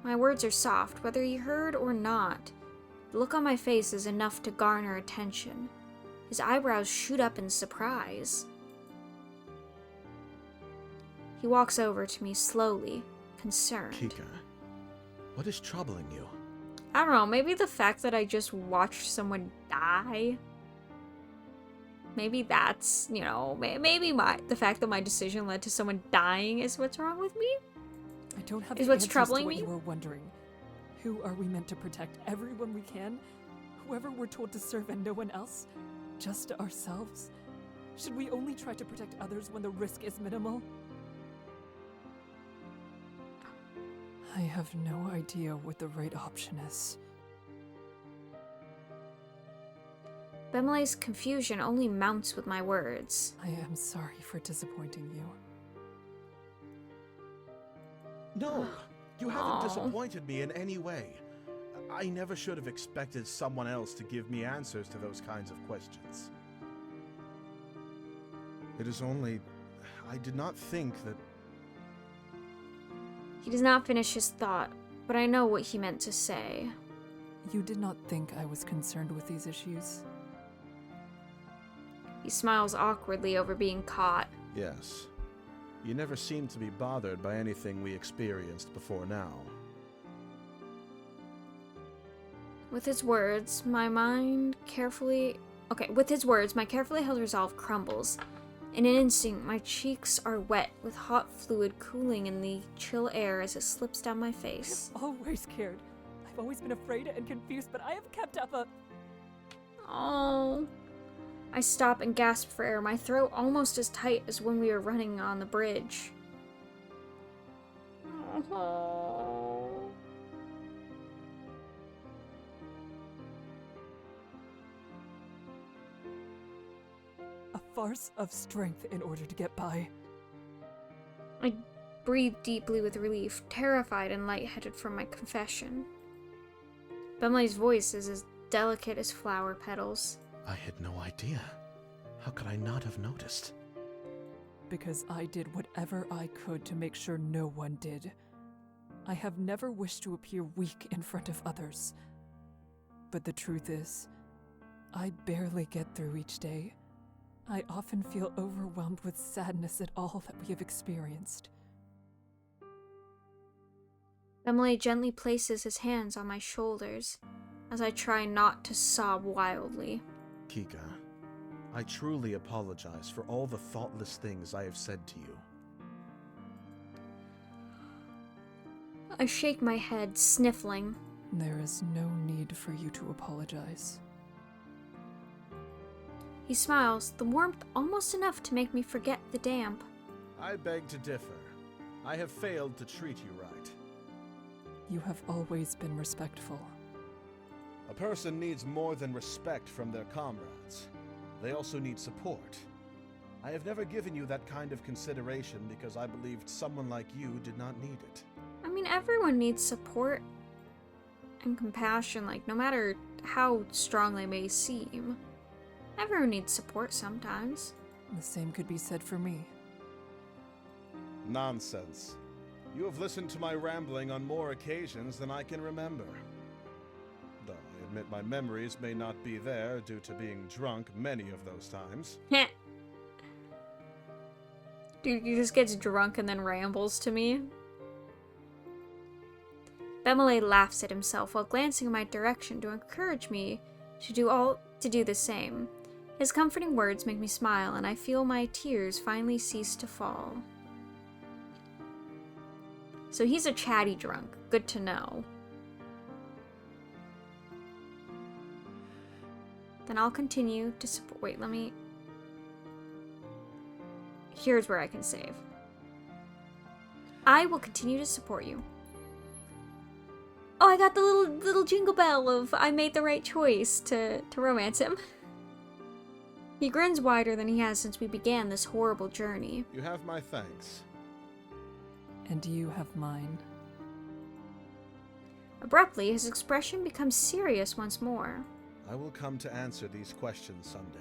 My words are soft, whether he heard or not. The look on my face is enough to garner attention. His eyebrows shoot up in surprise. He walks over to me slowly, concerned. Kika, what is troubling you? I don't know, maybe the fact that I just watched someone die. Maybe that's, maybe the fact that my decision led to someone dying is what's wrong with me? I don't have Is the what's answers troubling to what me? you were wondering. Who are we meant to protect? Everyone we can? Whoever we're told to serve and no one else? Just ourselves? Should we only try to protect others when the risk is minimal? I have no idea what the right option is. Bemele's confusion only mounts with my words. I am sorry for disappointing you. No, you haven't Aw. disappointed me in any way. I never should have expected someone else to give me answers to those kinds of questions. It is only... I did not think that... He does not finish his thought, but I know what he meant to say. You did not think I was concerned with these issues? He smiles awkwardly over being caught. Yes. You never seemed to be bothered by anything we experienced before now. With his words, my carefully held resolve crumbles. In an instant, my cheeks are wet with hot fluid cooling in the chill air as it slips down my face. I've always cared. I've always been afraid and confused, but I have kept up a... Oh. I stop and gasp for air, my throat almost as tight as when we were running on the bridge. Oh. A farce of strength in order to get by. I breathe deeply with relief, terrified and lightheaded from my confession. Bemley's voice is as delicate as flower petals. I had no idea. How could I not have noticed? Because I did whatever I could to make sure no one did. I have never wished to appear weak in front of others. But the truth is, I barely get through each day. I often feel overwhelmed with sadness at all that we have experienced. Bemley gently places his hands on my shoulders as I try not to sob wildly. Kika, I truly apologize for all the thoughtless things I have said to you. I shake my head, sniffling. There is no need for you to apologize. He smiles, the warmth almost enough to make me forget the damp. I beg to differ. I have failed to treat you right. You have always been respectful. A person needs more than respect from their comrades. They also need support. I have never given you that kind of consideration because I believed someone like you did not need it. I mean, everyone needs support and compassion, like, no matter how strong they may seem. Everyone needs support sometimes. The same could be said for me. Nonsense. You have listened to my rambling on more occasions than I can remember. Though I admit my memories may not be there due to being drunk many of those times. Dude, he just gets drunk and then rambles to me. Bemele laughs at himself while glancing in my direction to encourage me to do the same. His comforting words make me smile, and I feel my tears finally cease to fall. So he's a chatty drunk. Good to know. Then I'll continue to support. Wait, Here's where I can save. I will continue to support you. Oh, I got the little jingle bell of I made the right choice to romance him. He grins wider than he has since we began this horrible journey. You have my thanks. And you have mine. Abruptly, his expression becomes serious once more. I will come to answer these questions someday.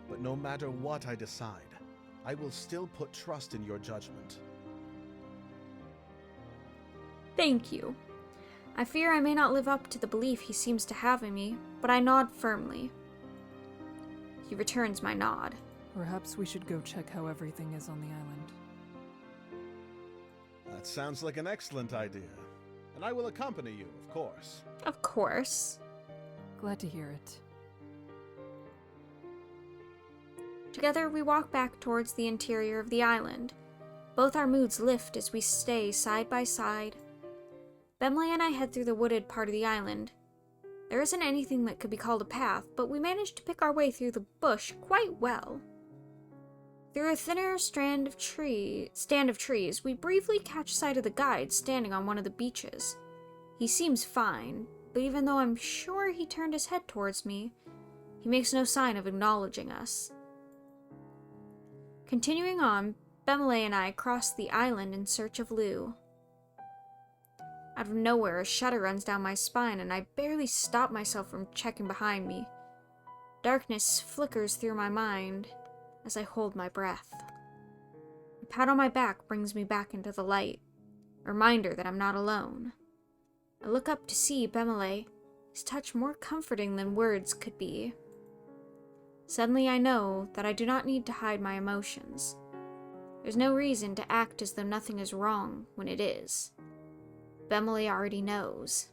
But no matter what I decide, I will still put trust in your judgment. Thank you. I fear I may not live up to the belief he seems to have in me, but I nod firmly. He returns my nod. Perhaps we should go check how everything is on the island. That sounds like an excellent idea. And I will accompany you, of course. Of course. Glad to hear it. Together we walk back towards the interior of the island. Both our moods lift as we stay side by side. Bemele and I head through the wooded part of the island. There isn't anything that could be called a path, but we managed to pick our way through the bush quite well. Through a thinner stand of trees, we briefly catch sight of the guide standing on one of the beaches. He seems fine, but even though I'm sure he turned his head towards me, he makes no sign of acknowledging us. Continuing on, Bemele and I cross the island in search of Lou. Out of nowhere, a shudder runs down my spine, and I barely stop myself from checking behind me. Darkness flickers through my mind as I hold my breath. A pat on my back brings me back into the light, a reminder that I'm not alone. I look up to see Bemele, his touch more comforting than words could be. Suddenly I know that I do not need to hide my emotions. There's no reason to act as though nothing is wrong when it is. Bemele already knows.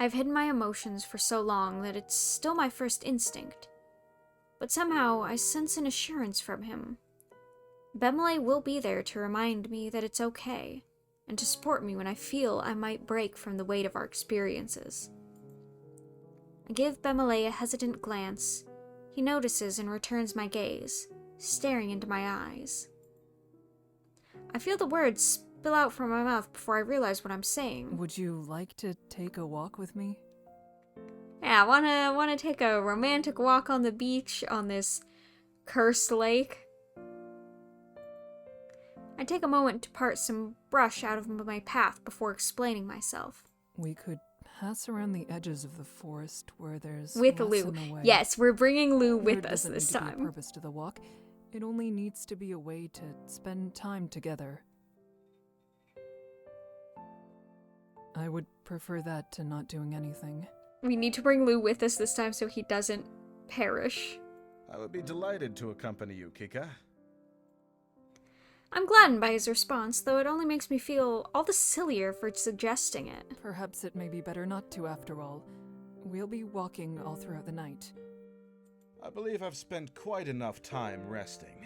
I've hidden my emotions for so long that it's still my first instinct. But somehow, I sense an assurance from him. Bemele will be there to remind me that it's okay, and to support me when I feel I might break from the weight of our experiences. I give Bemele a hesitant glance. He notices and returns my gaze, staring into my eyes. I feel the words spill out from my mouth before I realize what I'm saying. Would you like to take a walk with me? Yeah, wanna take a romantic walk on the beach on this cursed lake? I take a moment to part some brush out of my path before explaining myself. We could pass around the edges of the forest where there's With less Lou. in the way. Yes, we're bringing Lou There with us doesn't this need to be a time. purpose to the walk. It only needs to be a way to spend time together. I would prefer that to not doing anything. We need to bring Lou with us this time so he doesn't perish. I would be delighted to accompany you, Kika. I'm gladdened by his response, though it only makes me feel all the sillier for suggesting it. Perhaps it may be better not to after all. We'll be walking all throughout the night. I believe I've spent quite enough time resting.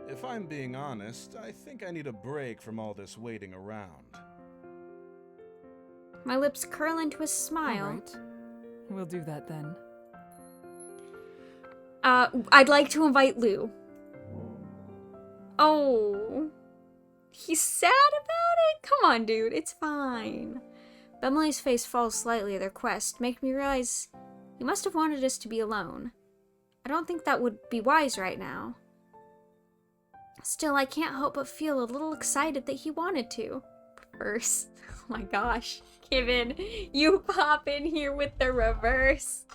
If I'm being honest, I think I need a break from all this waiting around. My lips curl into a smile. All right. We'll do that then. I'd like to invite Lou. Oh. He's sad about it? Come on, dude. It's fine. Bemele's face falls slightly at their request, making me realize he must have wanted us to be alone. I don't think that would be wise right now. Still, I can't help but feel a little excited that he wanted to. Reverse. Oh my gosh. Kevin, you pop in here with the reverse.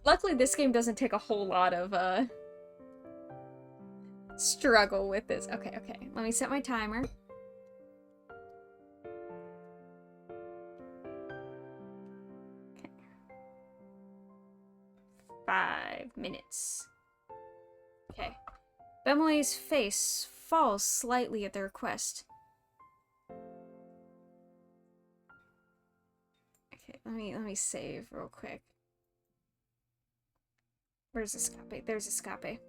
Luckily, this game doesn't take a whole lot of, struggle with this. Okay. Let me set my timer. Okay. 5 minutes. Okay. Bemele's face falls slightly at the request. Okay, let me save real quick. Where's Escape? There's Escape.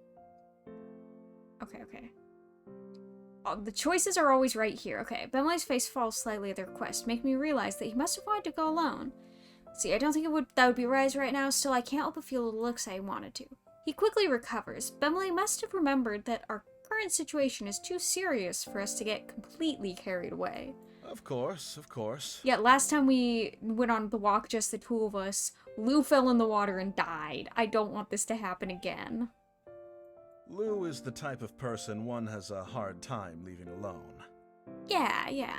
Okay. Oh, the choices are always right here. Okay, Bemele's face falls slightly at the request, making me realize that he must have wanted to go alone. See, I don't think that would be wise right now, still I can't help but feel the looks I wanted to. He quickly recovers. Bemele must have remembered that our current situation is too serious for us to get completely carried away. Of course. Yet last time we went on the walk, just the two of us, Lou fell in the water and died. I don't want this to happen again. Lou is the type of person one has a hard time leaving alone. Yeah.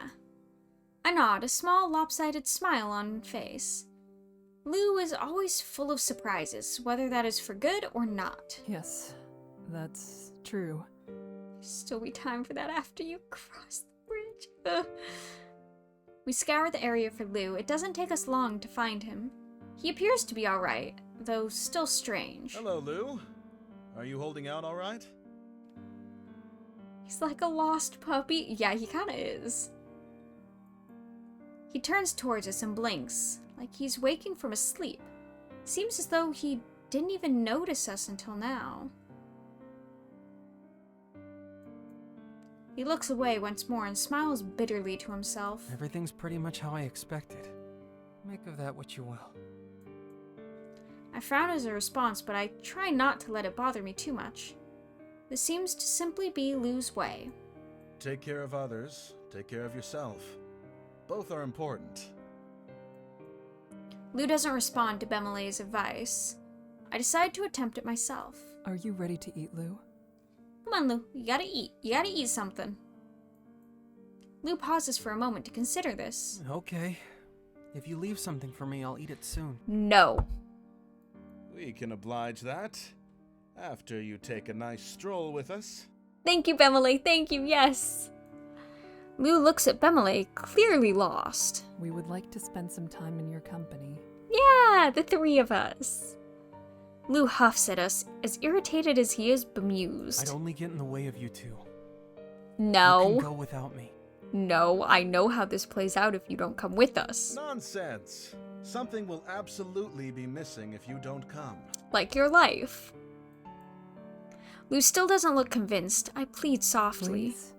I nod, a small lopsided smile on face. Lou is always full of surprises, whether that is for good or not. Yes, that's true. Still be time for that after you cross the bridge. Ugh. We scour the area for Lou. It doesn't take us long to find him. He appears to be alright, though still strange. Hello, Lou. Are you holding out all right? He's like a lost puppy. Yeah, he kinda is. He turns towards us and blinks, like he's waking from a sleep. Seems as though he didn't even notice us until now. He looks away once more and smiles bitterly to himself. Everything's pretty much how I expected. Make of that what you will. I frown as a response, but I try not to let it bother me too much. This seems to simply be Lou's way. Take care of others. Take care of yourself. Both are important. Lou doesn't respond to Bemele's advice. I decide to attempt it myself. Are you ready to eat, Lou? Come on, Lou. You gotta eat. You gotta eat something. Lou pauses for a moment to consider this. Okay. If you leave something for me, I'll eat it soon. No. We can oblige that. After you take a nice stroll with us. Thank you, Bemele. Thank you, yes. Lou looks at Bemele, clearly lost. We would like to spend some time in your company. Yeah, the three of us. Lou huffs at us, as irritated as he is bemused. I'd only get in the way of you two. No. You can go without me. No, I know how this plays out if you don't come with us. Nonsense. Something will absolutely be missing if you don't come. Like your life. Lou still doesn't look convinced. I plead softly. Please?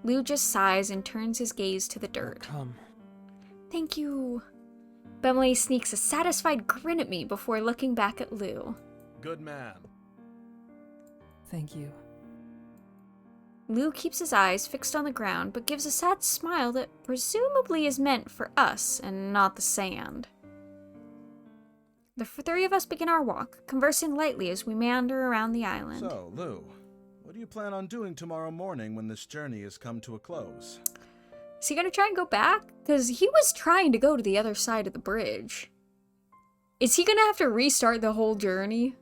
Lou just sighs and turns his gaze to the I'll dirt. come. Thank you. Bemele sneaks a satisfied grin at me before looking back at Lou. Good man. Thank you. Lou keeps his eyes fixed on the ground, but gives a sad smile that presumably is meant for us and not the sand. The three of us begin our walk, conversing lightly as we meander around the island. So, Lou, what do you plan on doing tomorrow morning when this journey has come to a close? Is he gonna try and go back? Because he was trying to go to the other side of the bridge. Is he gonna have to restart the whole journey?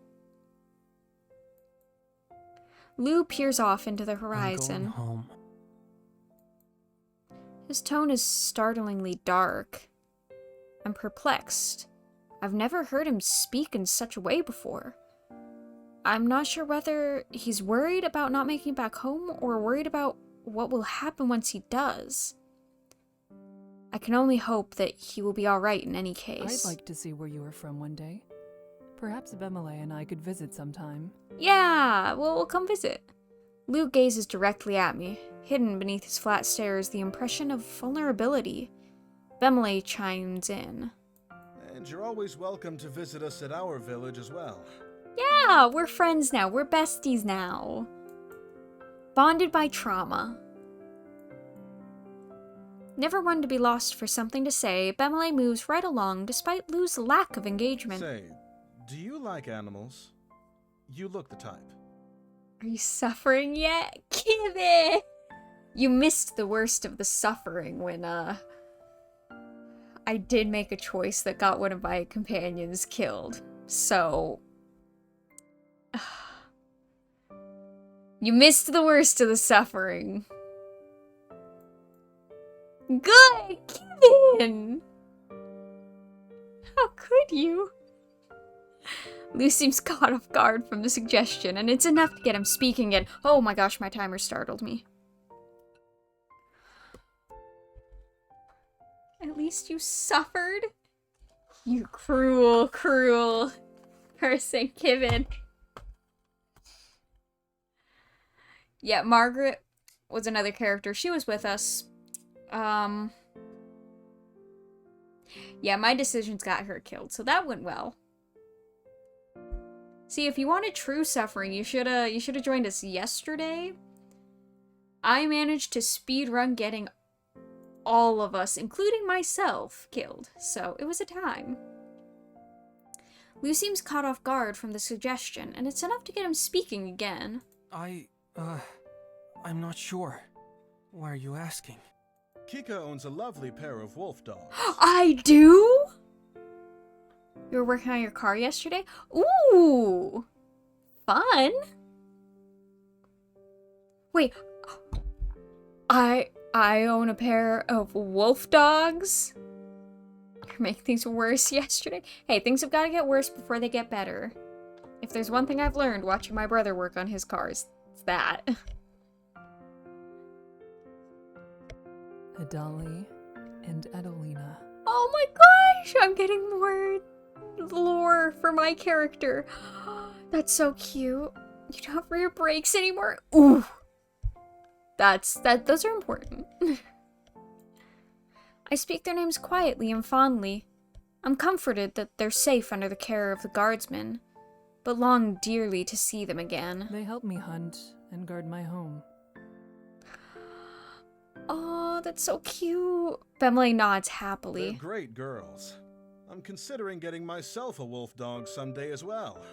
Lou peers off into the I'm horizon. going home. His tone is startlingly dark. I'm perplexed. I've never heard him speak in such a way before. I'm not sure whether he's worried about not making it back home or worried about what will happen once he does. I can only hope that he will be alright in any case. I'd like to see where you are from one day. Perhaps Bemele and I could visit sometime. Yeah, well, we'll come visit. Lou gazes directly at me. Hidden beneath his flat stare is the impression of vulnerability. Bemele chimes in. And you're always welcome to visit us at our village as well. Yeah, we're friends now. We're besties now. Bonded by trauma. Never one to be lost for something to say, Bemele moves right along despite Lou's lack of engagement. Say, do you like animals? You look the type. Are you suffering yet? Kevin! You missed the worst of the suffering when, I did make a choice that got one of my companions killed. So... You missed the worst of the suffering. Good, Kevin! How could you? Lou seems caught off guard from the suggestion, and it's enough to get him speaking again. Oh my gosh, my timer startled me. At least you suffered? You cruel, cruel person, Kevin. Yeah, Margaret was another character. She was with us. Yeah, my decisions got her killed, so that went well. See, if you wanted true suffering, you shoulda joined us yesterday. I managed to speedrun getting all of us, including myself, killed, so it was a time. Lou seems caught off guard from the suggestion, and it's enough to get him speaking again. I'm not sure. Why are you asking? Kika owns a lovely pair of wolf dogs. I do? You were working on your car yesterday? Ooh! Fun! Wait, I own a pair of wolf dogs? You're making things worse yesterday? Hey, things have got to get worse before they get better. If there's one thing I've learned watching my brother work on his cars, it's that. Adali and Adelina. Oh my gosh, I'm getting more lore for my character. That's so cute. You don't have rear brakes anymore. Ooh. Those are important. I speak their names quietly and fondly. I'm comforted that they're safe under the care of the guardsmen, but long dearly to see them again. They help me hunt and guard my home. Oh, that's so cute. Bemele nods They're happily. great girls. I'm considering getting myself a wolf dog someday as well.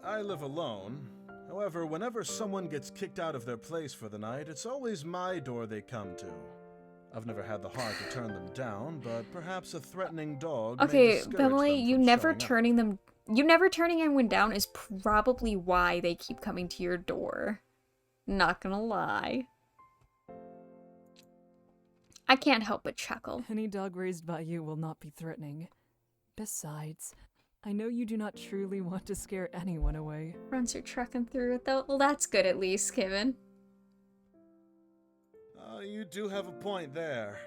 I live alone. However, whenever someone gets kicked out of their place for the night, it's always my door they come to. I've never had the heart to turn them down, but perhaps a threatening dog may Okay, discourage Bemele, them you from never showing up. turning anyone down is probably why they keep coming to your door. Not gonna lie. I can't help but chuckle. Any dog raised by you will not be threatening. Besides, I know you do not truly want to scare anyone away. Runs are trucking through it though. Well, that's good at least, Kevin. You do have a point there.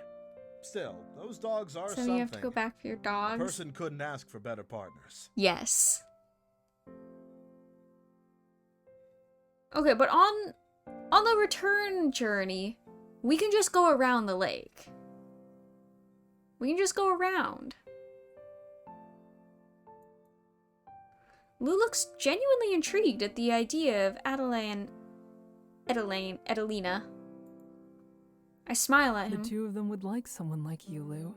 Still, those dogs are So something. you have to go back for your A dogs? person couldn't ask for better partners. Yes. Okay, but on the return journey, we can just go around the lake. We can just go around. Lou looks genuinely intrigued at the idea of Adelina. I smile at The him. two of them would like someone like you, Lou.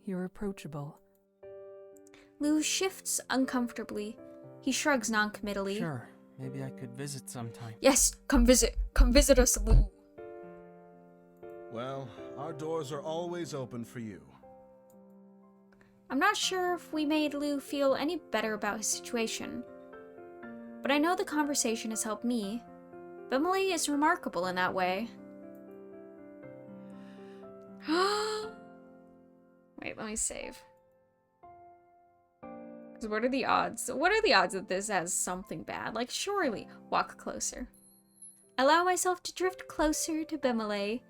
You're approachable. Lou shifts uncomfortably. He shrugs noncommittally. Sure, maybe I could visit sometime. Yes, come visit. Come visit us, Lou. Well, our doors are always open for you. I'm not sure if we made Lou feel any better about his situation, but I know the conversation has helped me. Bimley is remarkable in that way. Wait, let me save. 'Cause what are the odds? What are the odds that this has something bad? Like, surely. Walk closer. Allow myself to drift closer to Bimley.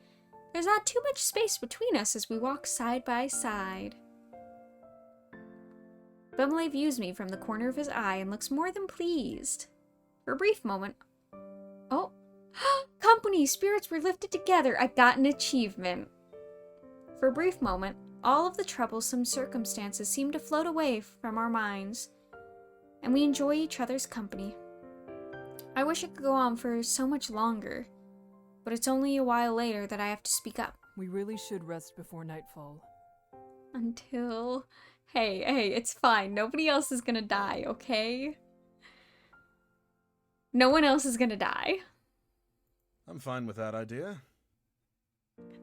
There's not too much space between us as we walk side by side. Bimley views me from the corner of his eye and looks more than pleased. For a brief moment... Oh! Company! Spirits were lifted together! I got an achievement! For a brief moment, all of the troublesome circumstances seem to float away from our minds, and we enjoy each other's company. I wish it could go on for so much longer, but it's only a while later that I have to speak up. We really should rest before nightfall. Until... Hey, it's fine. Nobody else is gonna die, okay? No one else is gonna die. I'm fine with that idea.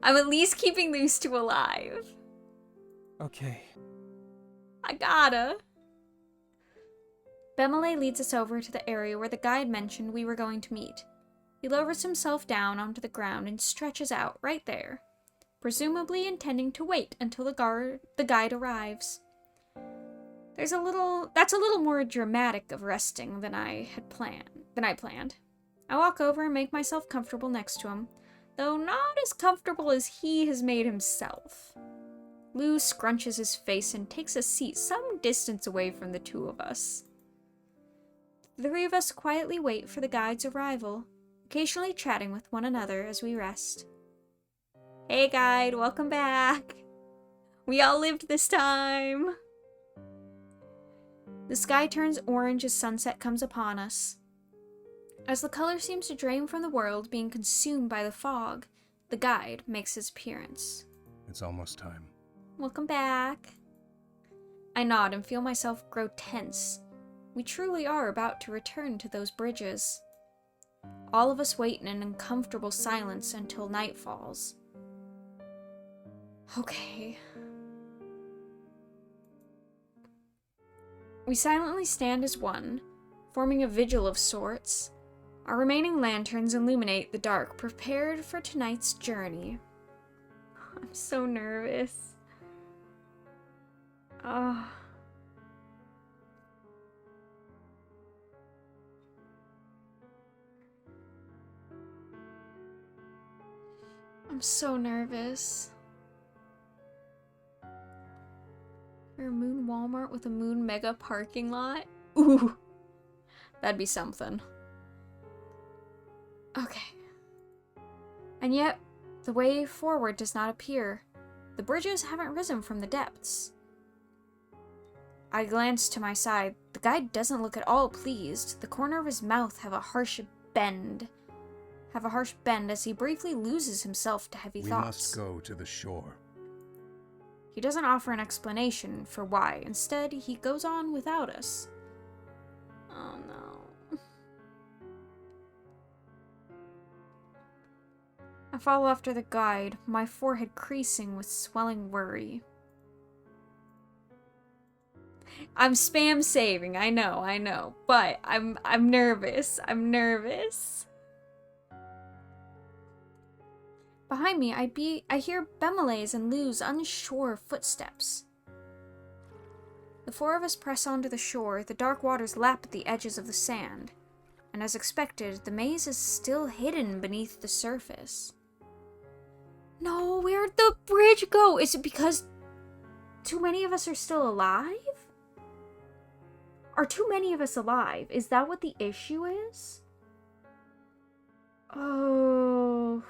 I'm at least keeping these two alive. Okay. I gotta. Bemele leads us over to the area where the guide mentioned we were going to meet. He lowers himself down onto the ground and stretches out right there, presumably intending to wait until the guide arrives. That's a little more dramatic of resting than I planned. I walk over and make myself comfortable next to him, though not as comfortable as he has made himself. Lou scrunches his face and takes a seat some distance away from the two of us. The three of us quietly wait for the guide's arrival, occasionally chatting with one another as we rest. Hey guide, welcome back! We all lived this time! The sky turns orange as sunset comes upon us. As the color seems to drain from the world, being consumed by the fog, the guide makes his appearance. It's almost time. Welcome back. I nod and feel myself grow tense. We truly are about to return to those bridges. All of us wait in an uncomfortable silence until night falls. Okay. We silently stand as one, forming a vigil of sorts. Our remaining lanterns illuminate the dark, prepared for tonight's journey. I'm so nervous. I'm so nervous. For a moon Walmart with a moon mega parking lot? Ooh, that'd be something. Okay. And yet, the way forward does not appear. The bridges haven't risen from the depths. I glance to my side. The guide doesn't look at all pleased. The corner of his mouth have a harsh bend as he briefly loses himself to heavy We thoughts. must go to the shore. He doesn't offer an explanation for why. Instead, he goes on without us. Oh no. I follow after the guide, my forehead creasing with swelling worry. I'm spam saving, I know, but I'm nervous. Behind me, I hear Bemele's and Lou's unsure footsteps. The four of us press onto the shore, the dark waters lap at the edges of the sand, and as expected, the maze is still hidden beneath the surface. No, where'd the bridge go? Is it because too many of us are still alive? Are too many of us alive? Is that what the issue is? Oh.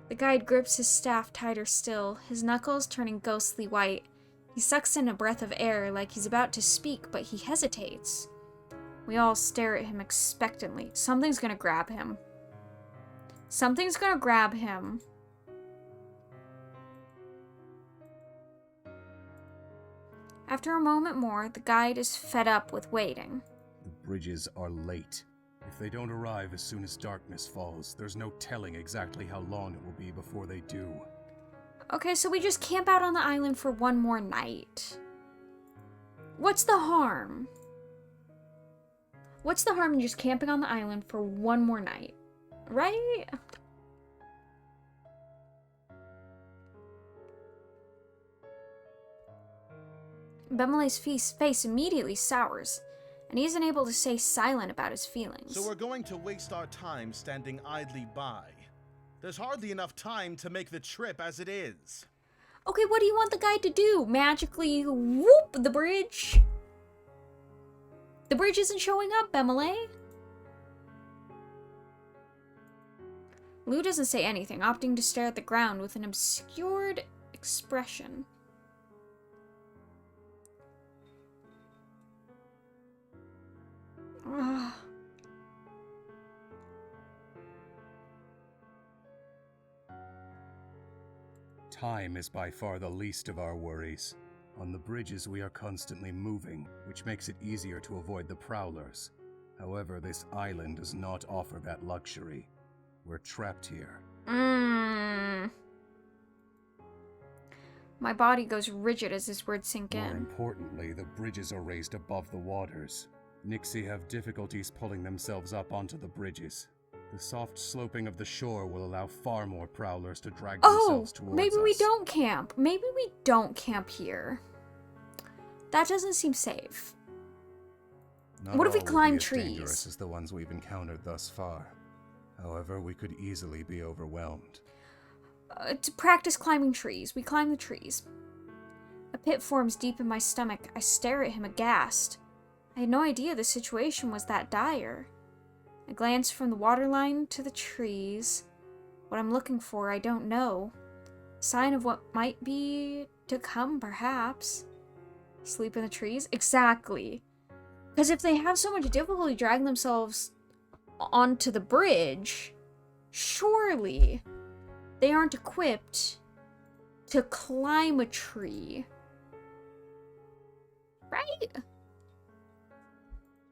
The guide grips his staff tighter still, his knuckles turning ghostly white. He sucks in a breath of air like he's about to speak, but he hesitates. We all stare at him expectantly. Something's gonna grab him. Something's gonna grab him. After a moment more, the guide is fed up with waiting. The bridges are late. If they don't arrive as soon as darkness falls, there's no telling exactly how long it will be before they do. Okay, so we just camp out on the island for one more night. What's the harm? What's the harm in just camping on the island for one more night? Right? Bemile's face immediately sours, and he isn't able to stay silent about his feelings. So we're going to waste our time standing idly by. There's hardly enough time to make the trip as it is. Okay, what do you want the guide to do? Magically whoop the bridge? The bridge isn't showing up, Bemile. Lou doesn't say anything, opting to stare at the ground with an obscured expression. Ugh. Time is by far the least of our worries. On the bridges we are constantly moving, which makes it easier to avoid the prowlers. However, this island does not offer that luxury. We're trapped here. My body goes rigid as his words sink More in. importantly, the bridges are raised above the waters. Nixie have difficulties pulling themselves up onto the bridges. The soft sloping of the shore will allow far more prowlers to drag themselves towards us. Maybe we don't camp. Maybe we don't camp here. That doesn't seem safe. Not What if we all will climb be as trees? dangerous as the ones we've encountered thus far. However, we could easily be overwhelmed. To practice climbing trees, we climb the trees. A pit forms deep in my stomach. I stare at him aghast. I had no idea the situation was that dire. I glance from the waterline to the trees. What I'm looking for, I don't know. A sign of what might be to come, perhaps. Sleep in the trees? Exactly. Because if they have so much difficulty dragging themselves onto the bridge, surely they aren't equipped to climb a tree. Right?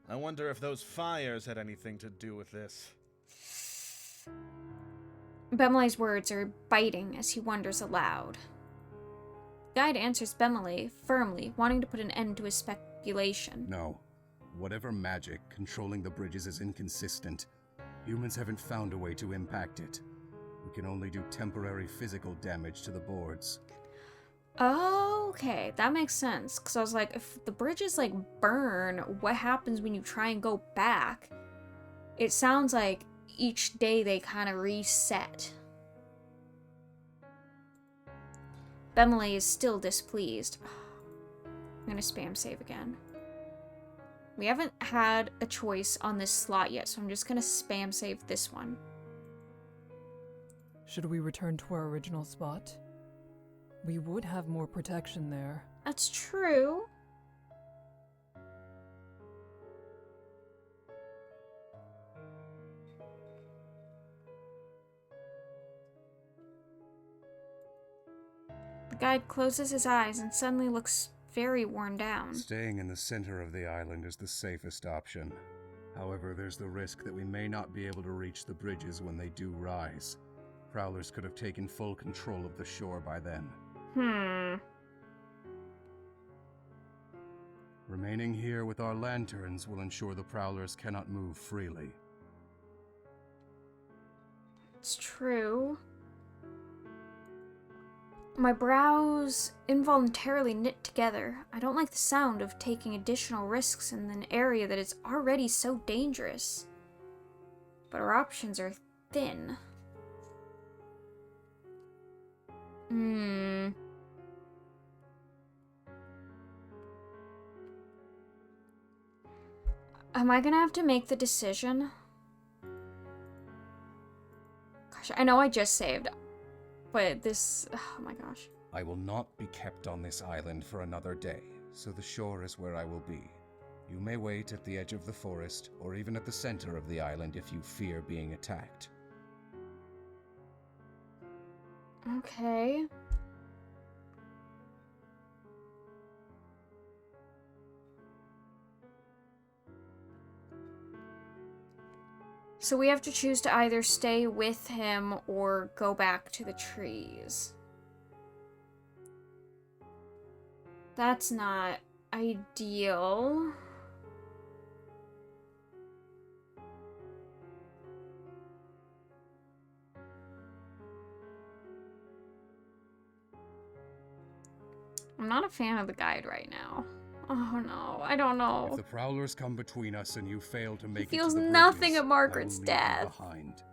I wonder if those fires had anything to do with this. Bemile's words are biting as he wonders aloud. Guide answers Bemile firmly, wanting to put an end to his speculation. No. Whatever magic controlling the bridges is inconsistent. Humans haven't found a way to impact it. We can only do temporary physical damage to the boards. Okay, that makes sense. Because I was like, if the bridges, like, burn, what happens when you try and go back? It sounds like each day they kind of reset. Bemile is still displeased. I'm gonna spam save again. We haven't had a choice on this slot yet, so I'm just gonna spam save this one. Should we return to our original spot? We would have more protection there. That's true. The guide closes his eyes and suddenly looks very worn down. Staying in the center of the island is the safest option. However, there's the risk that we may not be able to reach the bridges when they do rise. Prowlers could have taken full control of the shore by then. Remaining here with our lanterns will ensure the prowlers cannot move freely. It's true. My brows involuntarily knit together. I don't like the sound of taking additional risks in an area that is already so dangerous. But our options are thin. Am I gonna have to make the decision? Gosh, I know I just saved, but this... Oh my gosh. I will not be kept on this island for another day, so the shore is where I will be. You may wait at the edge of the forest, or even at the center of the island if you fear being attacked. Okay. So we have to choose to either stay with him or go back to the trees. That's not ideal. I'm not a fan of the guide right now. Oh no, I don't know. If the prowlers come between us and you fail to make it to feels the nothing bridges, at Margaret's I will leave you death. behind.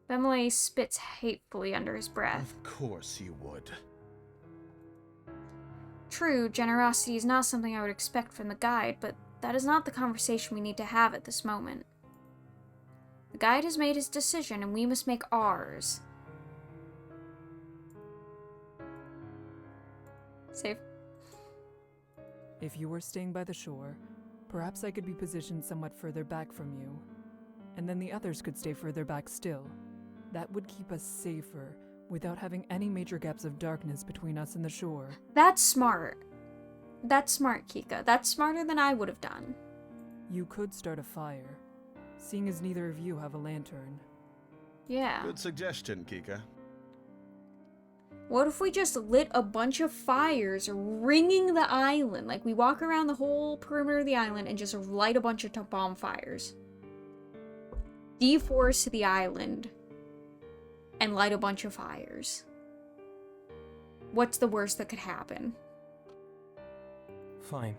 Bemele spits hatefully under his breath. Of course you would. True, generosity is not something I would expect from the guide, but that is not the conversation we need to have at this moment. The guide has made his decision, and we must make ours. Save. If you were staying by the shore, perhaps I could be positioned somewhat further back from you, and then the others could stay further back still. That would keep us safer, without having any major gaps of darkness between us and the shore. That's smart. That's smart, Kika. That's smarter than I would have done. You could start a fire, seeing as neither of you have a lantern. Yeah. Good suggestion, Kika. What if we just lit a bunch of fires ringing the island? Like, we walk around the whole perimeter of the island and just light a bunch of bonfires. Deforest the island and light a bunch of fires. What's the worst that could happen? Fine.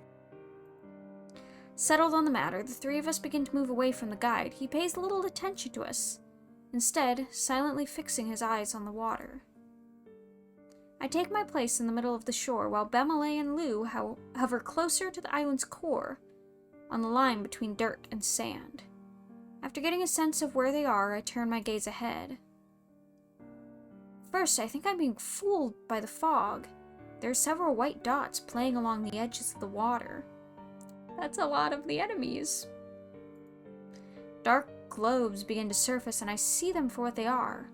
Settled on the matter, the three of us begin to move away from the guide. He pays little attention to us, instead silently fixing his eyes on the water. I take my place in the middle of the shore while Bemele and Lou hover closer to the island's core, on the line between dirt and sand. After getting a sense of where they are, I turn my gaze ahead. First, I think I'm being fooled by the fog. There are several white dots playing along the edges of the water. That's a lot of the enemies. Dark globes begin to surface, and I see them for what they are.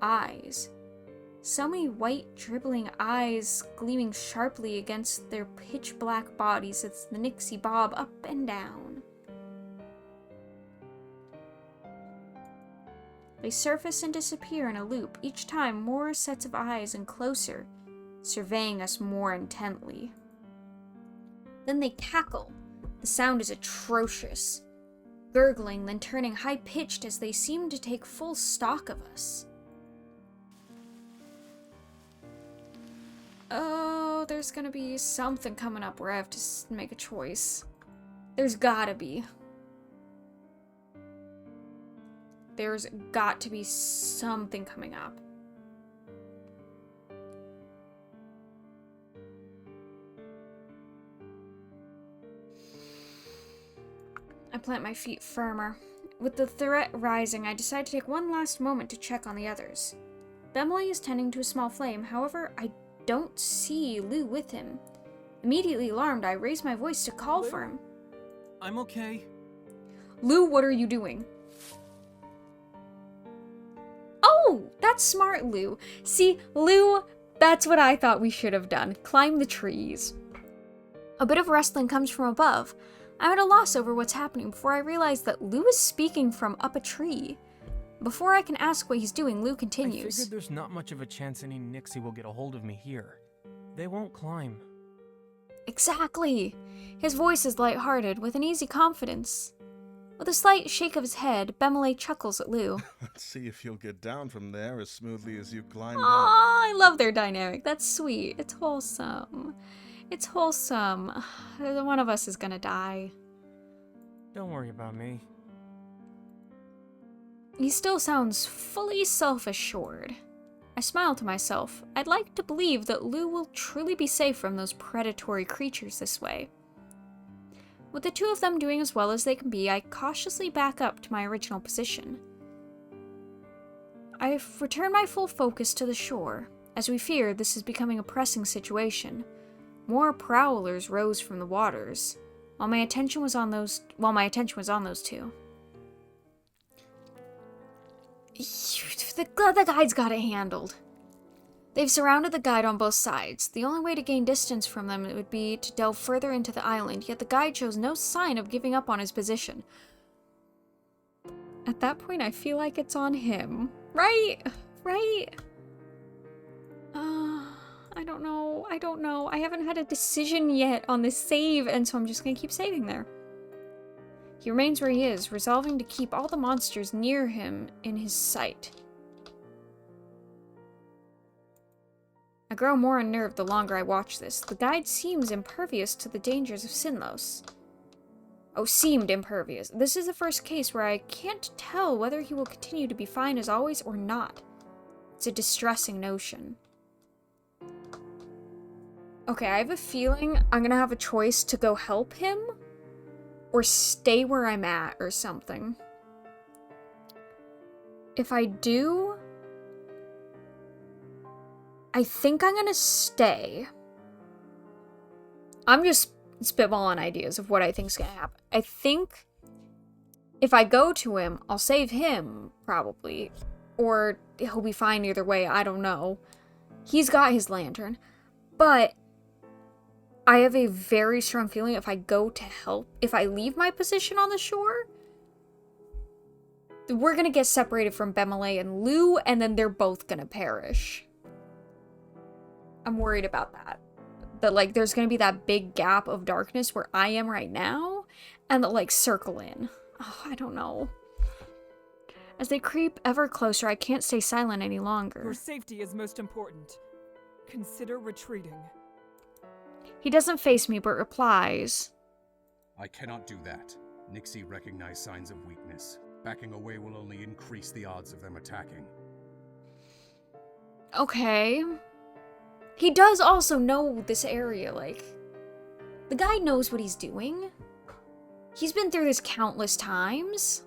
Eyes. So many white, dribbling eyes gleaming sharply against their pitch-black bodies as the Nixie bob up and down. They surface and disappear in a loop, each time more sets of eyes and closer, surveying us more intently. Then they cackle. The sound is atrocious, gurgling, then turning high-pitched as they seem to take full stock of us. Oh, there's gonna be something coming up where I have to make a choice. There's gotta be. There's got to be something coming up. I plant my feet firmer. With the threat rising, I decide to take one last moment to check on the others. Bemele is tending to a small flame, however, I don't see Lou with him. Immediately alarmed, I raise my voice to call for him. I'm okay. Lou, what are you doing? Oh, that's smart, Lou. See, Lou, that's what I thought we should have done. Climb the trees. A bit of rustling comes from above. I'm at a loss over what's happening before I realize that Lou is speaking from up a tree. Before I can ask what he's doing, Lou I continues. figured there's not much of a chance any Nixie will get a hold of me here. They won't climb. Exactly. His voice is lighthearted, with an easy confidence. With a slight shake of his head, Bemele chuckles at Lou. Let's see if you'll get down from there as smoothly as you climbed up. Aw, I love their dynamic. That's sweet. It's wholesome. It's wholesome. One of us is gonna die. Don't worry about me. He still sounds fully self-assured. I smile to myself. I'd like to believe that Lou will truly be safe from those predatory creatures this way. With the two of them doing as well as they can be, I cautiously back up to my original position. I've returned my full focus to the shore. As we feared, this is becoming a pressing situation. More prowlers rose from the waters, while my attention was on those two. The guide's got it handled. They've surrounded the guide on both sides. The only way to gain distance from them would be to delve further into the island, yet the guide shows no sign of giving up on his position. At that point, I feel like it's on him. Right? Right? I don't know. I haven't had a decision yet on this save, and so I'm just gonna keep saving there. He remains where he is, resolving to keep all the monsters near him in his sight. I grow more unnerved the longer I watch this. The guide seems impervious to the dangers of Sinlos. Oh, seemed impervious. This is the first case where I can't tell whether he will continue to be fine as always or not. It's a distressing notion. Okay, I have a feeling I'm gonna have a choice to go help him or stay where I'm at or something. If I do, I think I'm gonna stay. I'm just spitballing ideas of what I think's gonna happen. I think if I go to him, I'll save him, probably. Or he'll be fine either way, I don't know. He's got his lantern. But I have a very strong feeling if I go to help, if I leave my position on the shore, we're gonna get separated from Bemele and Lou, and then they're both gonna perish. I'm worried about that. That, like, there's gonna be that big gap of darkness where I am right now, and they'll, like, circle in. Oh, I don't know. As they creep ever closer, I can't stay silent any longer. Your safety is most important. Consider retreating. He doesn't face me, but replies. I cannot do that. Nixie recognized signs of weakness. Backing away will only increase the odds of them attacking. Okay. He does also know this area, like... The guy knows what he's doing. He's been through this countless times.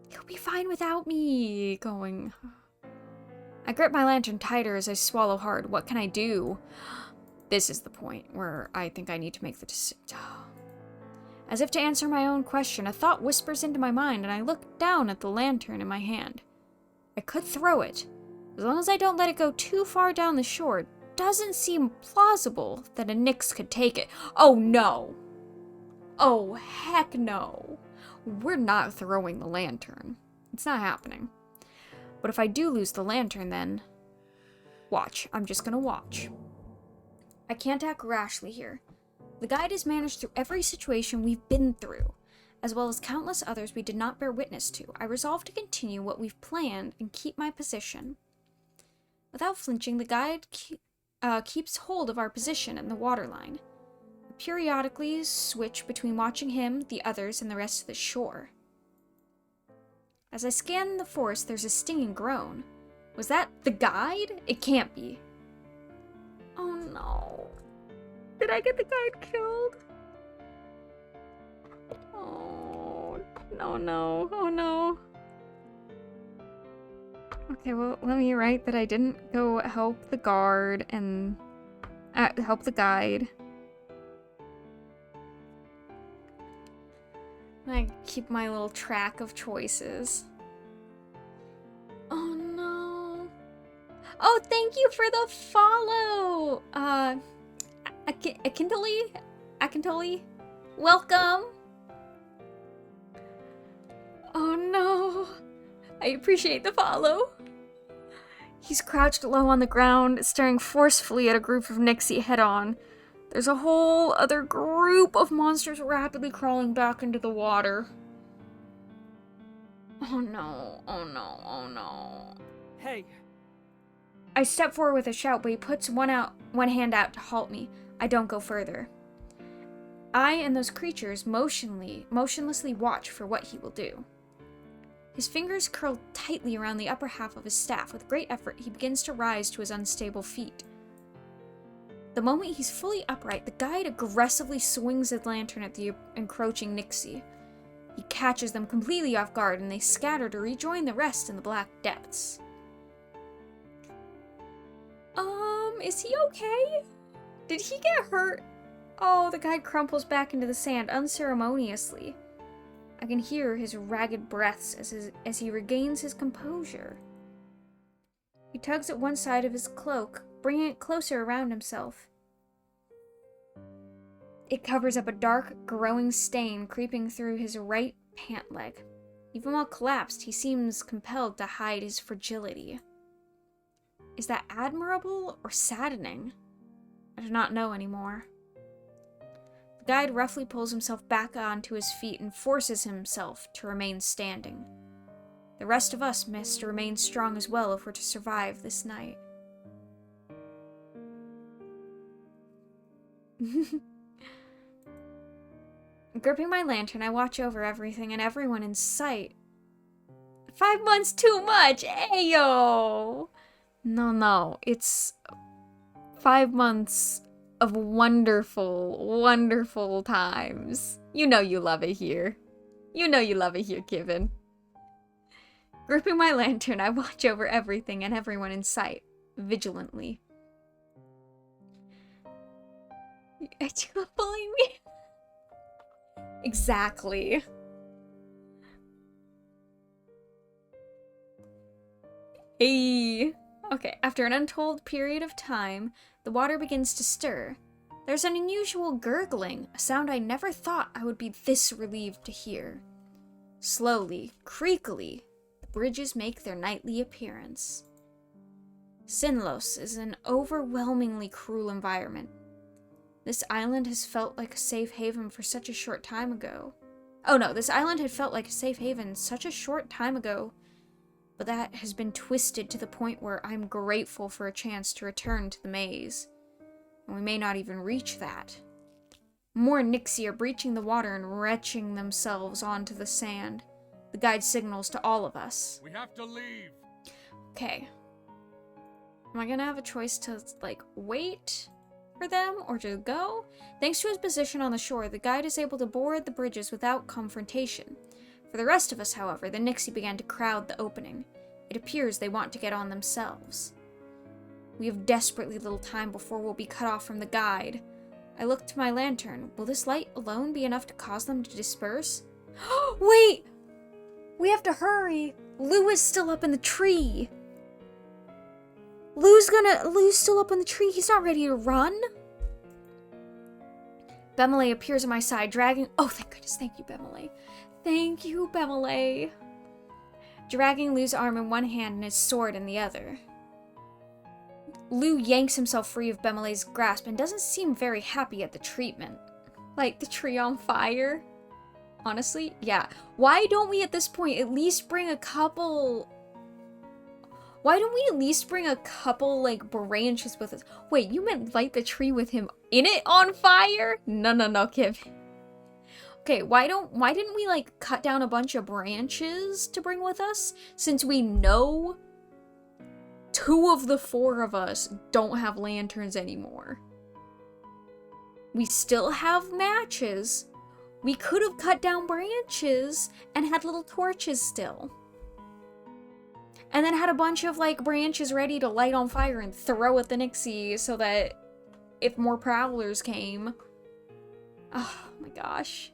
He'll be fine without me going. I grip my lantern tighter as I swallow hard. What can I do? This is the point where I think I need to make the decision. As if to answer my own question, a thought whispers into my mind, and I look down at the lantern in my hand. I could throw it. As long as I don't let it go too far down the shore, it doesn't seem plausible that a Nyx could take it. Oh no! Oh heck no! We're not throwing the lantern. It's not happening. But if I do lose the lantern, then... Watch. I'm just gonna watch. I can't act rashly here. The guide has managed through every situation we've been through, as well as countless others we did not bear witness to. I resolve to continue what we've planned and keep my position. Without flinching, the guide keeps hold of our position in the waterline. I periodically switch between watching him, the others, and the rest of the shore. As I scan the forest, there's a stinging groan. Was that the guide? It can't be. Oh no. Did I get the guide killed? Oh, no. Oh no. Okay, well, let me write that I didn't go help the guard and help the guide. I keep my little track of choices. Oh no. Oh, thank you for the follow! Akintoli? Welcome! Oh no. I appreciate the follow. He's crouched low on the ground, staring forcefully at a group of Nixie head-on. There's a whole other group of monsters rapidly crawling back into the water. Oh no, oh no, oh no. Hey! I step forward with a shout, but he puts one hand out to halt me. I don't go further. I and those creatures motionlessly watch for what he will do. His fingers curl tightly around the upper half of his staff. With great effort, he begins to rise to his unstable feet. The moment he's fully upright, the guide aggressively swings his lantern at the encroaching Nixie. He catches them completely off guard, and they scatter to rejoin the rest in the black depths. Is he okay? Did he get hurt? Oh, the guide crumples back into the sand unceremoniously. I can hear his ragged breaths as he regains his composure. He tugs at one side of his cloak, bringing it closer around himself. It covers up a dark, growing stain creeping through his right pant leg. Even while collapsed, he seems compelled to hide his fragility. Is that admirable or saddening? I do not know anymore. The guide roughly pulls himself back onto his feet and forces himself to remain standing. The rest of us must remain strong as well if we're to survive this night. Gripping my lantern, I watch over everything and everyone in sight. 5 months too much! Ayo! No, it's 5 months of wonderful, wonderful times. You know you love it here. You know you love it here, Kevin. Gripping my lantern, I watch over everything and everyone in sight, vigilantly. Are you gonna bully me? Exactly. Hey. Okay, after an untold period of time, the water begins to stir. There's an unusual gurgling, a sound I never thought I would be this relieved to hear. Slowly, creakily, the bridges make their nightly appearance. Sinlos is an overwhelmingly cruel environment. This island has felt like a safe haven for such a short time ago. Oh no, this island had felt like a safe haven such a short time ago, but that has been twisted to the point where I'm grateful for a chance to return to the maze. And we may not even reach that. More Nixie are breaching the water and retching themselves onto the sand. The guide signals to all of us. We have to leave. Okay. Am I gonna have a choice to, wait for them or to go? Thanks to his position on the shore, the guide is able to board the bridges without confrontation. For the rest of us, however, the Nixie began to crowd the opening. It appears they want to get on themselves. We have desperately little time before we'll be cut off from the guide. I look to my lantern. Will this light alone be enough to cause them to disperse? Wait! We have to hurry! Lou is still up in the tree! Lou's still up in the tree. He's not ready to run. Bemele appears at my side, dragging... Oh, thank goodness. Thank you, Bemele. Thank you, Bemele. Dragging Lou's arm in one hand and his sword in the other. Lou yanks himself free of Bemele's grasp and doesn't seem very happy at the treatment. Like the tree on fire? Honestly, yeah. Why don't we at this point at least bring a couple... Why don't we at least bring a couple, branches with us? Wait, you meant light the tree with him in it on fire? No, Kip. Okay, why didn't we, cut down a bunch of branches to bring with us? Since we know 2 of the 4 of us don't have lanterns anymore. We still have matches. We could have cut down branches and had little torches still. And then had a bunch of, branches ready to light on fire and throw at the Nixie so that if more prowlers came... Oh my gosh.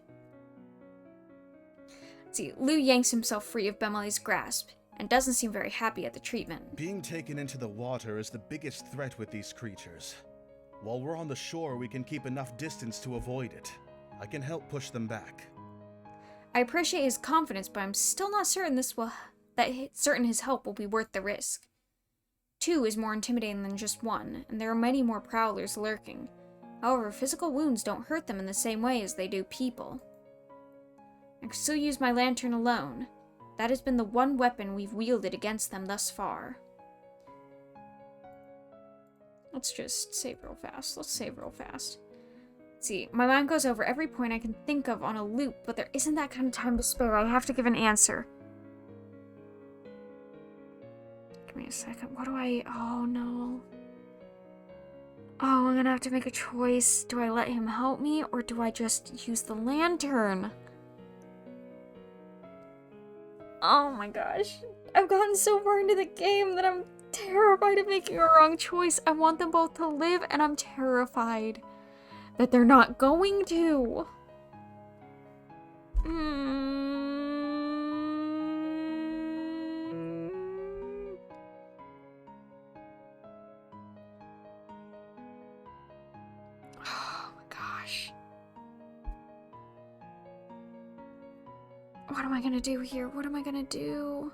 Let's see, Lou yanks himself free of Bemele's grasp and doesn't seem very happy at the treatment. Being taken into the water is the biggest threat with these creatures. While we're on the shore, we can keep enough distance to avoid it. I can help push them back. I appreciate his confidence, but I'm still not certain his help will be worth the risk. 2 is more intimidating than just 1, and there are many more prowlers lurking. However, physical wounds don't hurt them in the same way as they do people. I can still use my lantern alone. That has been the one weapon we've wielded against them thus far. Let's just save real fast. Let's see, my mind goes over every point I can think of on a loop, but there isn't that kind of time to spare. I have to give an answer. Give me a second. Oh no. Oh, I'm gonna have to make a choice. Do I let him help me, or do I just use the lantern? Oh my gosh. I've gotten so far into the game that I'm terrified of making a wrong choice. I want them both to live, and I'm terrified that they're not going to. Oh my gosh. What am I gonna do here? What am I gonna do?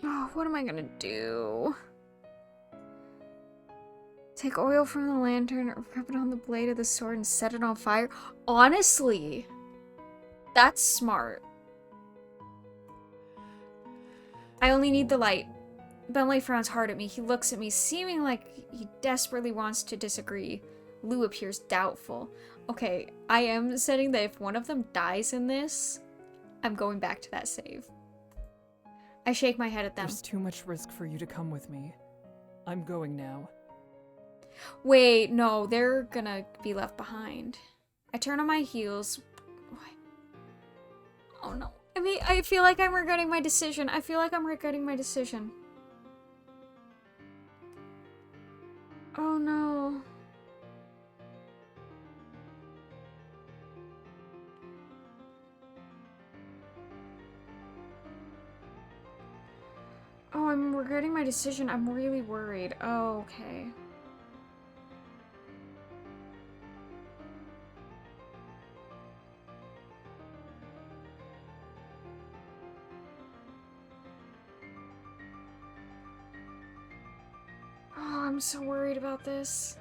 Oh, what am I gonna do? Take oil from the lantern or rub it on the blade of the sword and set it on fire? Honestly, that's smart. I only need the light. Bentley frowns hard at me. He looks at me, seeming like he desperately wants to disagree. Lou appears doubtful. Okay, I am setting that if one of them dies in this, I'm going back to that save. I shake my head at them. There's too much risk for you to come with me. I'm going now. Wait, no, they're gonna be left behind. I turn on my heels. Oh no. I feel like I'm regretting my decision. Oh no. Oh, I'm regretting my decision. I'm really worried. Oh, okay. Oh, I'm so worried about this.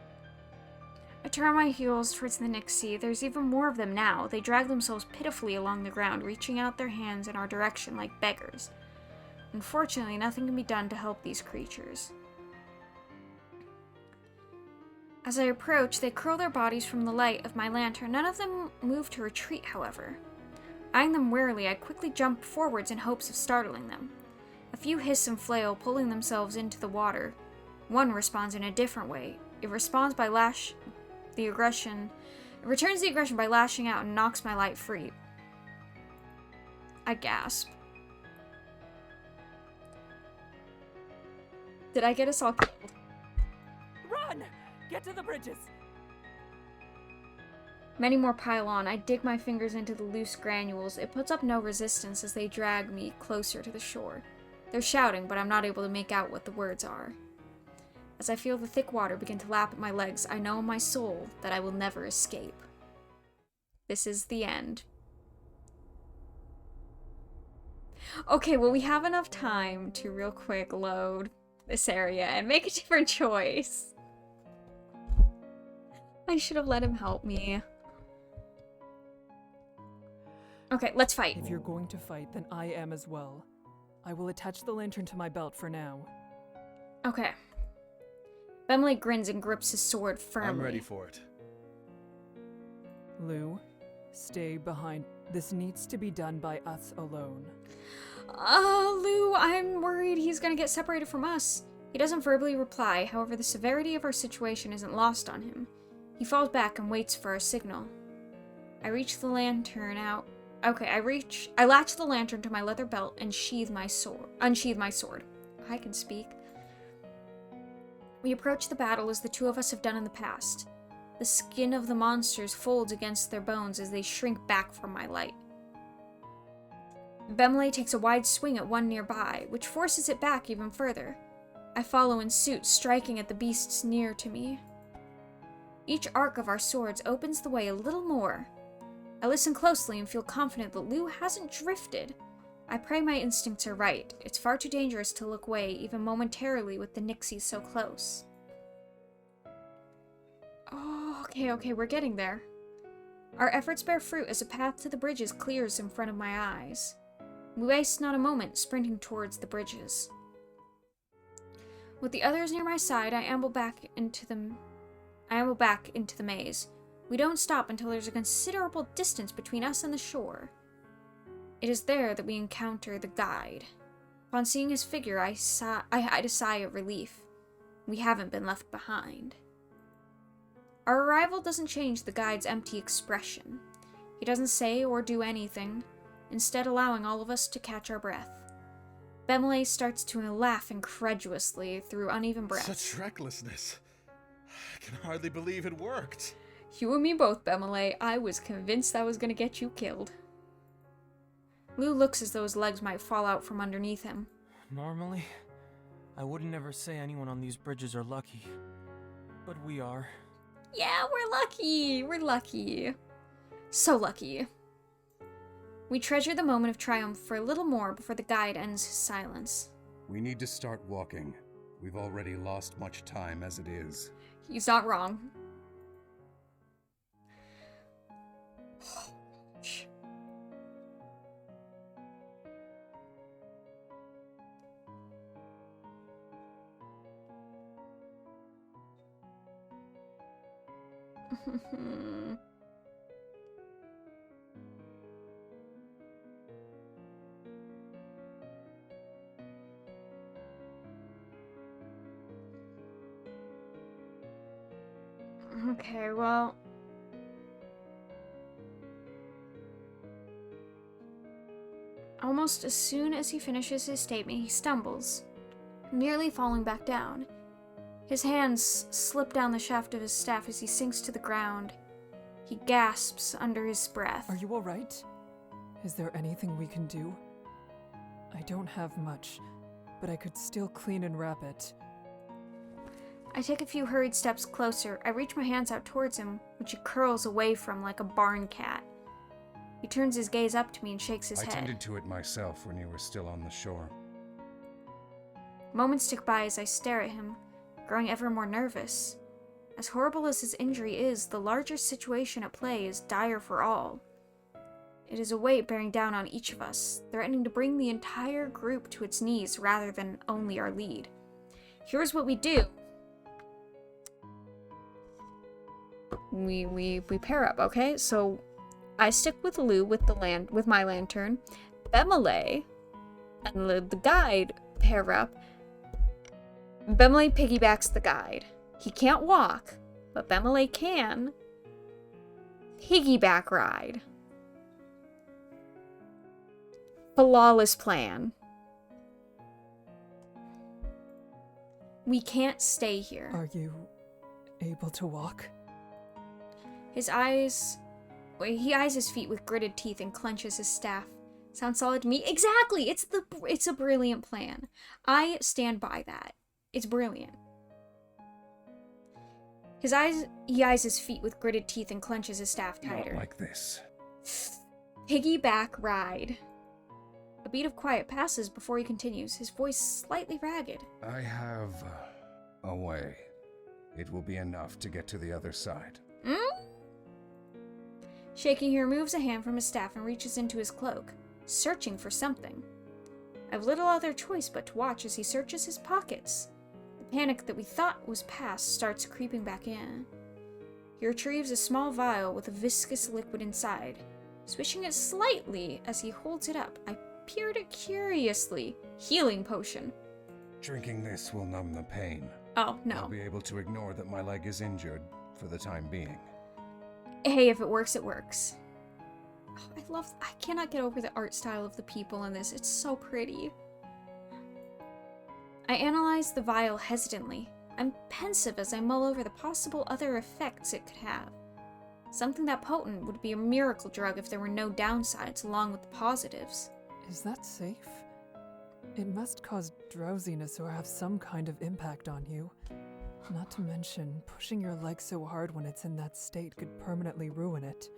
I turn on my heels towards the Nixie. There's even more of them now. They drag themselves pitifully along the ground, reaching out their hands in our direction like beggars. Unfortunately, nothing can be done to help these creatures. As I approach, they curl their bodies from the light of my lantern. None of them move to retreat, however. Eyeing them warily, I quickly jump forwards in hopes of startling them. A few hiss and flail, pulling themselves into the water. One responds in a different way. It returns the aggression by lashing out and knocks my light free. I gasp. Did I get us all killed? Run! Get to the bridges! Many more pile on. I dig my fingers into the loose granules. It puts up no resistance as they drag me closer to the shore. They're shouting, but I'm not able to make out what the words are. As I feel the thick water begin to lap at my legs, I know in my soul that I will never escape. This is the end. Okay, well, we have enough time to real quick load this area and make a different choice. I should have let him help me. Okay, let's fight. If you're going to fight, then I am as well. I will attach the lantern to my belt for now. Okay. Bentley grins and grips his sword firmly. I'm ready for it. Lou, stay behind. This needs to be done by us alone. Lou, I'm worried he's gonna get separated from us. He doesn't verbally reply, however, the severity of our situation isn't lost on him. He falls back and waits for a signal. I reach the lantern out. Okay, I latch the lantern to my leather belt and unsheathe my sword. I can speak. We approach the battle as the two of us have done in the past. The skin of the monsters folds against their bones as they shrink back from my light. Bemley takes a wide swing at one nearby, which forces it back even further. I follow in suit, striking at the beasts near to me. Each arc of our swords opens the way a little more. I listen closely and feel confident that Lou hasn't drifted. I pray my instincts are right. It's far too dangerous to look away, even momentarily, with the Nixies so close. Oh, okay, we're getting there. Our efforts bear fruit as a path to the bridges clears in front of my eyes. We waste not a moment sprinting towards the bridges. With the others near my side, I amble back into the maze. We don't stop until there's a considerable distance between us and the shore. It is there that we encounter the guide. Upon seeing his figure, I had a sigh of relief. We haven't been left behind. Our arrival doesn't change the guide's empty expression. He doesn't say or do anything, instead allowing all of us to catch our breath. Bemele starts to laugh incredulously through uneven breaths. Such recklessness. I can hardly believe it worked. You and me both, Bemele. I was convinced I was gonna get you killed. Lou looks as though his legs might fall out from underneath him. Normally, I wouldn't ever say anyone on these bridges are lucky. But we are. Yeah, we're lucky. We're lucky. So lucky. We treasure the moment of triumph for a little more before the guide ends his silence. We need to start walking. We've already lost much time as it is. He's not wrong. Okay, well... Almost as soon as he finishes his statement, he stumbles, nearly falling back down. His hands slip down the shaft of his staff as he sinks to the ground. He gasps under his breath. Are you alright? Is there anything we can do? I don't have much, but I could still clean and wrap it. I take a few hurried steps closer. I reach my hands out towards him, which he curls away from like a barn cat. He turns his gaze up to me and shakes his I head. tended to it myself when you were still on the shore. Moments tick by as I stare at him, growing ever more nervous. As horrible as his injury is, the larger situation at play is dire for all. It is a weight bearing down on each of us, threatening to bring the entire group to its knees rather than only our lead. Here's what we do. We pair up, okay? So I stick with Lou with my lantern. Bemele and the guide pair up. Bemele piggybacks the guide. He can't walk, but Bemele can. Piggyback ride. Flawless plan. We can't stay here. Are you able to walk? He eyes his feet with gritted teeth and clenches his staff. Sounds solid to me? Exactly! It's a brilliant plan. I stand by that. It's brilliant. He eyes his feet with gritted teeth and clenches his staff tighter. Not like this. Piggyback ride. A beat of quiet passes before he continues, his voice slightly ragged. I have a way. It will be enough to get to the other side. Shaking, he removes a hand from his staff and reaches into his cloak, searching for something. I've little other choice but to watch as he searches his pockets. The panic that we thought was past starts creeping back in. He retrieves a small vial with a viscous liquid inside. Swishing it slightly as he holds it up, I peer at it curiously. Healing potion. Drinking this will numb the pain. Oh, no. I'll be able to ignore that my leg is injured for the time being. Hey, if it works, it works. Oh, I cannot get over the art style of the people in this. It's so pretty. I analyze the vial hesitantly. I'm pensive as I mull over the possible other effects it could have. Something that potent would be a miracle drug if there were no downsides along with the positives. Is that safe? It must cause drowsiness or have some kind of impact on you. Not to mention, pushing your leg so hard when it's in that state could permanently ruin it.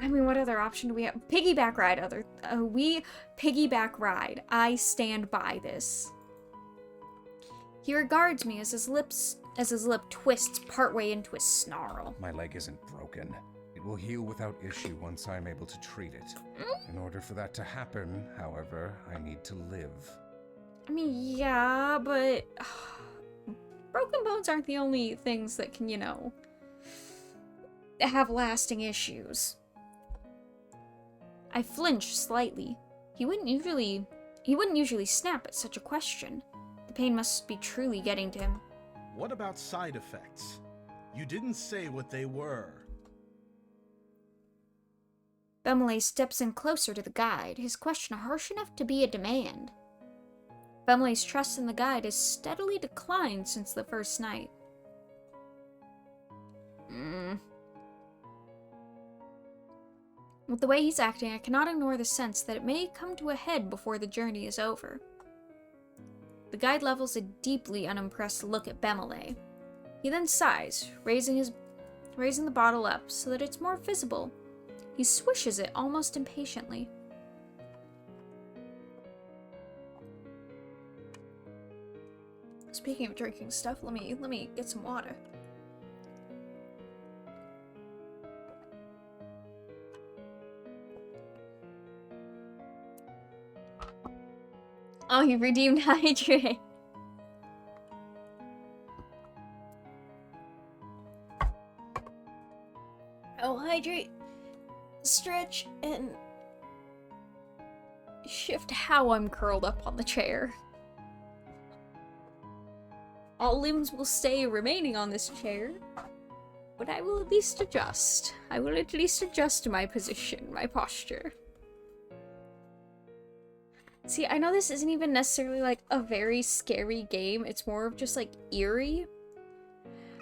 I mean, what other option do we have? Piggyback ride. We piggyback ride. I stand by this. He regards me as his lip twists partway into a snarl. My leg isn't broken. It will heal without issue once I'm able to treat it. In order for that to happen, however, I need to live. I mean, yeah, but broken bones aren't the only things that can, have lasting issues. I flinch slightly. He wouldn't usually snap at such a question. The pain must be truly getting to him. What about side effects? You didn't say what they were. Bemele steps in closer to the guide, his question harsh enough to be a demand. Bemele's trust in the guide has steadily declined since the first night. With the way he's acting, I cannot ignore the sense that it may come to a head before the journey is over. The guide levels a deeply unimpressed look at Bemele. He then sighs, raising the bottle up so that it's more visible. He swishes it almost impatiently. Speaking of drinking stuff, let me get some water. Oh, you redeemed hydrate. I'll hydrate, stretch, and shift how I'm curled up on the chair. All limbs will stay remaining on this chair, but I will at least adjust. I will at least adjust my position, my posture. See, I know this isn't even necessarily like a very scary game, it's more of just like eerie.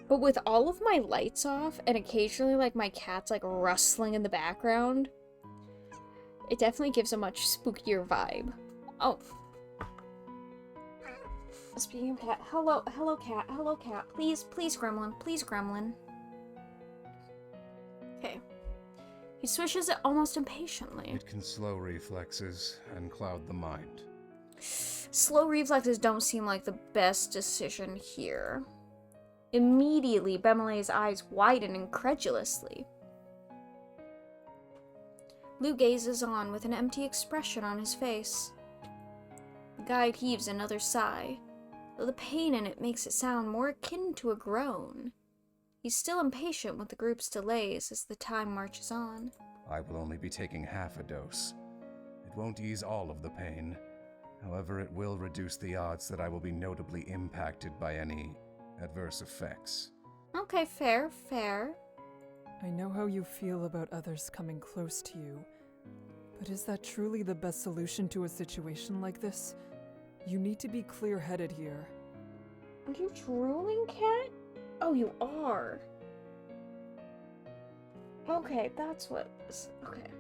But with all of my lights off and occasionally like my cat's like rustling in the background, it definitely gives a much spookier vibe. Oh. Speaking of cat, hello cat, please gremlin. Okay. He swishes it almost impatiently. It can slow reflexes and cloud the mind. Slow reflexes don't seem like the best decision here. Immediately, Bemele's eyes widen incredulously. Lou gazes on with an empty expression on his face. The guide heaves another sigh, though the pain in it makes it sound more akin to a groan. He's still impatient with the group's delays as the time marches on. I will only be taking half a dose. It won't ease all of the pain. However, it will reduce the odds that I will be notably impacted by any adverse effects. Okay, fair. I know how you feel about others coming close to you, but is that truly the best solution to a situation like this? You need to be clear-headed here. Are you drooling, Cat? Oh, you are. Okay, that's what... Okay.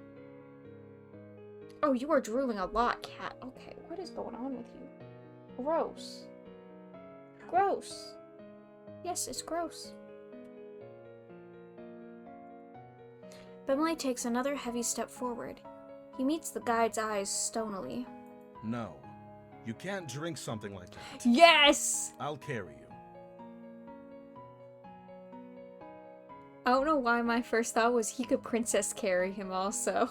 Oh, you are drooling a lot, Cat. Okay, what is going on with you? Gross. Gross. Yes, it's gross. Bemele takes another heavy step forward. He meets the guide's eyes stonily. No. You can't drink something like that. Yes! I'll carry you. I don't know why my first thought was he could princess carry him also.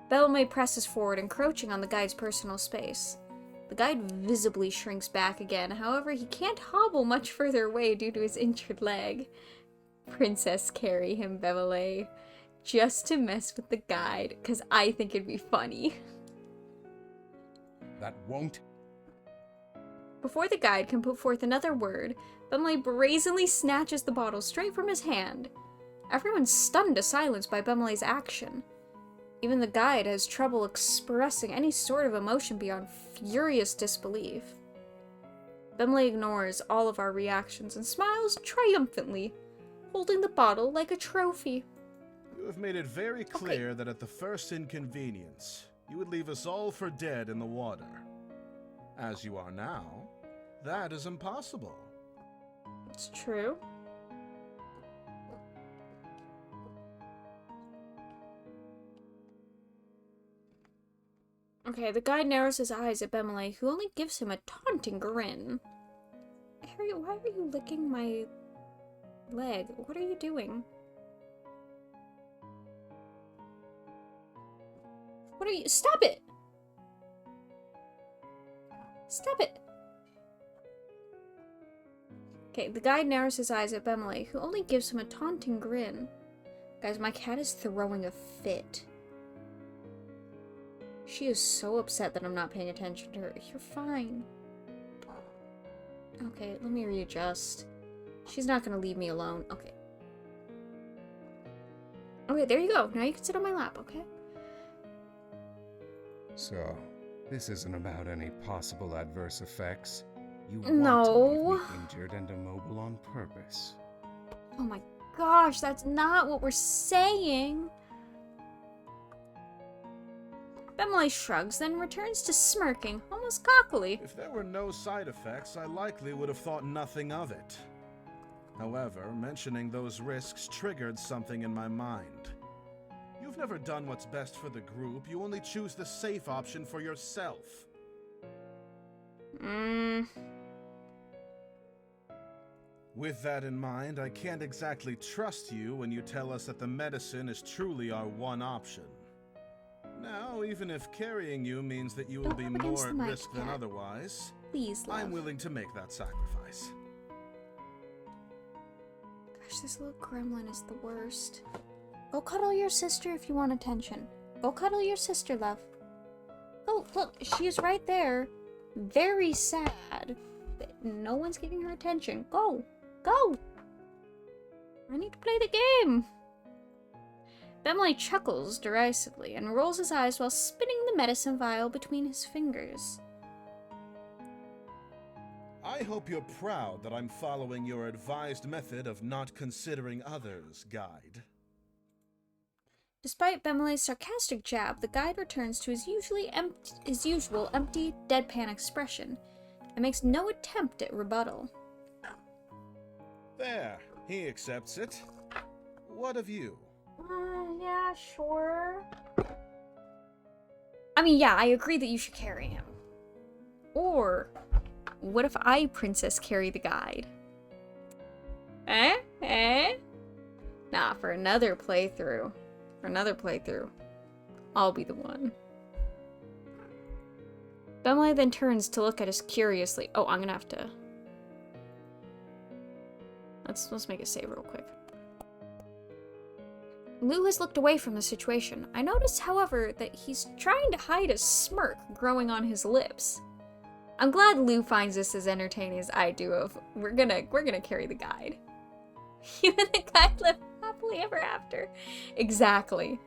Bemele presses forward, encroaching on the guide's personal space. The guide visibly shrinks back again, however he can't hobble much further away due to his injured leg. Princess carry him, Bemele. Just to mess with the guide, because I think it'd be funny. That won't... Before the guide can put forth another word, Bemele brazenly snatches the bottle straight from his hand. Everyone's stunned to silence by Bemele's action. Even the guide has trouble expressing any sort of emotion beyond furious disbelief. Bemele ignores all of our reactions and smiles triumphantly, holding the bottle like a trophy. You have made it very clear that at the first inconvenience, you would leave us all for dead in the water. As you are now, that is impossible. It's true. Okay, the guide narrows his eyes at Bemele, who only gives him a taunting grin. Harry, why are you licking my leg? What are you doing? What are you— Stop it! Stop it! Okay, the guide narrows his eyes at Bemele, who only gives him a taunting grin. Guys, my cat is throwing a fit. She is so upset that I'm not paying attention to her. You're fine. Okay, let me readjust. She's not gonna leave me alone. Okay. Okay, there you go. Now you can sit on my lap, okay? So, this isn't about any possible adverse effects. You No. want to leave me injured and immobile on purpose. Oh my gosh, that's not what we're saying. Bemele shrugs, then returns to smirking, almost cockily. If there were no side effects, I likely would have thought nothing of it. However, mentioning those risks triggered something in my mind. You've never done what's best for the group, you only choose the safe option for yourself. With that in mind, I can't exactly trust you when you tell us that the medicine is truly our one option. Now, even if carrying you means that you will Don't be rub against more at the mic, risk than Cat. otherwise, Please, love. I'm willing to make that sacrifice. Gosh, this little gremlin is the worst. Go cuddle your sister if you want attention. Go cuddle your sister, love. Oh, look, she is right there. Very sad. But no one's giving her attention. Go! Go! I need to play the game! Bemele chuckles derisively and rolls his eyes while spinning the medicine vial between his fingers. I hope you're proud that I'm following your advised method of not considering others, Guide. Despite Bemele's sarcastic jab, the guide returns to his usual empty, deadpan expression and makes no attempt at rebuttal. There, he accepts it. What of you? Yeah, sure. I mean, yeah, I agree that you should carry him. Or, what if I, Princess, carry the guide? Eh? Nah, for another playthrough. I'll be the one. Bemele then turns to look at us curiously. Oh, I'm gonna have to... Let's make a save real quick. Lou has looked away from the situation. I notice, however, that he's trying to hide a smirk growing on his lips. I'm glad Lou finds this as entertaining as I do of, we're gonna carry the guide. You and the guide live happily ever after. Exactly.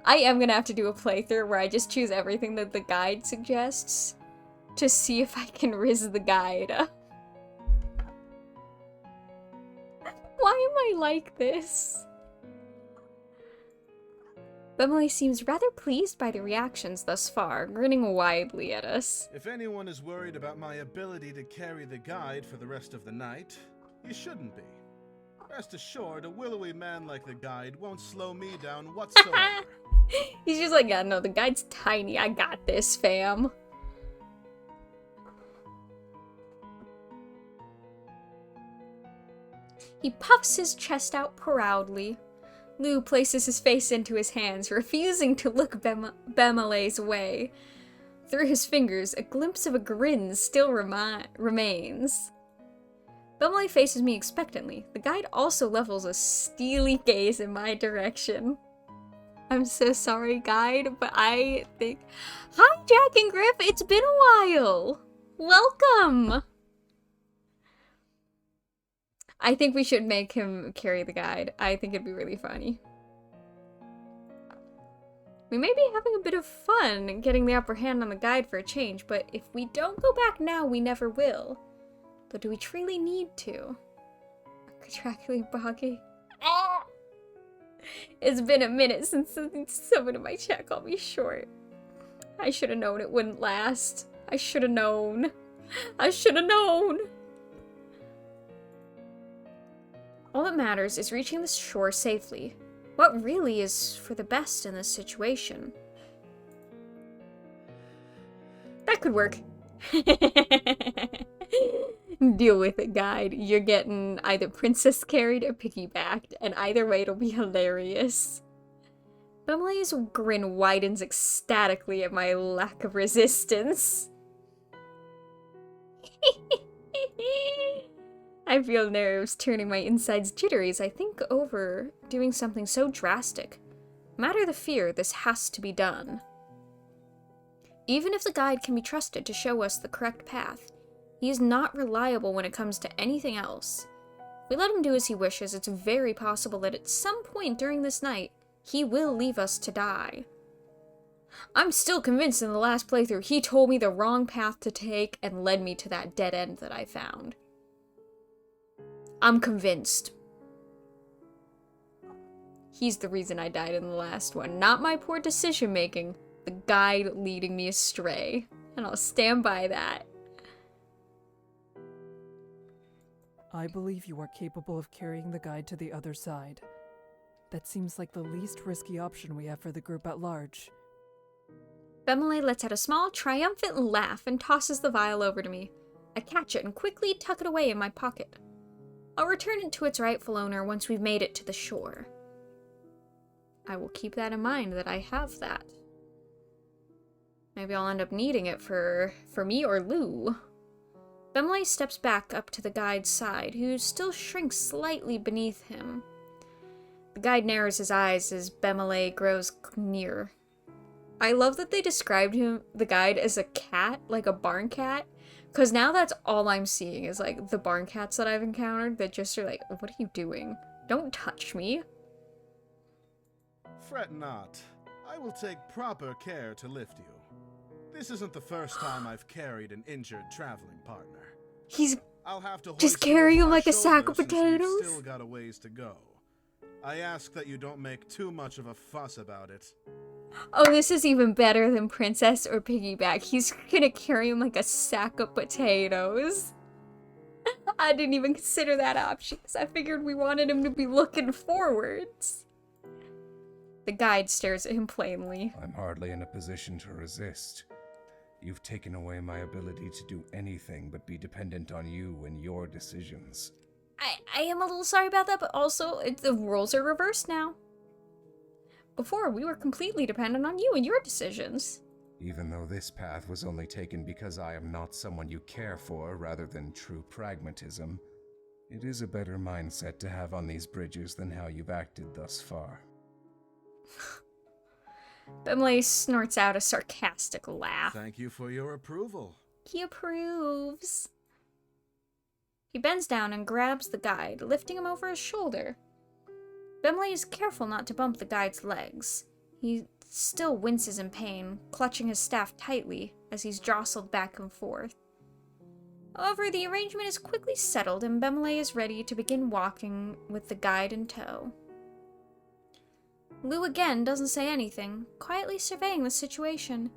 I am gonna have to do a playthrough where I just choose everything that the guide suggests to see if I can riz the guide. Why am I like this? Bemele seems rather pleased by the reactions thus far, grinning widely at us. If anyone is worried about my ability to carry the guide for the rest of the night, you shouldn't be. Rest assured, a willowy man like the guide won't slow me down whatsoever. He's just like, yeah, no, the guide's tiny. I got this, fam. He puffs his chest out proudly. Lou places his face into his hands, refusing to look Bemele's way. Through his fingers, a glimpse of a grin still remains. Bemele faces me expectantly. The guide also levels a steely gaze in my direction. I'm so sorry, guide, but I think... Hi, Jack and Griff! It's been a while! Welcome! I think we should make him carry the guide. I think it'd be really funny. We may be having a bit of fun getting the upper hand on the guide for a change, but if we don't go back now, we never will. But do we truly need to? Contractually boggy. Ah! It's been a minute since someone in my chat called me short. I should have known it wouldn't last. I should have known. I should have known. All that matters is reaching the shore safely. What really is for the best in this situation? That could work. Deal with it, guide. You're getting either princess carried or piggybacked, and either way it'll be hilarious. Bemilay's grin widens ecstatically at my lack of resistance. I feel nerves turning my insides jittery as I think over doing something so drastic. Matter the fear, this has to be done. Even if the guide can be trusted to show us the correct path, he is not reliable when it comes to anything else. If we let him do as he wishes, it's very possible that at some point during this night, he will leave us to die. I'm still convinced in the last playthrough he told me the wrong path to take and led me to that dead end that I found. I'm convinced. He's the reason I died in the last one, not my poor decision making, the guide leading me astray. And I'll stand by that. I believe you are capable of carrying the guide to the other side. That seems like the least risky option we have for the group at large. Bemiley lets out a small, triumphant laugh and tosses the vial over to me. I catch it and quickly tuck it away in my pocket. I'll return it to its rightful owner once we've made it to the shore. I will keep that in mind, that I have that. Maybe I'll end up needing it for me or Lou. Bemiley steps back up to the guide's side, who still shrinks slightly beneath him. The guide narrows his eyes as Bemiley grows near. I love that they described the guide, as a cat, like a barn cat, because now that's all I'm seeing is, like, the barn cats that I've encountered that just are like, what are you doing? Don't touch me. Fret not. I will take proper care to lift you. This isn't the first time I've carried an injured traveling partner. He's I'll have to just hoist you carry off him my like a sack of shoulders since we've potatoes? Still got a ways to go. I ask that you don't make too much of a fuss about it. Oh, this is even better than Princess or Piggyback. He's gonna carry him like a sack of potatoes. I didn't even consider that option because I figured we wanted him to be looking forwards. The guide stares at him plainly. I'm hardly in a position to resist. You've taken away my ability to do anything but be dependent on you and your decisions. I am a little sorry about that, but also the roles are reversed now. Before, we were completely dependent on you and your decisions. Even though this path was only taken because I am not someone you care for rather than true pragmatism, it is a better mindset to have on these bridges than how you've acted thus far. Bemiley snorts out a sarcastic laugh. Thank you for your approval. He approves. He bends down and grabs the guide, lifting him over his shoulder. Bemiley is careful not to bump the guide's legs. He still winces in pain, clutching his staff tightly as he's jostled back and forth. However, the arrangement is quickly settled and Bemiley is ready to begin walking with the guide in tow. Lou again doesn't say anything, quietly surveying the situation.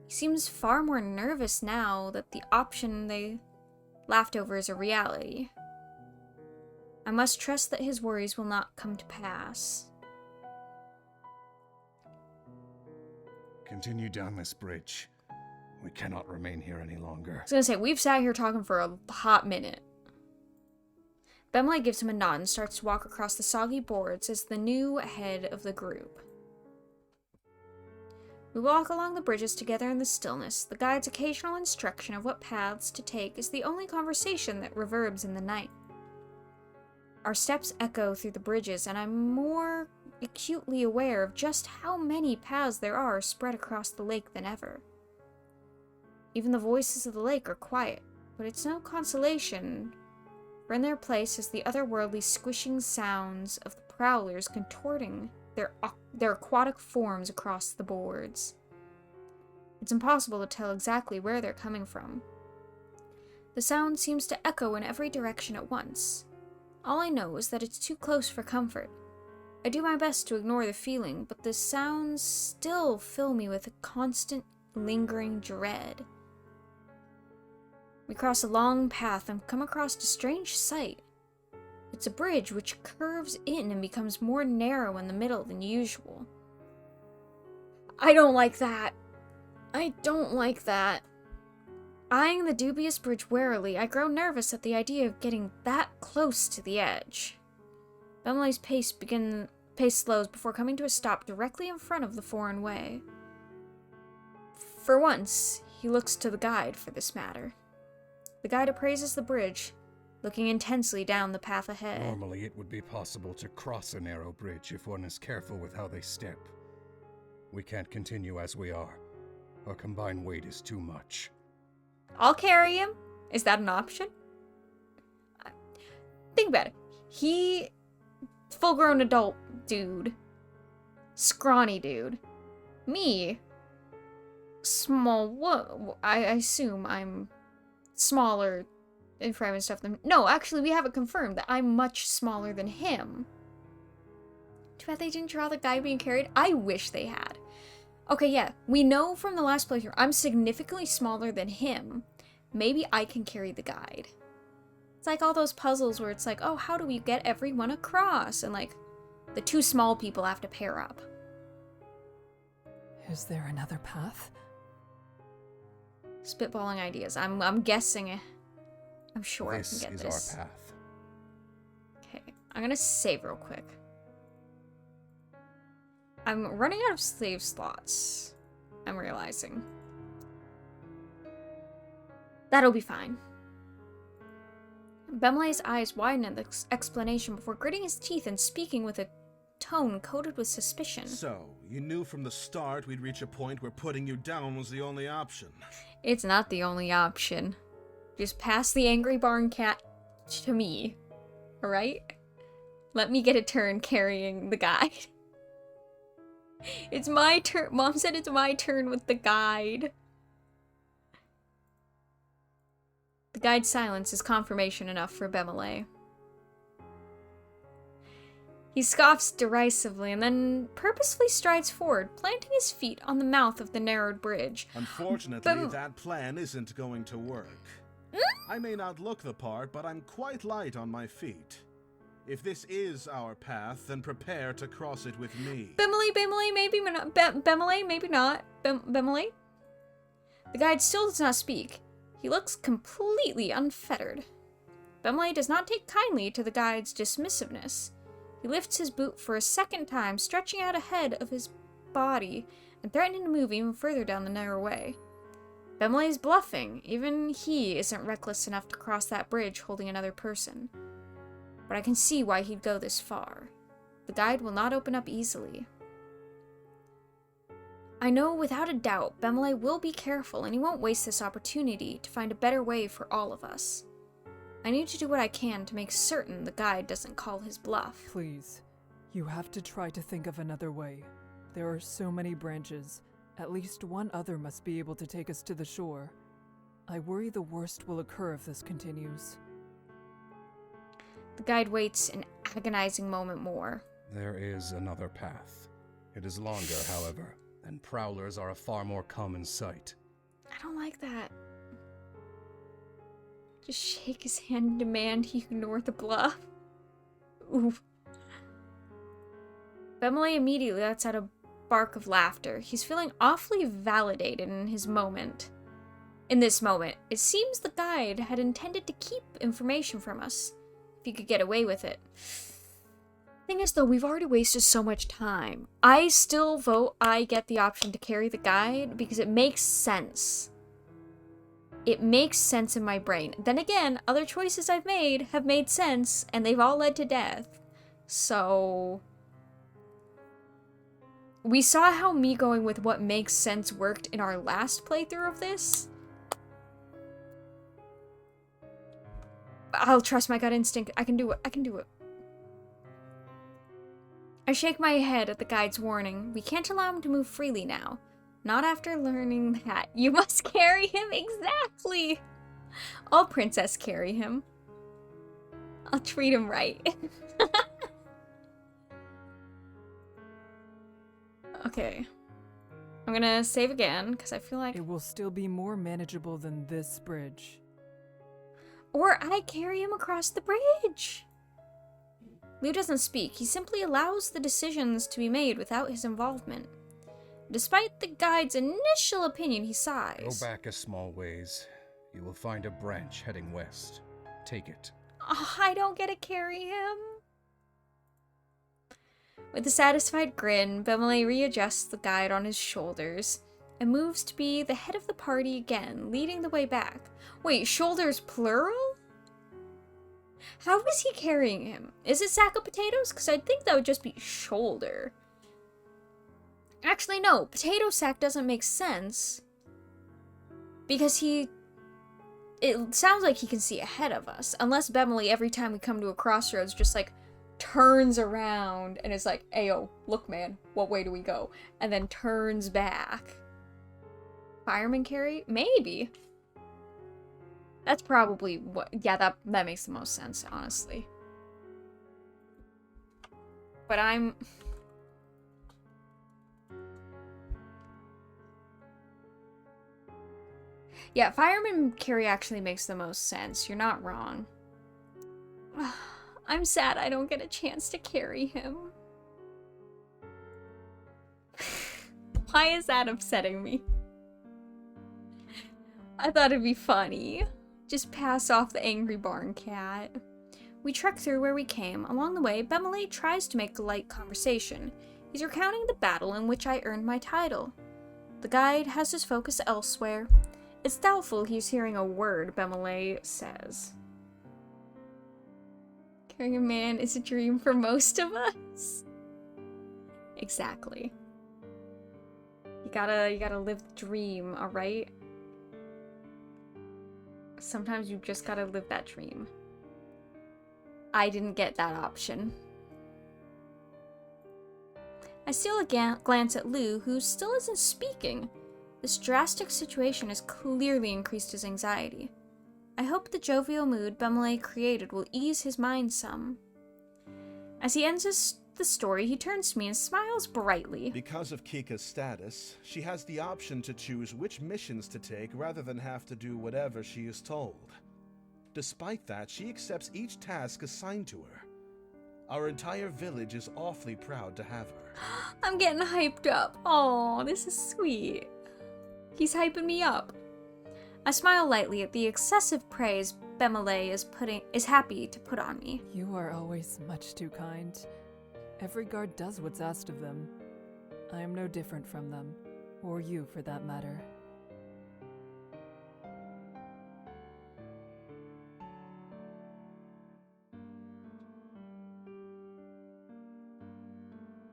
He seems far more nervous now that the option they laughed over is a reality. I must trust that his worries will not come to pass. Continue down this bridge. We cannot remain here any longer. I was gonna say, we've sat here talking for a hot minute. Bemiley gives him a nod and starts to walk across the soggy boards as the new head of the group. We walk along the bridges together in the stillness. The guide's occasional instruction of what paths to take is the only conversation that reverbs in the night. Our steps echo through the bridges, and I'm more acutely aware of just how many paths there are spread across the lake than ever. Even the voices of the lake are quiet, but it's no consolation, for in their place is the otherworldly squishing sounds of the prowlers contorting their aquatic forms across the boards. It's impossible to tell exactly where they're coming from. The sound seems to echo in every direction at once. All I know is that it's too close for comfort. I do my best to ignore the feeling, but the sounds still fill me with a constant, lingering dread. We cross a long path and come across a strange sight. It's a bridge which curves in and becomes more narrow in the middle than usual. I don't like that. I don't like that. Eyeing the dubious bridge warily, I grow nervous at the idea of getting that close to the edge. Bemilay's pace slows before coming to a stop directly in front of the foreign way. For once, he looks to the guide for this matter. The guide appraises the bridge, looking intensely down the path ahead. Normally, it would be possible to cross a narrow bridge if one is careful with how they step. We can't continue as we are. Our combined weight is too much. I'll carry him. Is that an option? Think about it. He... full-grown adult dude. Scrawny dude. Me... small... what? I assume I'm smaller in frame and stuff than... No, actually, we have it confirmed that I'm much smaller than him. Too bad they didn't draw the guy being carried. I wish they had. Okay, yeah. We know from the last playthrough I'm significantly smaller than him. Maybe I can carry the guide. It's like all those puzzles where it's like, oh, how do we get everyone across? And like, the two small people have to pair up. Is there another path? Spitballing ideas. I'm guessing. I'm sure I can get this. This is our path. Okay, I'm gonna save real quick. I'm running out of save slots. I'm realizing. That'll be fine. Bemilay's eyes widen at this explanation before gritting his teeth and speaking with a tone coated with suspicion. So, you knew from the start we'd reach a point where putting you down was the only option. It's not the only option. Just pass the angry barn cat to me. Alright? Let me get a turn carrying the guide. It's my turn. Mom said it's my turn with the guide. The guide's silence is confirmation enough for Bemilay. He scoffs derisively and then purposefully strides forward, planting his feet on the mouth of the narrowed bridge. Unfortunately, that plan isn't going to work. I may not look the part, but I'm quite light on my feet. If this is our path, then prepare to cross it with me. Bemilay, maybe not. Bemilay, maybe not. Bemilay? The guide still does not speak. He looks completely unfettered. Bemilay does not take kindly to the guide's dismissiveness. He lifts his boot for a second time, stretching out ahead of his body and threatening to move even further down the narrow way. Bemilay's bluffing. Even he isn't reckless enough to cross that bridge holding another person. But I can see why he'd go this far. The guide will not open up easily. I know without a doubt Bemilay will be careful and he won't waste this opportunity to find a better way for all of us. I need to do what I can to make certain the guide doesn't call his bluff. Please, you have to try to think of another way. There are so many branches. At least one other must be able to take us to the shore. I worry the worst will occur if this continues. The guide waits an agonizing moment more. There is another path. It is longer, however, and prowlers are a far more common sight. I don't like that. Just shake his hand and demand he ignore the bluff. Oof. Bemilay immediately lets out a bark of laughter. He's feeling awfully validated in his moment. In this moment, it seems the guide had intended to keep information from us, if he could get away with it. Thing is, though, we've already wasted so much time. I still vote I get the option to carry the guide because it makes sense. It makes sense in my brain. Then again, other choices I've made have made sense, and they've all led to death. So... we saw how me going with what makes sense worked in our last playthrough of this. I'll trust my gut instinct. I can do it. I can do it. I shake my head at the guide's warning. We can't allow him to move freely now. Not after learning that. You must carry him exactly. I'll princess carry him. I'll treat him right. Okay. I'm gonna save again, because I feel like... It will still be more manageable than this bridge. Or I carry him across the bridge. Lou doesn't speak. He simply allows the decisions to be made without his involvement. Despite the guide's initial opinion, he sighs. Go back a small ways. You will find a branch heading west. Take it. Oh, I don't get to carry him. With a satisfied grin, Bemele readjusts the guide on his shoulders and moves to be the head of the party again, leading the way back. Wait, shoulders plural? How is he carrying him? Is it sack of potatoes? Because I'd think that would just be shoulder. Actually, no. Potato sack doesn't make sense. Because it sounds like he can see ahead of us. Unless Bemele, every time we come to a crossroads, just like turns around and is like, "Ayo, look man, what way do we go?" And then turns back. Fireman carry? Maybe. That's probably what... Yeah, that makes the most sense, honestly. But I'm... Yeah, fireman carry actually makes the most sense. You're not wrong. I'm sad I don't get a chance to carry him. Why is that upsetting me? I thought it'd be funny. Just pass off the angry barn cat. We trek through where we came. Along the way, Bemele tries to make light conversation. He's recounting the battle in which I earned my title. The guide has his focus elsewhere. It's doubtful he's hearing a word Bemele says. Carrying a man is a dream for most of us. Exactly. You gotta live the dream, alright? Sometimes you just gotta live that dream. I didn't get that option. I steal a glance at Lou, who still isn't speaking. This drastic situation has clearly increased his anxiety. I hope the jovial mood Bemele created will ease his mind some. As he ends the story, he turns to me and smiles brightly. Because of Kika's status, she has the option to choose which missions to take rather than have to do whatever she is told. Despite that, she accepts each task assigned to her. Our entire village is awfully proud to have her. I'm getting hyped up. Oh, this is sweet. He's hyping me up. I smile lightly at the excessive praise Bemele is happy to put on me. You are always much too kind. Every guard does what's asked of them. I am no different from them, or you for that matter.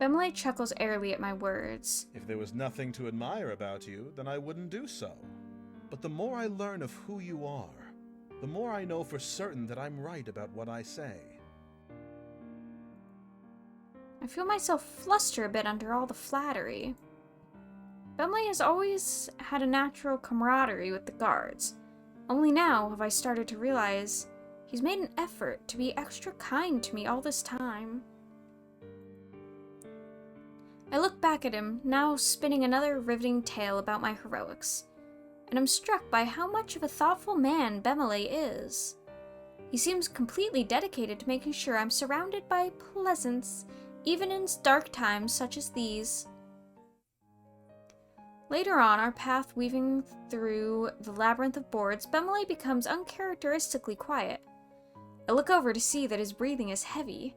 Bemele chuckles airily at my words. If there was nothing to admire about you, then I wouldn't do so. But the more I learn of who you are, the more I know for certain that I'm right about what I say. I feel myself fluster a bit under all the flattery. Bemele has always had a natural camaraderie with the guards. Only now have I started to realize he's made an effort to be extra kind to me all this time. I look back at him, now spinning another riveting tale about my heroics, and I'm struck by how much of a thoughtful man Bemele is. He seems completely dedicated to making sure I'm surrounded by pleasance, even in dark times such as these. Later on, our path weaving through the labyrinth of boards, Bemele becomes uncharacteristically quiet. I look over to see that his breathing is heavy.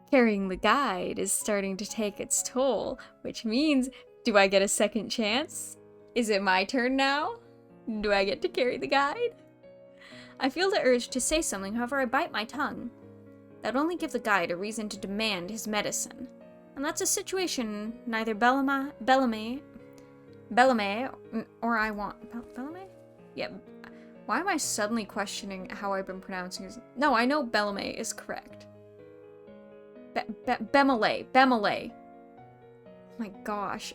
Carrying the guide is starting to take its toll, which means, do I get a second chance? Is it my turn now? Do I get to carry the guide? I feel the urge to say something, however I bite my tongue. That'd only give the guide a reason to demand his medicine. And that's a situation neither Bellamy or I want... Bellamy? Yeah. Why am I suddenly questioning how I've been pronouncing his... No, I know Bellamy is correct. Bemele. Oh my gosh.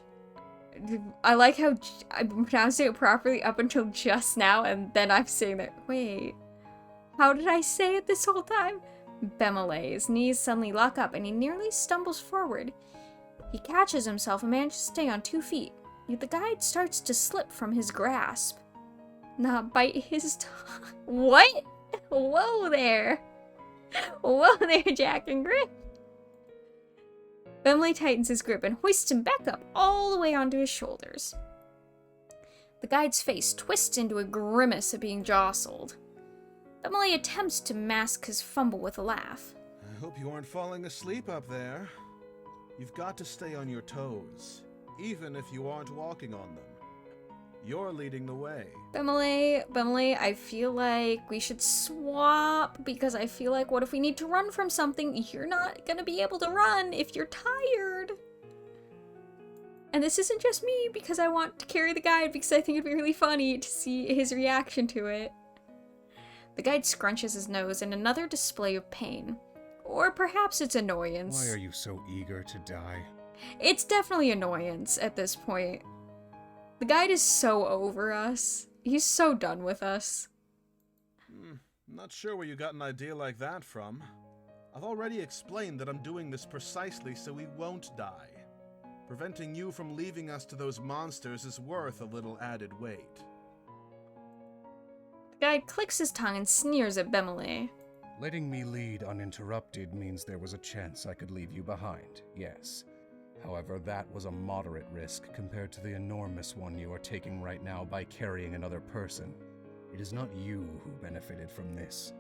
I like how I've been pronouncing it properly up until just now, and then I'm saying that. Wait. How did I say it this whole time? Bemele. His knees suddenly lock up, and he nearly stumbles forward. He catches himself and manages to stay on 2 feet, yet the guide starts to slip from his grasp. Not bite his tongue. What? Whoa there. Whoa there, Jack and Grip. Bemele tightens his grip and hoists him back up all the way onto his shoulders. The guide's face twists into a grimace at being jostled. Bemele attempts to mask his fumble with a laugh. I hope you aren't falling asleep up there. You've got to stay on your toes, even if you aren't walking on them. You're leading the way. Bemele, I feel like we should swap, because I feel like what if we need to run from something? You're not gonna be able to run if you're tired. And this isn't just me because I want to carry the guide, because I think it'd be really funny to see his reaction to it. The guide scrunches his nose in another display of pain. Or perhaps it's annoyance. Why are you so eager to die? It's definitely annoyance at this point. The guide is so over us. He's so done with us. Not sure where you got an idea like that from. I've already explained that I'm doing this precisely so we won't die. Preventing you from leaving us to those monsters is worth a little added weight. The guide clicks his tongue and sneers at Bemele. Letting me lead uninterrupted means there was a chance I could leave you behind, yes. However, that was a moderate risk compared to the enormous one you are taking right now by carrying another person. It is not you who benefited from this.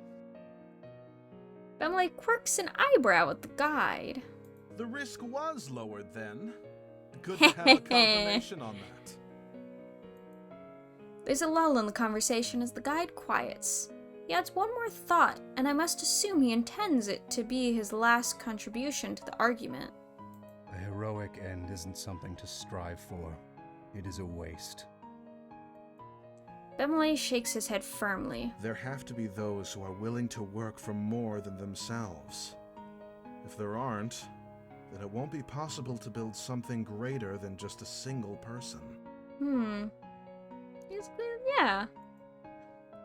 Bemele quirks an eyebrow at the guide. The risk was lowered then. Good to have a confirmation on that. There's a lull in the conversation as the guide quiets. He adds one more thought, and I must assume he intends it to be his last contribution to the argument. A heroic end isn't something to strive for. It is a waste. Bemele shakes his head firmly. There have to be those who are willing to work for more than themselves. If there aren't, then it won't be possible to build something greater than just a single person. Yeah.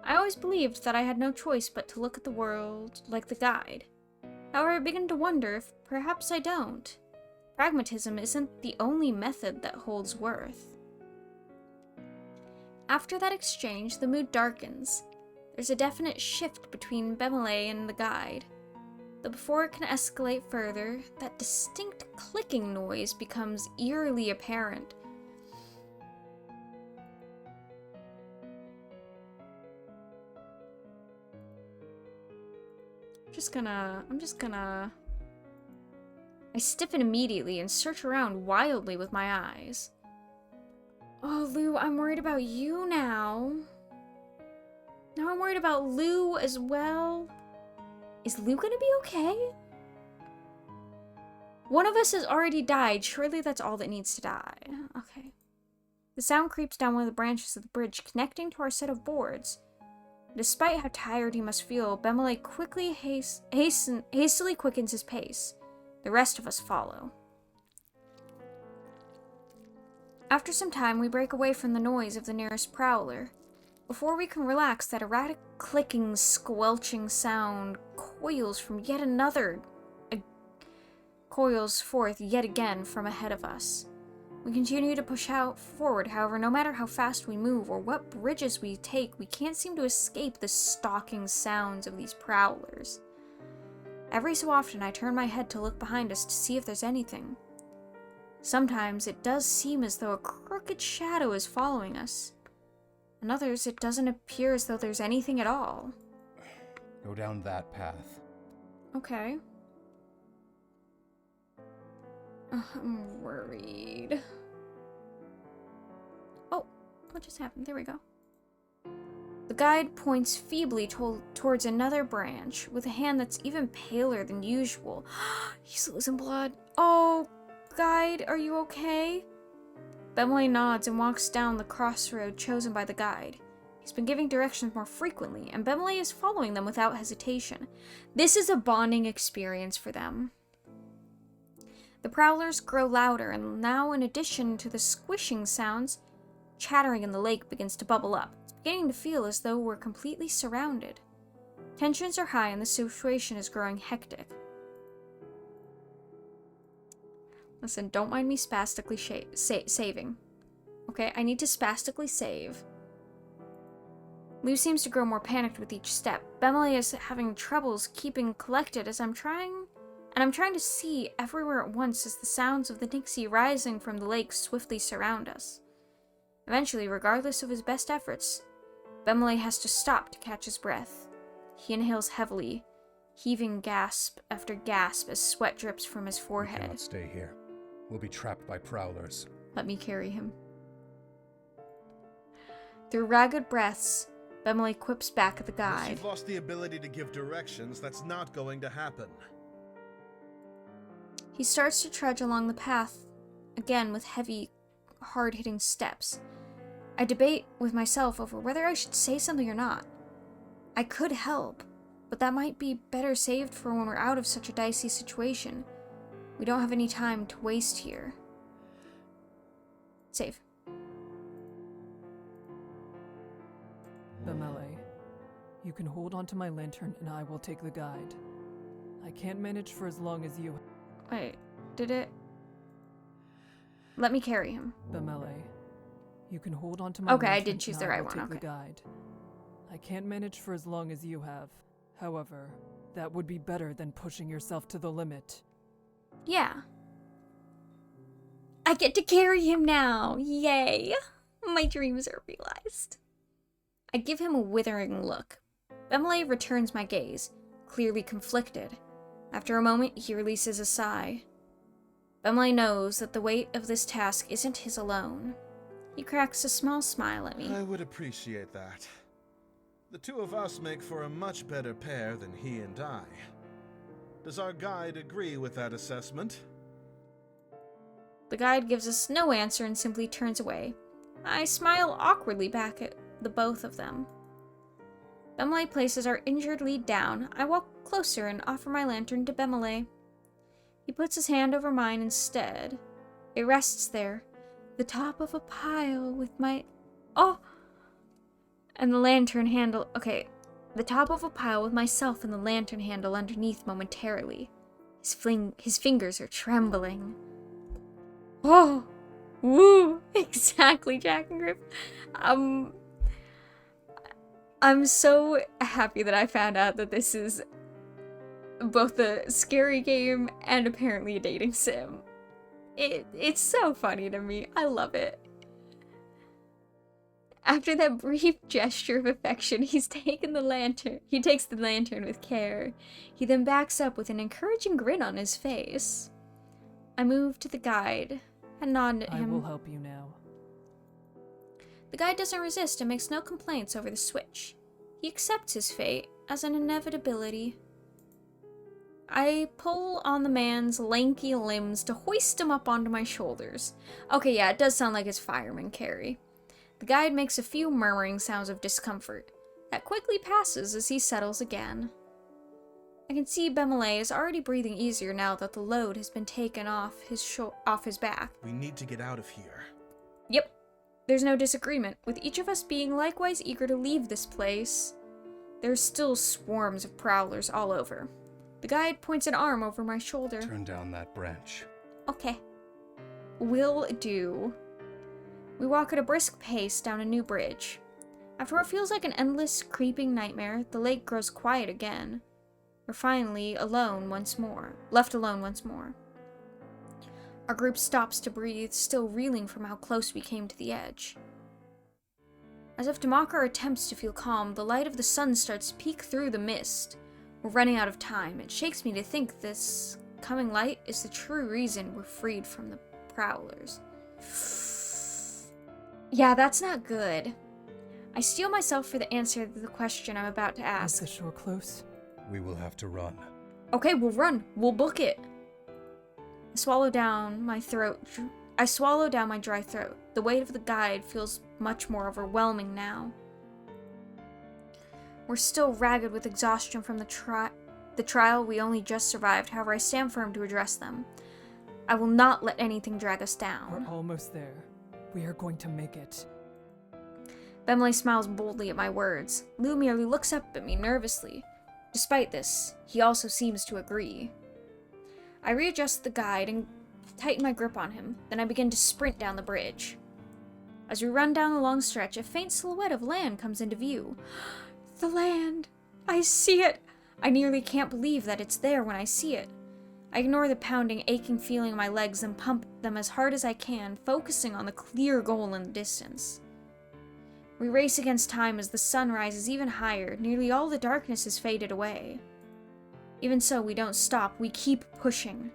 I always believed that I had no choice but to look at the world like the guide. However, I begin to wonder if perhaps I don't. Pragmatism isn't the only method that holds worth. After that exchange, the mood darkens. There's a definite shift between Bemele and the guide. But before it can escalate further, that distinct clicking noise becomes eerily apparent. I'm just gonna... I stiffen immediately and search around wildly with my eyes. Oh, Lou, I'm worried about you now. Now I'm worried about Lou as well. Is Lou gonna be okay? One of us has already died. Surely that's all that needs to die. Okay. The sound creeps down one of the branches of the bridge, connecting to our set of boards. Despite how tired he must feel, Bemele quickly hastily quickens his pace. The rest of us follow. After some time, we break away from the noise of the nearest prowler. Before we can relax, that erratic clicking, squelching sound coils forth yet again from ahead of us. We continue to push out forward, however, no matter how fast we move or what bridges we take, we can't seem to escape the stalking sounds of these prowlers. Every so often, I turn my head to look behind us to see if there's anything. Sometimes it does seem as though a crooked shadow is following us. And others, it doesn't appear as though there's anything at all. Go down that path. Okay. I'm worried. Oh, what just happened? There we go. The guide points feebly towards another branch, with a hand that's even paler than usual. He's losing blood. Oh, guide, are you okay? Bemele nods and walks down the crossroad chosen by the guide. He's been giving directions more frequently, and Bemele is following them without hesitation. This is a bonding experience for them. The prowlers grow louder, and now, in addition to the squishing sounds, chattering in the lake begins to bubble up. It's beginning to feel as though we're completely surrounded. Tensions are high, and the situation is growing hectic. Listen, don't mind me spastically saving. Okay, I need to spastically save. Lou seems to grow more panicked with each step. Bemele is having troubles keeping collected as I'm trying to see everywhere at once as the sounds of the Nixie rising from the lake swiftly surround us. Eventually, regardless of his best efforts, Bemele has to stop to catch his breath. He inhales heavily, heaving gasp after gasp as sweat drips from his We forehead. cannot stay here. We'll be trapped by prowlers. Let me carry him. Through ragged breaths, Bemele quips back at the Unless guide. you've lost the ability to give directions, that's not going to happen. He starts to trudge along the path, again with heavy, hard-hitting steps. I debate with myself over whether I should say something or not. I could help, but that might be better saved for when we're out of such a dicey situation. We don't have any time to waste here. Save. Bemele, you can hold onto my lantern and I will take the guide. I can't manage for as long as you. Wait, did it? Let me carry him. Bemele, you can hold onto my Okay, I lantern did choose and the right will one, take okay. the guide. I can't manage for as long as you have. However, that would be better than pushing yourself to the limit. Yeah. I get to carry him now. Yay. My dreams are realized. I give him a withering look. Bemele returns my gaze, clearly conflicted. After a moment, he releases a sigh. Bemele knows that the weight of this task isn't his alone. He cracks a small smile at me. I would appreciate that. The two of us make for a much better pair than he and I. Does our guide agree with that assessment? The guide gives us no answer and simply turns away. I smile awkwardly back at the both of them. Bemele places our injured lead down. I walk closer and offer my lantern to Bemele. He puts his hand over mine instead. It rests there, the top of a pile with my... Oh! And the lantern handle... Okay, the top of a pile with myself and the lantern handle underneath momentarily. His fingers are trembling. Oh! Woo! Exactly, Jack and Griff. I'm so happy that I found out that this is both a scary game and apparently a dating sim. It's so funny to me. I love it. After that brief gesture of affection, he takes the lantern with care. He then backs up with an encouraging grin on his face. I move to the guide and nod at I him. will help you now. The guide doesn't resist and makes no complaints over the switch. He accepts his fate as an inevitability. I pull on the man's lanky limbs to hoist him up onto my shoulders. Okay, yeah, it does sound like his fireman carry. The guide makes a few murmuring sounds of discomfort. That quickly passes as he settles again. I can see Bemele is already breathing easier now that the load has been taken off his back. We need to get out of here. Yep. There's no disagreement, with each of us being likewise eager to leave this place. There's still swarms of prowlers all over. The guide points an arm over my shoulder. Turn down that branch. Okay. Will do. We walk at a brisk pace down a new bridge. After what feels like an endless, creeping nightmare, the lake grows quiet again. We're finally left alone once more. Our group stops to breathe, still reeling from how close we came to the edge. As if to mock our attempts to feel calm, the light of the sun starts to peek through the mist. We're running out of time. It shakes me to think this coming light is the true reason we're freed from the prowlers. Yeah, that's not good. I steel myself for the answer to the question I'm about to Is ask. the shore close? We will have to run. Okay, we'll run. We'll book it. I swallow down my dry throat. The weight of the guide feels much more overwhelming now. We're still ragged with exhaustion from the trial we only just survived. However, I stand firm to address them. I will not let anything drag us down. We're almost there. We are going to make it. Bemele smiles boldly at my words. Lou merely looks up at me nervously. Despite this, he also seems to agree. I readjust the guide and tighten my grip on him, then I begin to sprint down the bridge. As we run down the long stretch, a faint silhouette of land comes into view. The land! I see it! I nearly can't believe that it's there when I see it. I ignore the pounding, aching feeling in my legs and pump them as hard as I can, focusing on the clear goal in the distance. We race against time as the sun rises even higher. Nearly all the darkness has faded away. Even so, we don't stop. We keep pushing.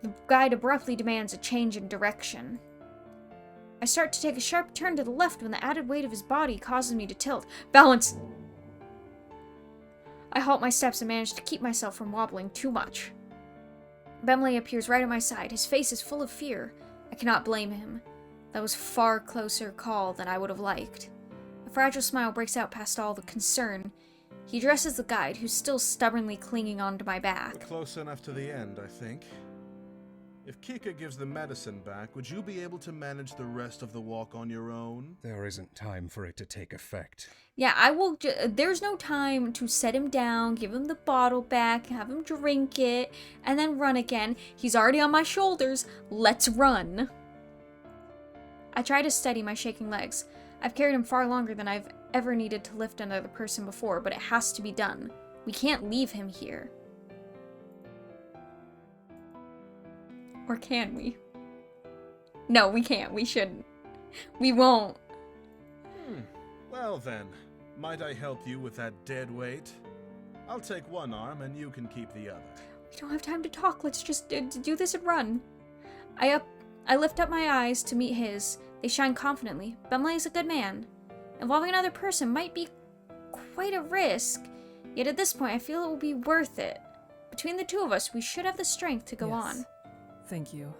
The guide abruptly demands a change in direction. I start to take a sharp turn to the left when the added weight of his body causes me to tilt. Balance! I halt my steps and manage to keep myself from wobbling too much. Bemley appears right at my side. His face is full of fear. I cannot blame him. That was far closer call than I would have liked. A fragile smile breaks out past all the concern. He addresses the guide, who's still stubbornly clinging onto my back. We're close enough to the end, I think. If Kika gives the medicine back, would you be able to manage the rest of the walk on your own? There isn't time for it to take effect. Yeah, I will. There's no time to set him down, give him the bottle back, have him drink it, and then run again. He's already on my shoulders. Let's run. I try to steady my shaking legs. I've carried him far longer than I've ever needed to lift another person before, but it has to be done. We can't leave him here. Or can we? No, we can't. We shouldn't. We won't. Well then, might I help you with that dead weight? I'll take one arm and you can keep the other. We don't have time to talk. Let's just do this and run. I lift up my eyes to meet his. They shine confidently. Bemley is a good man. Involving another person might be quite a risk, yet at this point I feel it will be worth it. Between the two of us, we should have the strength to go on. Thank you.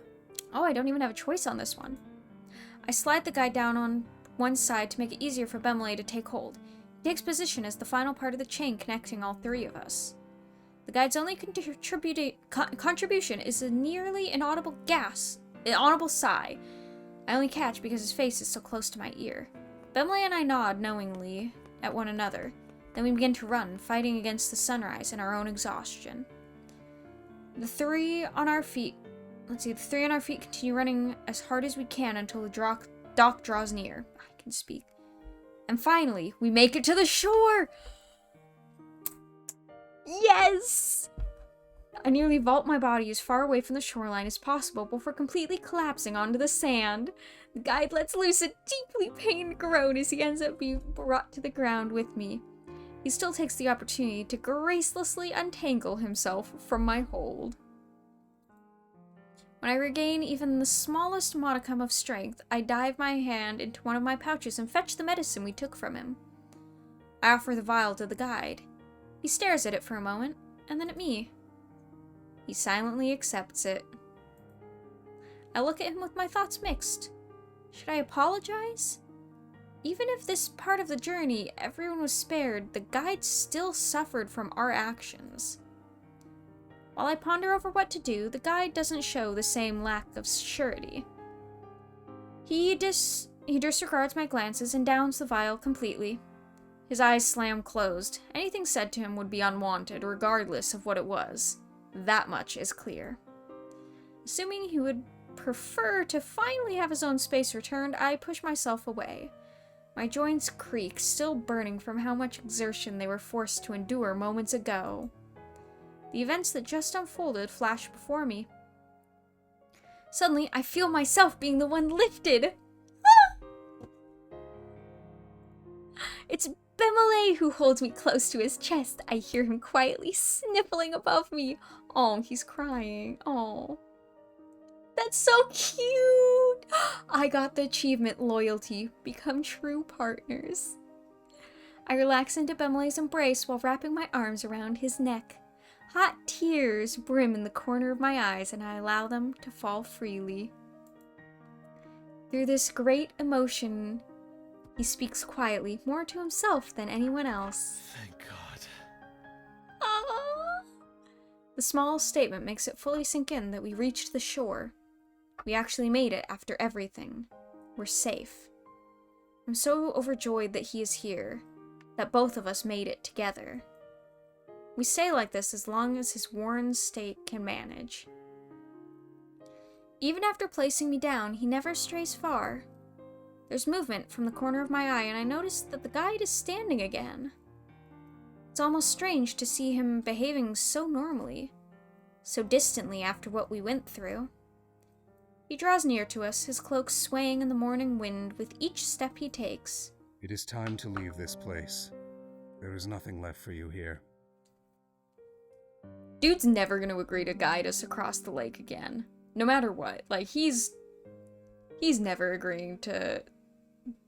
Oh, I don't even have a choice on this one. I slide the guy down on one side to make it easier for Bemley to take hold. He takes position as the final part of the chain connecting all three of us. The guide's only contribution is a nearly inaudible sigh. I only catch because his face is so close to my ear. Bemley and I nod knowingly at one another. Then we begin to run, fighting against the sunrise and our own exhaustion. The three on our feet continue running as hard as we can until the dock draws near. I can speak. And finally, we make it to the shore! Yes! I nearly vault my body as far away from the shoreline as possible before completely collapsing onto the sand. The guide lets loose a deeply pained groan as he ends up being brought to the ground with me. He still takes the opportunity to gracelessly untangle himself from my hold. When I regain even the smallest modicum of strength, I dive my hand into one of my pouches and fetch the medicine we took from him. I offer the vial to the guide. He stares at it for a moment, and then at me. He silently accepts it. I look at him with my thoughts mixed. Should I apologize? Even if this part of the journey everyone was spared, the guide still suffered from our actions. While I ponder over what to do, the guide doesn't show the same lack of surety. He disregards my glances and downs the vial completely. His eyes slam closed. Anything said to him would be unwanted, regardless of what it was. That much is clear. Assuming he would prefer to finally have his own space returned, I push myself away. My joints creak, still burning from how much exertion they were forced to endure moments ago. The events that just unfolded flash before me. Suddenly, I feel myself being the one lifted. It's Bemley who holds me close to his chest. I hear him quietly sniffling above me. Oh, he's crying. Oh. That's so cute! I got the achievement loyalty. Become true partners. I relax into Bemley's embrace while wrapping my arms around his neck. Hot tears brim in the corner of my eyes, and I allow them to fall freely. Through this great emotion, he speaks quietly, more to himself than anyone else. Thank God. Ah! The small statement makes it fully sink in that we reached the shore. We actually made it after everything. We're safe. I'm so overjoyed that he is here, that both of us made it together. We stay like this as long as his worn state can manage. Even after placing me down, he never strays far. There's movement from the corner of my eye, and I notice that the guide is standing again. It's almost strange to see him behaving so normally. so distantly after what we went through. He draws near to us, his cloak swaying in the morning wind with each step he takes. It is time to leave this place. There is nothing left for you here. Dude's never going to agree to guide us across the lake again. No matter what. Like, he's never agreeing to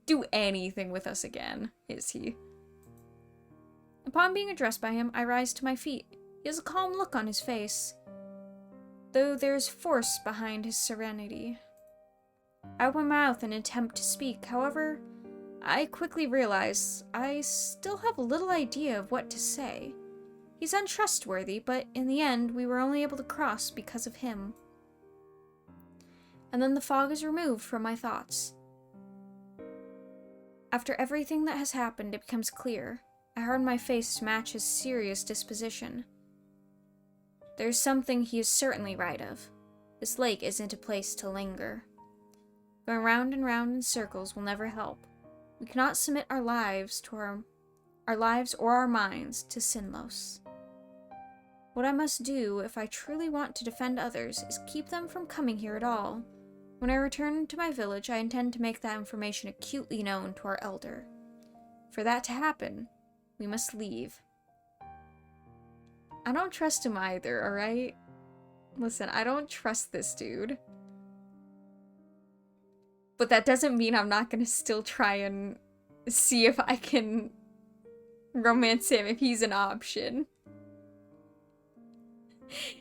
do anything with us again, is he? Upon being addressed by him, I rise to my feet. He has a calm look on his face, though there's force behind his serenity. I open my mouth in an attempt to speak, however, I quickly realize I still have a little idea of what to say. He's untrustworthy, but in the end, we were only able to cross because of him. And then the fog is removed from my thoughts. After everything that has happened, it becomes clear. I harden my face to match his serious disposition. There's something he is certainly right of. This lake isn't a place to linger. Going round and round in circles will never help. We cannot submit our lives or our minds to Sinlos. What I must do, if I truly want to defend others, is keep them from coming here at all. When I return to my village, I intend to make that information acutely known to our elder. For that to happen, we must leave. I don't trust him either, alright? Listen, I don't trust this dude. But that doesn't mean I'm not gonna still try and see if I can romance him if he's an option.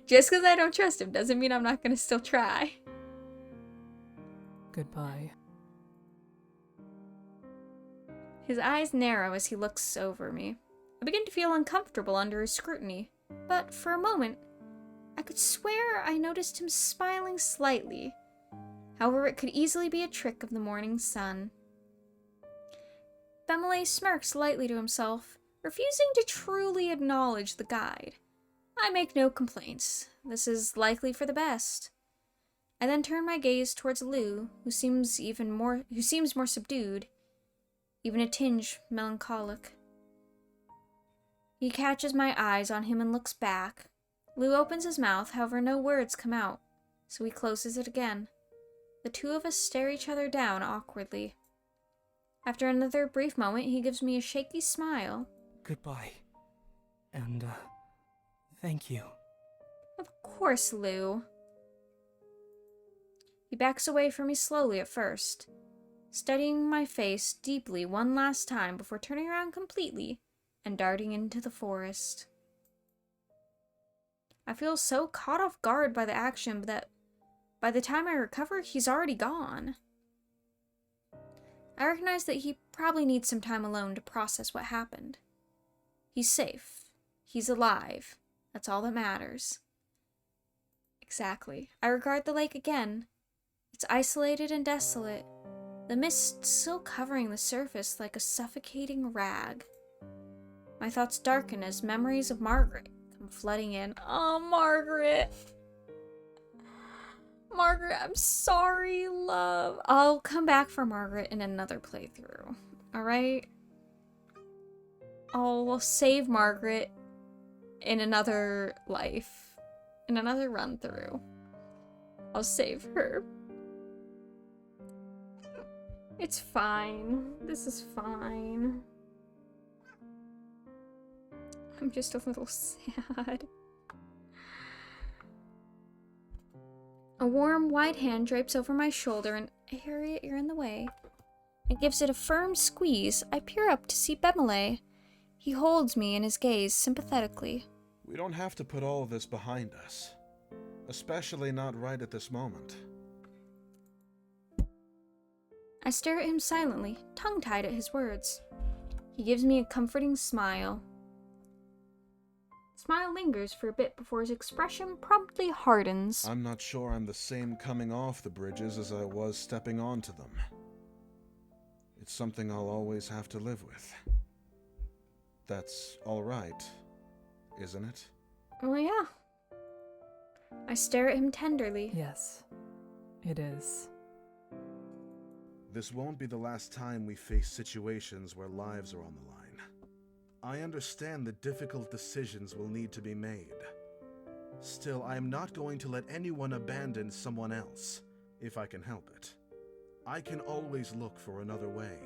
Just because I don't trust him doesn't mean I'm not gonna still try. Goodbye. His eyes narrow as he looks over me. I begin to feel uncomfortable under his scrutiny, but for a moment, I could swear I noticed him smiling slightly. However, it could easily be a trick of the morning sun. Bemele smirks lightly to himself, refusing to truly acknowledge the guide. I make no complaints. This is likely for the best. I then turn my gaze towards Lou, who seems more subdued, even a tinge melancholic. He catches my eyes on him and looks back. Lou opens his mouth, however no words come out, so he closes it again. The two of us stare each other down awkwardly. After another brief moment, he gives me a shaky smile. Goodbye. And, thank you. Of course, Lou. He backs away from me slowly at first, studying my face deeply one last time before turning around completely and darting into the forest. I feel so caught off guard by the action that by the time I recover, he's already gone. I recognize that he probably needs some time alone to process what happened. He's safe. He's alive. That's all that matters. Exactly. I regard the lake again. It's isolated and desolate, the mist still covering the surface like a suffocating rag. My thoughts darken as memories of Margaret come flooding in. Oh, Margaret! Margaret, I'm sorry, love. I'll come back for Margaret in another playthrough, alright? I'll save Margaret in another life, in another run-through. I'll save her. It's fine. This is fine. I'm just a little sad. A warm, white hand drapes over my shoulder and, Harriet, you're in the way. It gives it a firm squeeze. I peer up to see Bemele. He holds me in his gaze sympathetically. We don't have to put all of this behind us. Especially not right at this moment. I stare at him silently, tongue-tied at his words. He gives me a comforting smile. The smile lingers for a bit before his expression promptly hardens. I'm not sure I'm the same coming off the bridges as I was stepping onto them. It's something I'll always have to live with. That's all right, isn't it? Oh, yeah. I stare at him tenderly. Yes, it is. This won't be the last time we face situations where lives are on the line. I understand that difficult decisions will need to be made. Still, I am not going to let anyone abandon someone else, if I can help it. I can always look for another way.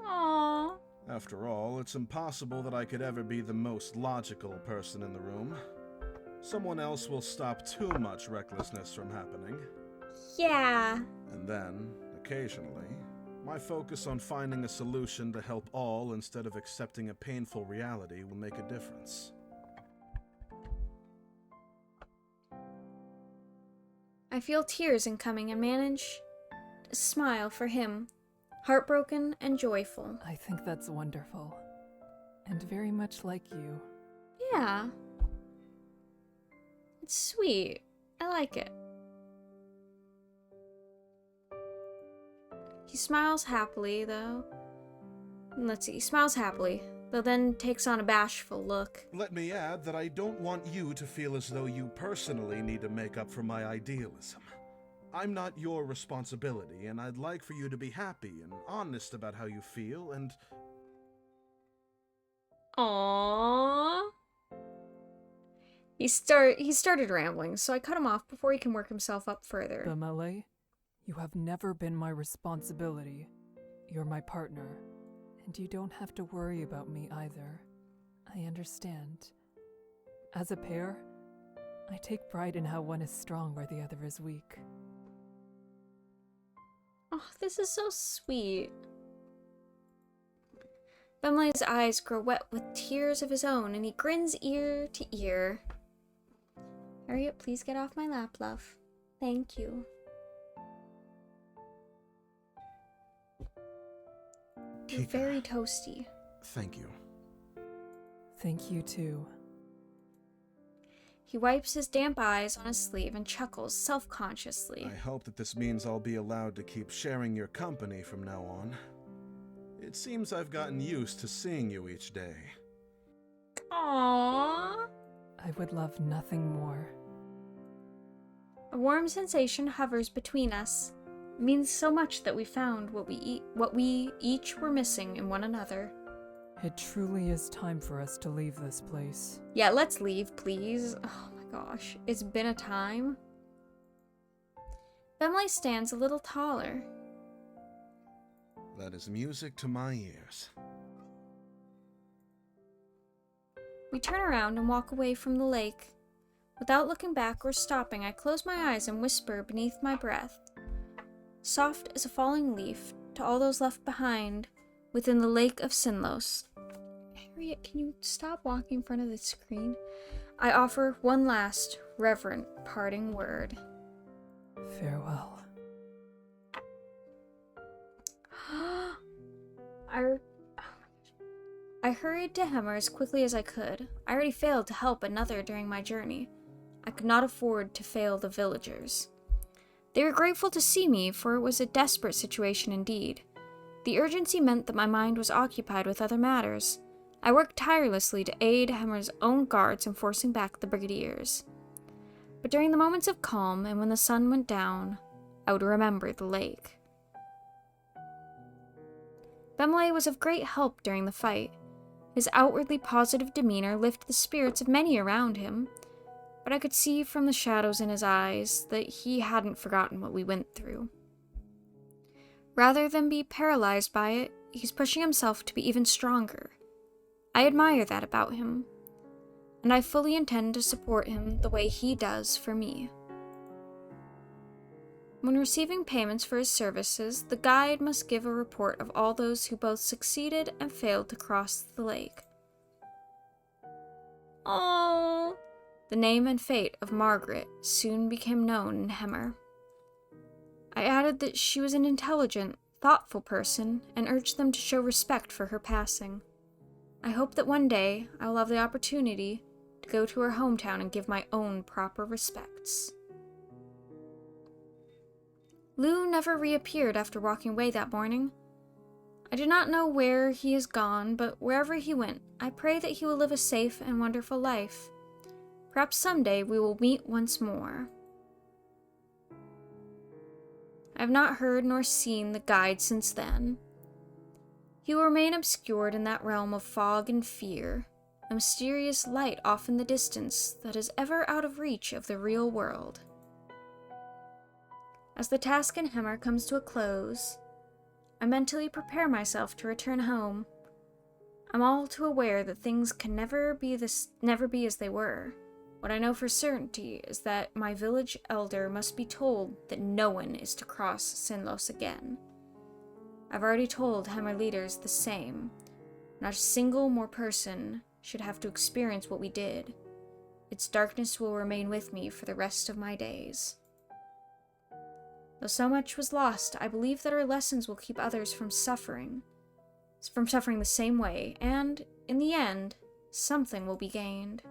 Aww. After all, it's impossible that I could ever be the most logical person in the room. Someone else will stop too much recklessness from happening. Yeah. And then, occasionally, my focus on finding a solution to help all instead of accepting a painful reality will make a difference. I feel tears incoming and manage to smile for him, heartbroken and joyful. I think that's wonderful. And very much like you. Yeah. It's sweet. I like it. He smiles happily, though. Let's see, he smiles happily, though then takes on a bashful look. Let me add that I don't want you to feel as though you personally need to make up for my idealism. I'm not your responsibility, and I'd like for you to be happy and honest about how you feel, and... Aww. He started rambling, so I cut him off before he can work himself up further. Bamele, you have never been my responsibility. You're my partner, and you don't have to worry about me either. I understand. As a pair, I take pride in how one is strong where the other is weak. Oh, this is so sweet. Bemele's eyes grow wet with tears of his own, and he grins ear to ear. Harriet, please get off my lap, love. Thank you. You're Kika. very toasty. Thank you. Thank you too. He wipes his damp eyes on his sleeve and chuckles self-consciously. I hope that this means I'll be allowed to keep sharing your company from now on. It seems I've gotten used to seeing you each day. Aww. I would love nothing more. A warm sensation hovers between us. It means so much that we found what we each were missing in one another. It truly is time for us to leave this place. Yeah, let's leave, please. Oh my gosh, it's been a time. Bemele stands a little taller. That is music to my ears. We turn around and walk away from the lake. Without looking back or stopping, I close my eyes and whisper beneath my breath, soft as a falling leaf, to all those left behind within the lake of Sinlos. Harriet, can you stop walking in front of the screen? I offer one last, reverent, parting word. Farewell. I hurried to Hemmer as quickly as I could. I already failed to help another during my journey. I could not afford to fail the villagers. They were grateful to see me, for it was a desperate situation indeed. The urgency meant that my mind was occupied with other matters. I worked tirelessly to aid Hemmer's own guards in forcing back the brigadiers. But during the moments of calm and when the sun went down, I would remember the lake. Bemele was of great help during the fight. His outwardly positive demeanor lifted the spirits of many around him, but I could see from the shadows in his eyes that he hadn't forgotten what we went through. Rather than be paralyzed by it, he's pushing himself to be even stronger. I admire that about him, and I fully intend to support him the way he does for me. When receiving payments for his services, the guide must give a report of all those who both succeeded and failed to cross the lake. Oh! The name and fate of Margaret soon became known in Hemmer. I added that she was an intelligent, thoughtful person and urged them to show respect for her passing. I hope that one day I will have the opportunity to go to her hometown and give my own proper respects. Lou never reappeared after walking away that morning. I do not know where he has gone, but wherever he went, I pray that he will live a safe and wonderful life. Perhaps someday we will meet once more. I have not heard nor seen the guide since then. He will remain obscured in that realm of fog and fear, a mysterious light off in the distance that is ever out of reach of the real world. As the task in Hemmer comes to a close, I mentally prepare myself to return home. I'm all too aware that things can never be as they were. What I know for certainty is that my village elder must be told that no one is to cross Sinlos again. I've already told Hemmer leaders the same. Not a single more person should have to experience what we did. Its darkness will remain with me for the rest of my days. Though so much was lost, I believe that our lessons will keep others from suffering the same way, and, in the end, something will be gained.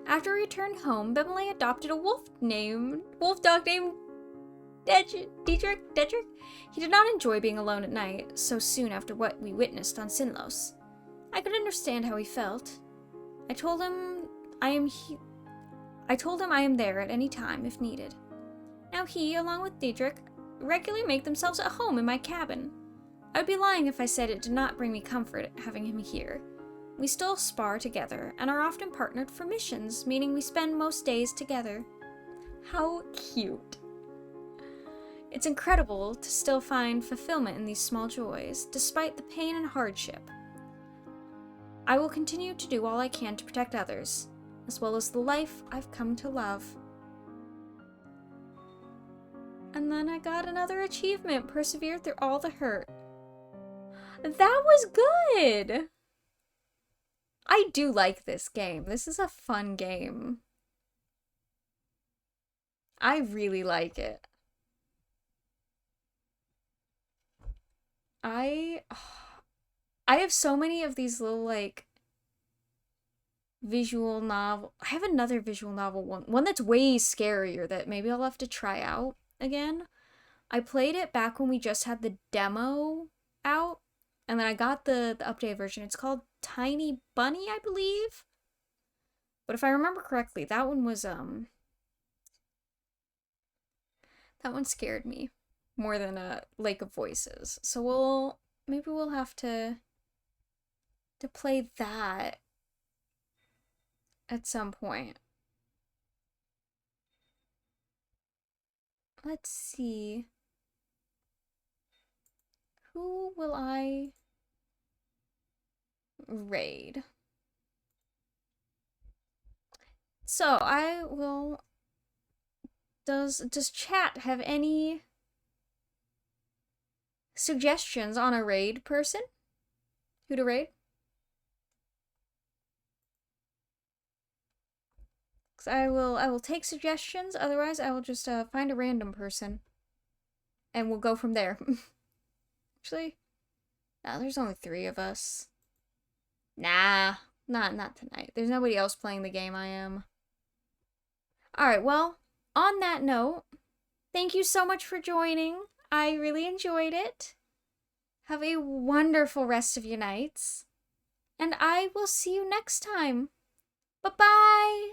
After we returned home, Bimile adopted a wolf dog named Dietrich. He did not enjoy being alone at night so soon after what we witnessed on Sinlos. I could understand how he felt. I told him I am there at any time if needed. Now he, along with Dietrich, regularly make themselves at home in my cabin. I would be lying if I said it did not bring me comfort having him here. We still spar together and are often partnered for missions, meaning we spend most days together. How cute. It's incredible to still find fulfillment in these small joys, despite the pain and hardship. I will continue to do all I can to protect others, as well as the life I've come to love. And then I got another achievement, persevered through all the hurt. That was good! I do like this game. This is a fun game. I really like it. I have so many of these little, like, visual novel. I have another visual novel one that's way scarier that maybe I'll have to try out again. I played it back when we just had the demo out, and then I got the updated version. It's called Tiny Bunny, I believe. But if I remember correctly, that one was that one scared me more than Lake of Voices. So maybe we'll have to play that at some point. Let's see. Who will I raid? So I will. Does chat have any suggestions on a raid person? Who to raid? Because I will take suggestions. Otherwise, I will just find a random person, and we'll go from there. Actually, no, there's only 3 of us. Nah, not tonight. There's nobody else playing the game I am. Alright, well, on that note, thank you so much for joining. I really enjoyed it. Have a wonderful rest of your nights. And I will see you next time. Bye-bye!